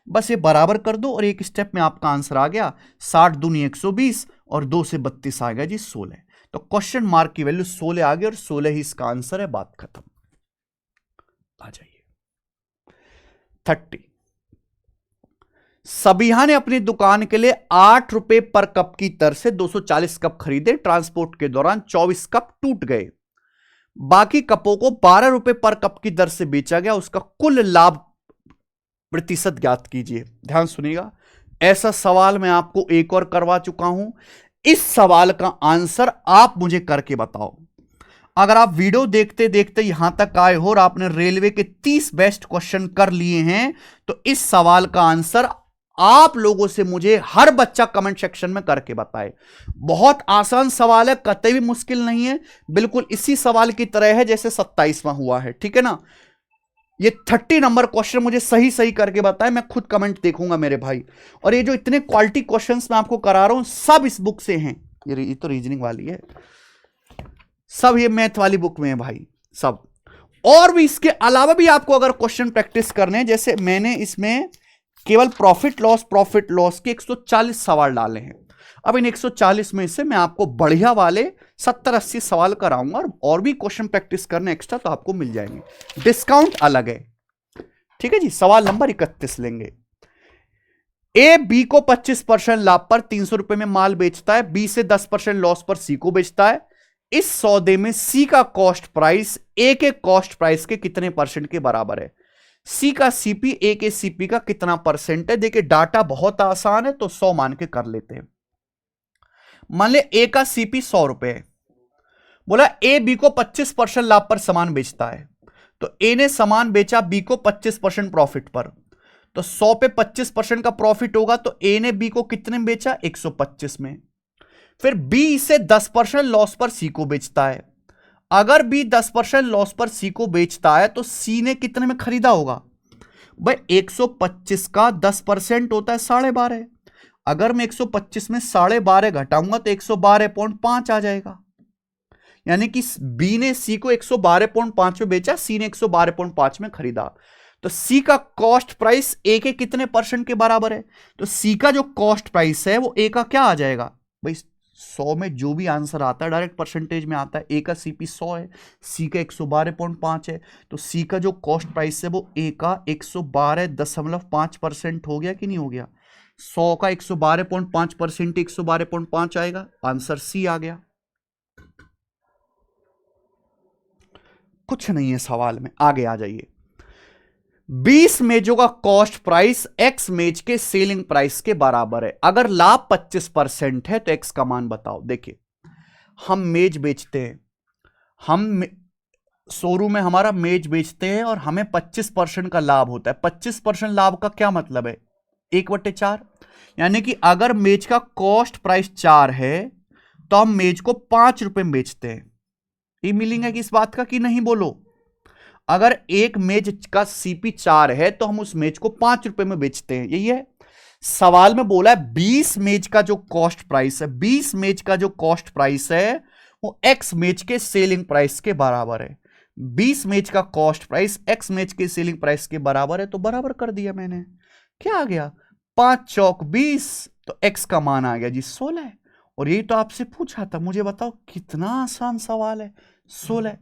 बस ये बराबर कर दो और एक स्टेप में आपका आंसर आ गया। 60 दूनी 120 और 2 से 32 आ गया जी 16। तो क्वेश्चन मार्क की वैल्यू 16 आ गई और 16 ही इसका आंसर है। बात खत्म। आ जाइए 30। सबिहा ने अपनी दुकान के लिए 8 रुपए पर कप की दर से 240 कप खरीदे। ट्रांसपोर्ट के दौरान 24 कप टूट गए। बाकी कपों को 12 रुपए पर कप की दर से बेचा गया। उसका कुल लाभ प्रतिशत ज्ञात कीजिए। ध्यान सुनिएगा, ऐसा सवाल मैं आपको एक और करवा चुका हूं। इस सवाल का आंसर आप मुझे करके बताओ। अगर आप वीडियो देखते देखते यहां तक आए हो और आपने रेलवे के 30 बेस्ट क्वेश्चन कर लिए हैं तो इस सवाल का आंसर आप लोगों से मुझे हर बच्चा कमेंट सेक्शन में करके बताए। बहुत आसान सवाल है, कतई भी मुश्किल नहीं है। बिल्कुल इसी सवाल की तरह है जैसे 27वां हुआ है, ठीक है ना। ये 30 नंबर क्वेश्चन मुझे सही सही करके बताए, मैं खुद कमेंट देखूंगा मेरे भाई। और ये जो इतने क्वालिटी क्वेश्चंस मैं आपको करा रहा हूं सब इस बुक से हैं। ये तो रीजनिंग वाली है, सब ये मैथ वाली बुक में है भाई सब। और भी इसके अलावा भी आपको अगर क्वेश्चन प्रैक्टिस करने हैं, जैसे मैंने इसमें केवल प्रॉफिट लॉस के 140 सवाल डाले हैं। अब इन 140 में से मैं आपको बढ़िया वाले 70-80 सवाल कराऊंगा और भी क्वेश्चन प्रैक्टिस करने एक्स्ट्रा तो आपको मिल जाएंगे। डिस्काउंट अलग है, ठीक है जी। सवाल नंबर 31 लेंगे। ए बी को 25% लाभ पर 300 रुपए में माल बेचता है। बी से 10% लॉस पर सी को बेचता है। इस सौदे में सी का कॉस्ट प्राइस ए के कॉस्ट प्राइस के कितने % के बराबर है? सी का सीपी ए के सीपी का कितना % है? देखिए डाटा बहुत आसान है तो 100 मान के कर लेते हैं। मान ले ए का सीपी 100 रुपए है। बोला ए बी को 25% लाभ पर सामान बेचता है। तो ए ने सामान बेचा बी को 25% प्रॉफिट पर, तो 100 पे 25% का प्रॉफिट होगा तो ए ने बी को कितने में बेचा? 125 में। फिर बी इसे 10% लॉस पर सी को बेचता है। अगर बी 10% लॉस पर सी को बेचता है तो सी ने कितने में खरीदा होगा? भाई 125 का 10% होता है 12.5। अगर मैं 125 में 12.5 घटाऊंगा तो 112.5 आ जाएगा। यानी कि बी ने सी को 112.5 में बेचा, सी ने 112.5 में खरीदा। तो सी का कॉस्ट प्राइस ए के कितने % के बराबर है? तो सी का जो कॉस्ट प्राइस है वो ए का क्या आ जाएगा? भाई 100 में जो भी आंसर आता है डायरेक्ट परसेंटेज में आता है। ए का सीपी 100 है, सी का 112.5 है, तो सी का जो कॉस्ट प्राइस है वो ए का 112.5% हो गया कि नहीं हो गया? 100 का 112.5% 112.5 आएगा, आंसर सी आ गया। कुछ नहीं है सवाल में, आगे आ जाइए। 20 मेजों का कॉस्ट प्राइस एक्स मेज के सेलिंग प्राइस के बराबर है। अगर लाभ 25% है तो एक्स का मान बताओ। देखिए हम मेज बेचते हैं, हम शोरूम में हमारा मेज बेचते हैं और हमें 25% का लाभ होता है। 25% लाभ का क्या मतलब है? 1/4। यानी कि अगर मेज का कॉस्ट प्राइस 4 है तो हम मेज को 5 रुपए में बेचते हैं। ये मीनिंग है कि इस बात का कि नहीं बोलो? अगर एक मेज का सीपी 4 है तो हम उस मेज को 5 रुपए में बेचते हैं, यही है। सवाल में बोला है 20 मेज का जो कॉस्ट प्राइस है, 20 मेज का जो कॉस्ट प्राइस है वो x मैच के सेलिंग प्राइस के बराबर है। 20 मैच का कॉस्ट प्राइस x मैच के सेलिंग प्राइस के बराबर है, तो बराबर कर दिया मैंने। क्या आ गया, 5 चौक 20, तो x का मान आ गया जी 16। और यही तो आपसे पूछा था, मुझे बताओ कितना आसान सवाल है, 16।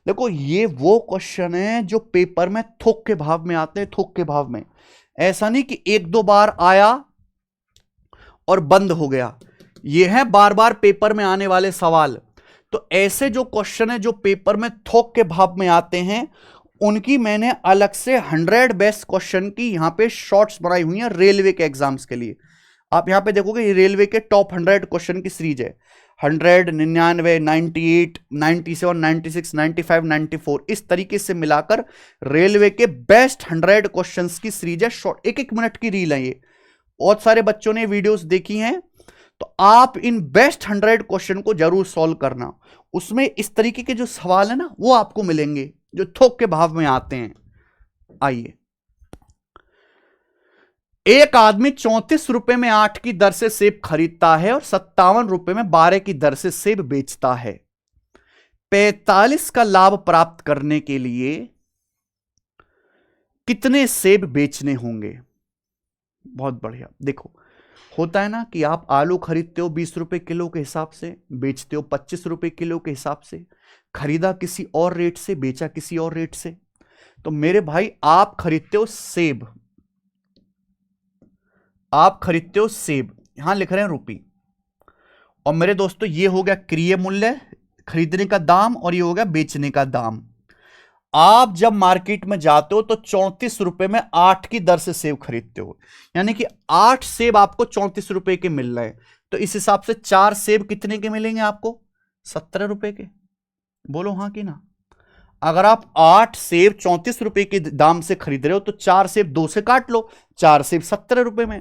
देखो ये वो क्वेश्चन है जो पेपर में थोक के भाव में आते हैं, थोक के भाव में। ऐसा नहीं कि एक दो बार आया और बंद हो गया, ये है बार बार पेपर में आने वाले सवाल। तो ऐसे जो क्वेश्चन है जो पेपर में थोक के भाव में आते हैं, उनकी मैंने अलग से 100 बेस्ट क्वेश्चन की यहां पे शॉर्ट्स बनाई हुई हैं रेलवे के एग्जाम्स के लिए। आप यहां पे देखोगे ये रेलवे के टॉप 100 क्वेश्चन की सीरीज है, 100, 99, 98, 97, 96, 95, 94, इस तरीके से मिलाकर रेलवे के बेस्ट 100 क्वेश्चंस की सीरीज है। शॉर्ट 1-1 मिनट की रील है ये, बहुत सारे बच्चों ने वीडियोस देखी हैं। तो आप इन बेस्ट 100 क्वेश्चन को जरूर सॉल्व करना, उसमें इस तरीके के जो सवाल है ना वो आपको मिलेंगे जो थोक के भाव में आते हैं। आइए, एक आदमी 34 रुपए में 8 की दर से सेब खरीदता है और 57 रुपए में 12 की दर से सेब बेचता है। 45 का लाभ प्राप्त करने के लिए कितने सेब बेचने होंगे? बहुत बढ़िया। देखो होता है ना कि आप आलू खरीदते हो 20 रुपए किलो के हिसाब से, बेचते हो 25 रुपए किलो के हिसाब से, खरीदा किसी और रेट से, बेचा किसी और रेट से। तो मेरे भाई आप खरीदते हो सेब, आप खरीदते हो सेब, यहां लिख रहे हैं रुपी, और मेरे दोस्तों ये हो गया क्रय मूल्य खरीदने का दाम, और ये हो गया बेचने का दाम। आप जब मार्केट में जाते हो तो 34 रुपए में 8 की दर से सेब खरीदते हो, यानी कि 8 सेब आपको 34 रुपए के मिल रहे हैं। तो इस हिसाब से 4 सेब कितने के मिलेंगे आपको? 17 रुपए के। बोलो हां कि ना? अगर आप 8 सेब 34 रुपए के दाम से खरीद रहे हो तो 4 सेब 2 से काट लो, 4 सेब 17 रुपए में।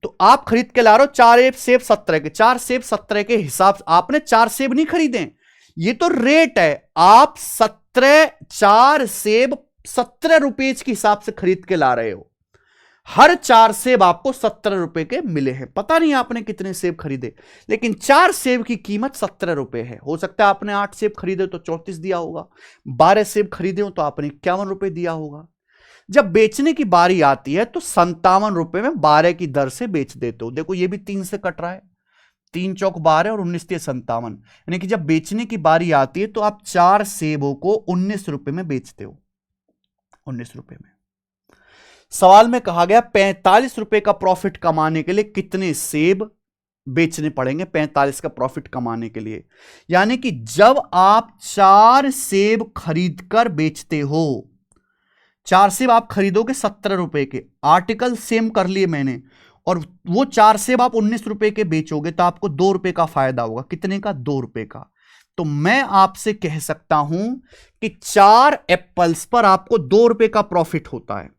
तो आप खरीद के ला रहे हो 4 सेब 17 के, 4 सेब 17 के हिसाब से आपने 4 सेब नहीं खरीदे, ये तो रेट है। आप 4 सेब 17 रुपए के हिसाब से खरीद के ला रहे हो, हर 4 सेब आपको 17 रुपए के मिले हैं। पता नहीं आपने कितने सेब खरीदे, लेकिन 4 सेब की कीमत 17 रुपए है। हो सकता है आपने 8 सेब खरीदे तो 34 दिया होगा, 12 सेब खरीदे हो तो आपने 51 रुपए दिया होगा। जब बेचने की बारी आती है तो 57 रुपए में 12 की दर से बेच देते हो। देखो ये भी 3 से कट रहा है, 3 चौक 12 और 19 के 57, यानी कि जब बेचने की बारी आती है तो आप 4 सेबों को 19 रुपए में बेचते हो, 19 रुपए में। सवाल में कहा गया 45 रुपए का प्रॉफिट कमाने के लिए कितने सेब बेचने पड़ेंगे? 45 का प्रॉफिट कमाने के लिए, यानी कि जब आप 4 सेब खरीद कर बेचते हो, 4 सेब आप खरीदोगे 17 रुपए के, आर्टिकल सेम कर लिए मैंने, और वो 4 सेब आप 19 रुपए के बेचोगे तो आपको 2 रुपए का फायदा होगा। कितने का? 2 रुपए का। तो मैं आपसे कह सकता हूं कि 4 एप्पल्स पर आपको 2 रुपए का प्रॉफिट होता है।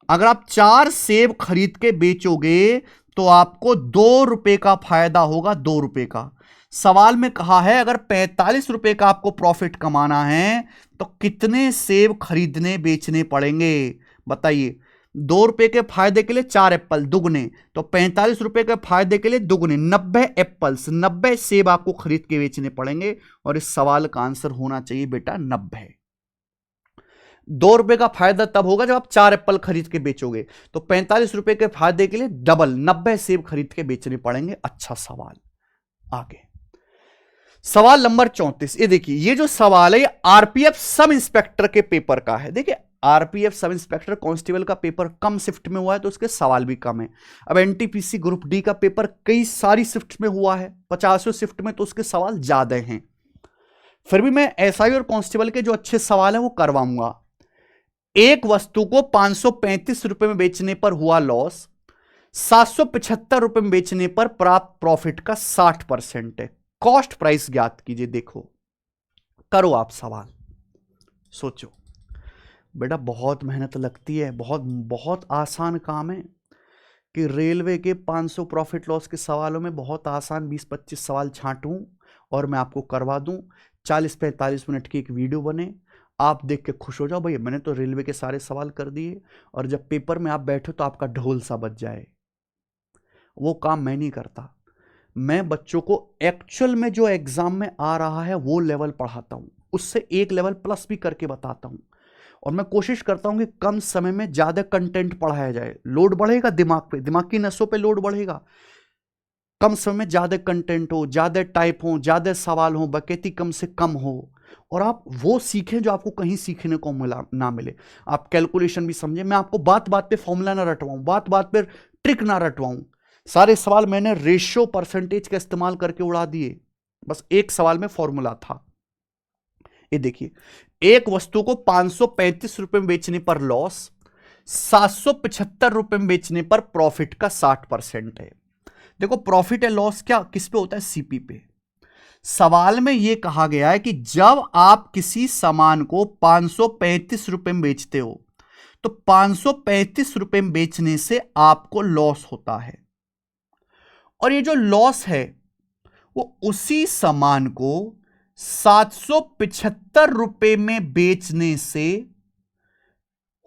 अगर आप 4 सेब खरीद के बेचोगे तो आपको 2 रुपए का फायदा होगा, 2 रुपए का। सवाल में कहा है अगर 45 रुपए का आपको प्रॉफिट कमाना है तो कितने सेब खरीदने बेचने पड़ेंगे? बताइए। 2 रुपए के फायदे के लिए 4 एप्पल दुगने, तो 45 रुपए के फायदे के लिए दुगने 90 एप्पल्स, 90 सेब आपको खरीद के बेचने पड़ेंगे। और इस सवाल का आंसर होना चाहिए बेटा 90। 2 रुपए का फायदा तब होगा जब आप 4 एप्पल खरीद के बेचोगे, तो 45 रुपए के फायदे के लिए डबल 90 सेब खरीद के बेचने पड़ेंगे। अच्छा सवाल। आगे सवाल नंबर 34। ये देखिए, ये जो सवाल है ये आरपीएफ सब इंस्पेक्टर के पेपर का है। देखिए आरपीएफ सब इंस्पेक्टर कांस्टेबल का पेपर कम शिफ्ट में हुआ है तो उसके सवाल भी कम है। अब एनटीपीसी ग्रुप डी का पेपर कई सारी शिफ्ट में हुआ है, 50 शिफ्ट में, तो उसके सवाल ज्यादा हैं। फिर भी मैं एसआई और कांस्टेबल के जो अच्छे सवाल हैं वो करवाऊंगा। एक वस्तु को 535 रुपए में बेचने पर हुआ लॉस, 775 रुपए में बेचने पर प्राप्त प्रॉफिट का 60% है। कॉस्ट प्राइस ज्ञात कीजिए। देखो करो आप सवाल, सोचो बेटा, बहुत मेहनत लगती है, बहुत बहुत आसान काम है कि रेलवे के 500 प्रॉफिट लॉस के सवालों में बहुत आसान 20-25 सवाल छांटूं और मैं आपको करवा दूं। 40-45 मिनट की एक वीडियो बने, आप देख के खुश हो जाओ, भैया मैंने तो रेलवे के सारे सवाल कर दिए, और जब पेपर में आप बैठो तो आपका ढोल सा बज जाए। वो काम मैं नहीं करता। मैं बच्चों को एक्चुअल में जो एग्जाम में आ रहा है वो लेवल पढ़ाता हूं, उससे एक लेवल प्लस भी करके बताता हूं। और मैं कोशिश करता हूं कि कम समय में ज्यादा कंटेंट पढ़ाया जाए। लोड बढ़ेगा दिमाग पे, दिमाग की नसों पे लोड बढ़ेगा। कम समय में ज्यादा कंटेंट हो, ज्यादा टाइप हो, ज्यादा सवाल हो, बकेती कम से कम हो, और आप वो सीखें जो आपको कहीं सीखने को मिला ना मिले। आप कैलकुलेशन भी समझें। मैं आपको बात बात पे फॉर्मूला ना रटवाऊं, बात बात पे ट्रिक ना रटवाऊं। सारे सवाल मैंने रेशियो परसेंटेज का इस्तेमाल करके उड़ा दिए। बस एक सवाल में फॉर्मूला था। ये देखिए, एक वस्तु को 535 रुपए में बेचने पर लॉस, 775 रुपए में बेचने पर प्रॉफिट का 60% है। देखो, प्रॉफिट है लॉस क्या किस पे होता है? सीपी पे। सवाल में यह कहा गया है कि जब आप किसी सामान को 535 रुपए में बेचते हो तो 535 रुपए में बेचने से आपको लॉस होता है, और ये जो लॉस है वो उसी सामान को 775 रुपए में बेचने से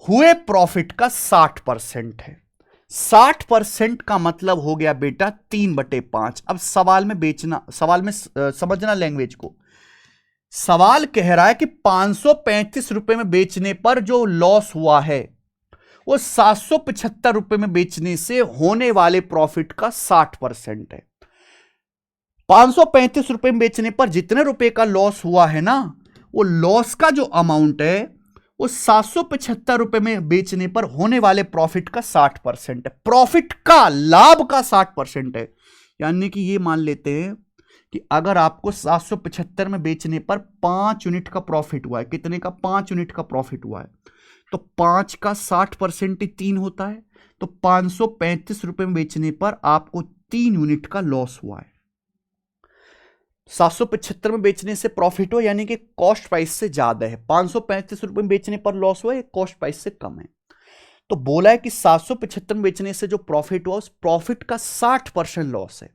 हुए प्रॉफिट का 60% है। 60% का मतलब हो गया बेटा 3/5। अब सवाल में बेचना, सवाल में समझना लैंग्वेज को। सवाल कह रहा है कि 535 रुपए में बेचने पर जो लॉस हुआ है वो 775 रुपए में बेचने से होने वाले प्रॉफिट का 60% है। 535 रुपए में बेचने पर जितने रुपए का लॉस हुआ है ना, वो लॉस का जो अमाउंट है वो 775 रुपए में बेचने पर होने वाले प्रॉफिट का 60% है। प्रॉफिट का, लाभ का 60% है। यानी कि ये मान लेते हैं कि अगर आपको 775 में बेचने पर 5 यूनिट का प्रॉफिट हुआ है, कितने का? 5 यूनिट का प्रॉफिट हुआ है, तो 5 का 60% 3 होता है। तो 535 रुपए में बेचने पर आपको 3 यूनिट का लॉस हुआ है। 775 में बेचने से प्रॉफिट हो, यानी कि कॉस्ट प्राइस से ज्यादा है। 535 रुपए में बेचने पर लॉस हुआ, कॉस्ट प्राइस से कम है। तो बोला है कि 775 में बेचने से जो प्रॉफिट हुआ उस प्रॉफिट का 60% लॉस है।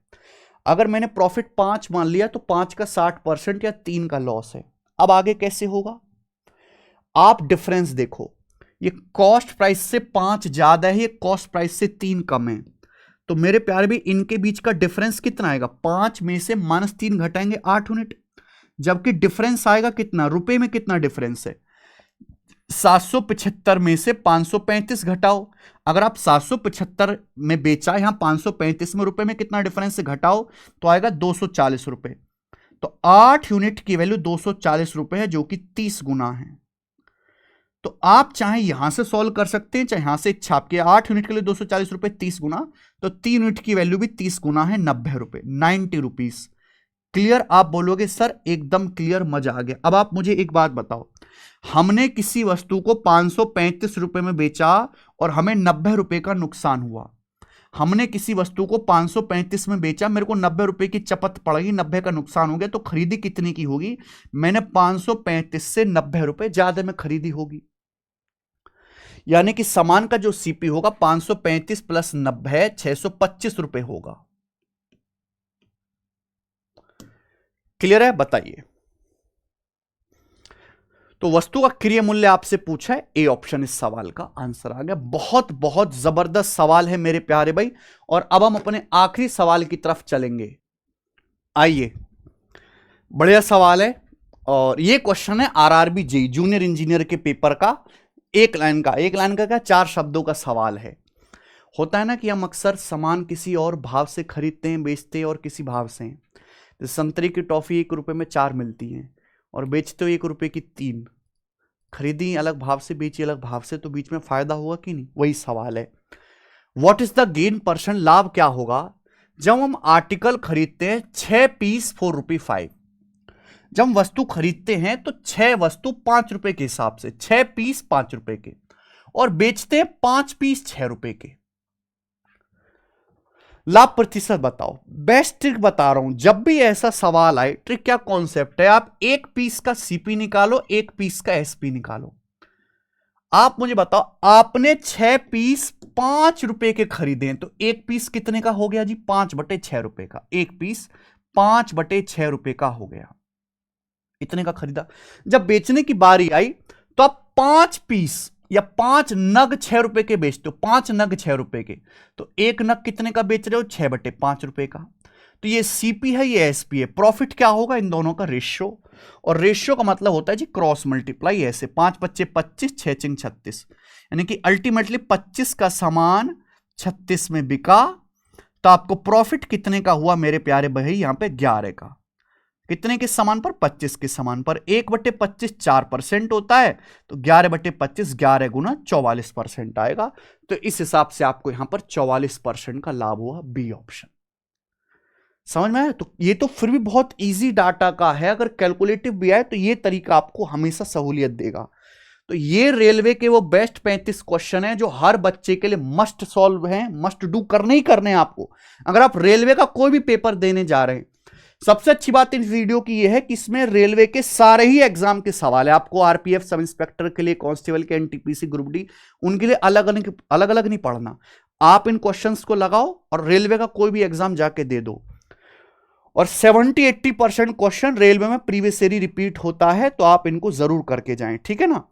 अगर मैंने प्रॉफिट 5 मान लिया तो 5 का 60% या 3 का लॉस है। अब आगे कैसे होगा? आप डिफरेंस देखो, ये कॉस्ट प्राइस से 5 ज्यादा है, ये कॉस्ट प्राइस से 3 कम है। तो मेरे प्यारे भी इनके बीच का डिफरेंस कितना आएगा? 5 में से -3 घटाएंगे 8 यूनिट, जबकि डिफरेंस आएगा कितना? रुपए में कितना डिफरेंस है? 775 में से 535 घटाओ। अगर आप 775 में बेचा, यहां 535 में रुपए में कितना डिफरेंस है घटाओ, तो आएगा 240 रुपए। तो 8 यूनिट की वैल्यू 240 रुपए है, जो कि 30 गुना है। तो आप चाहे यहां से सॉल्व कर सकते हैं, चाहे यहां से छाप के। 8 यूनिट के लिए 240 रुपए 30 गुना, तो 3 यूनिट की वैल्यू भी 30 गुना है, 90 रुपए, 90 रुपीज। क्लियर? आप बोलोगे सर एकदम क्लियर, मजा आ गया। अब आप मुझे एक बात बताओ, हमने किसी वस्तु को 535 रुपए में बेचा और हमें 90 रुपए का नुकसान हुआ। हमने किसी वस्तु को 535 में बेचा, मेरे को 90 रुपए की चपत पड़ गई, 90 का नुकसान हो गया, तो खरीदी कितने की होगी? मैंने 535 से 90 रुपए ज्यादा में खरीदी होगी। यानी कि सामान का जो सीपी होगा 535 प्लस 90 625 रुपए होगा। क्लियर है? बताइए। तो वस्तु का क्रय मूल्य आपसे पूछा है, ए ऑप्शन इस सवाल का आंसर आ गया। बहुत बहुत जबरदस्त सवाल है मेरे प्यारे भाई। और अब हम अपने आखिरी सवाल की तरफ चलेंगे। आइए, बढ़िया सवाल है, और ये क्वेश्चन है आरआरबी जेईई जूनियर इंजीनियर के पेपर का। एक लाइन का क्या, 4 शब्दों का सवाल है। होता है ना कि हम अक्सर सामान किसी और भाव से खरीदते हैं, बेचते हैं, और किसी भाव से। तो संतरे की टॉफी 1 रुपए में 4 मिलती है, और बेचते हो 1 रुपए की 3। खरीदी अलग भाव से, बेची अलग भाव से, तो बीच में फायदा हुआ कि नहीं? वही सवाल है। What is the gain percent? लाभ क्या होगा जब हम आर्टिकल खरीदते हैं 6 पीस 4 रुपए 5। जब हम वस्तु खरीदते हैं तो 6 वस्तु 5 रुपए के हिसाब से, 6 पीस 5 रुपए के, और बेचते हैं 5 पीस 6 रुपए के। लाभ प्रतिशत बताओ। बेस्ट ट्रिक बता रहा हूं, जब भी ऐसा सवाल आए, ट्रिक क्या कॉन्सेप्ट है, आप 1 पीस का सीपी निकालो, 1 पीस का एसपी निकालो। आप मुझे बताओ, आपने 6 पीस 5 रुपए के खरीदे हैं, तो 1 पीस कितने का हो गया जी? 5/6 रुपए का। 1 पीस 5/6 रुपए का हो गया, इतने का खरीदा। जब बेचने की बारी आई तो आप 5 पीस या 5 नग 6 रुपए के बेचते हो, 5 नग 6 रुपए के, तो 1 नग कितने का बेच रहे हो? 6/5 रुपए का। तो ये सीपी है, ये एसपी है। प्रॉफिट क्या होगा? इन दोनों का रेशियो, और रेशियो का मतलब होता है जी क्रॉस मल्टीप्लाई। ऐसे 5 पच्चे 25, 6 चिंग 36, यानी कि अल्टीमेटली 25 का सामान 36 में बिका, तो आपको प्रॉफिट कितने का हुआ मेरे प्यारे भाई? यहां पे 11 का। कितने के समान पर? 25 के समान पर। 1/25 4% होता है, तो 11/25 11 गुना 44% आएगा। तो इस हिसाब से आपको यहां पर 44% का लाभ हुआ, बी ऑप्शन। समझ में आया? तो ये तो फिर भी बहुत इजी डाटा का है, अगर कैलकुलेटिव भी आए तो ये तरीका आपको हमेशा सहूलियत देगा। तो ये रेलवे के वो बेस्ट 35 क्वेश्चन है जो हर बच्चे के लिए मस्ट सॉल्व है, मस्ट डू करने ही करने हैं आपको, अगर आप रेलवे का कोई भी पेपर देने जा रहे हैं। सबसे अच्छी बात इस वीडियो की यह है कि इसमें रेलवे के सारे ही एग्जाम के सवाल है। आपको आरपीएफ सब इंस्पेक्टर के लिए, कांस्टेबल के, एनटीपीसी ग्रुप डी, उनके लिए अलग अलग नहीं पढ़ना। आप इन क्वेश्चंस को लगाओ और रेलवे का कोई भी एग्जाम जाके दे दो। और 70-80% क्वेश्चन रेलवे में प्रीवियस ईयर रिपीट होता है, तो आप इनको जरूर करके जाएं, ठीक है ना।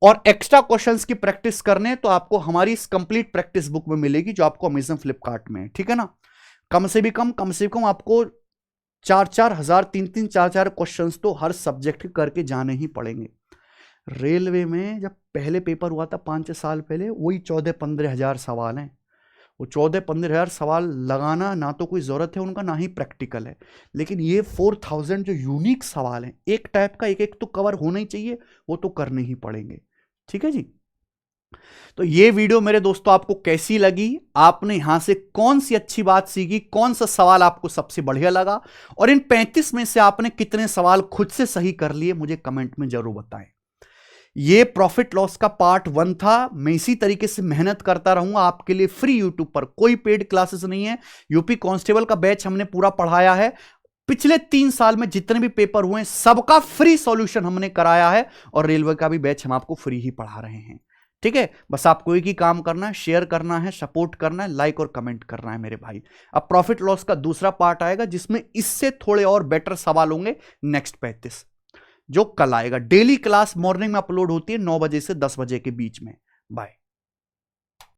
और एक्स्ट्रा क्वेश्चंस की प्रैक्टिस करने तो आपको हमारी इस कंप्लीट प्रैक्टिस बुक में मिलेगी, जो आपको अमेजन फ्लिपकार्ट में है, ठीक है ना। कम से कम आपको 4-4 हजार, 3-3, 4-4 क्वेश्चंस तो हर सब्जेक्ट के करके जाने ही पड़ेंगे। रेलवे में जब पहले पेपर हुआ था 5-6 साल पहले, वही 14-15 हजार सवाल हैं। वो 14-15 हजार सवाल लगाना ना तो कोई जरूरत है उनका, ना ही प्रैक्टिकल है। लेकिन ये 4000 जो यूनिक सवाल हैं, एक टाइप का एक तो कवर होना ही चाहिए, वो तो करने ही पड़ेंगे, ठीक है जी। तो ये वीडियो मेरे दोस्तों आपको कैसी लगी? आपने यहां से कौन सी अच्छी बात सीखी? कौन सा सवाल आपको सबसे बढ़िया लगा? और इन 35 में से आपने कितने सवाल खुद से सही कर लिए, मुझे कमेंट में जरूर बताएं। ये प्रॉफिट लॉस का पार्ट 1 था। मैं इसी तरीके से मेहनत करता रहूंगा आपके लिए फ्री यूट्यूब पर। कोई पेड क्लासेस नहीं है। यूपी कांस्टेबल का बैच हमने पूरा पढ़ाया है। पिछले 3 साल में जितने भी पेपर हुए सबका फ्री सॉल्यूशन हमने कराया है, और रेलवे का भी बैच हम आपको फ्री ही पढ़ा रहे हैं, ठीक है। बस आपको एक ही काम करना है, शेयर करना है, सपोर्ट करना है, लाइक और कमेंट करना है मेरे भाई। अब प्रॉफिट लॉस का दूसरा पार्ट आएगा, जिसमें इससे थोड़े और बेटर सवाल होंगे, नेक्स्ट 35, जो कल आएगा। डेली क्लास मॉर्निंग में अपलोड होती है 9 बजे से 10 बजे के बीच में। बाय।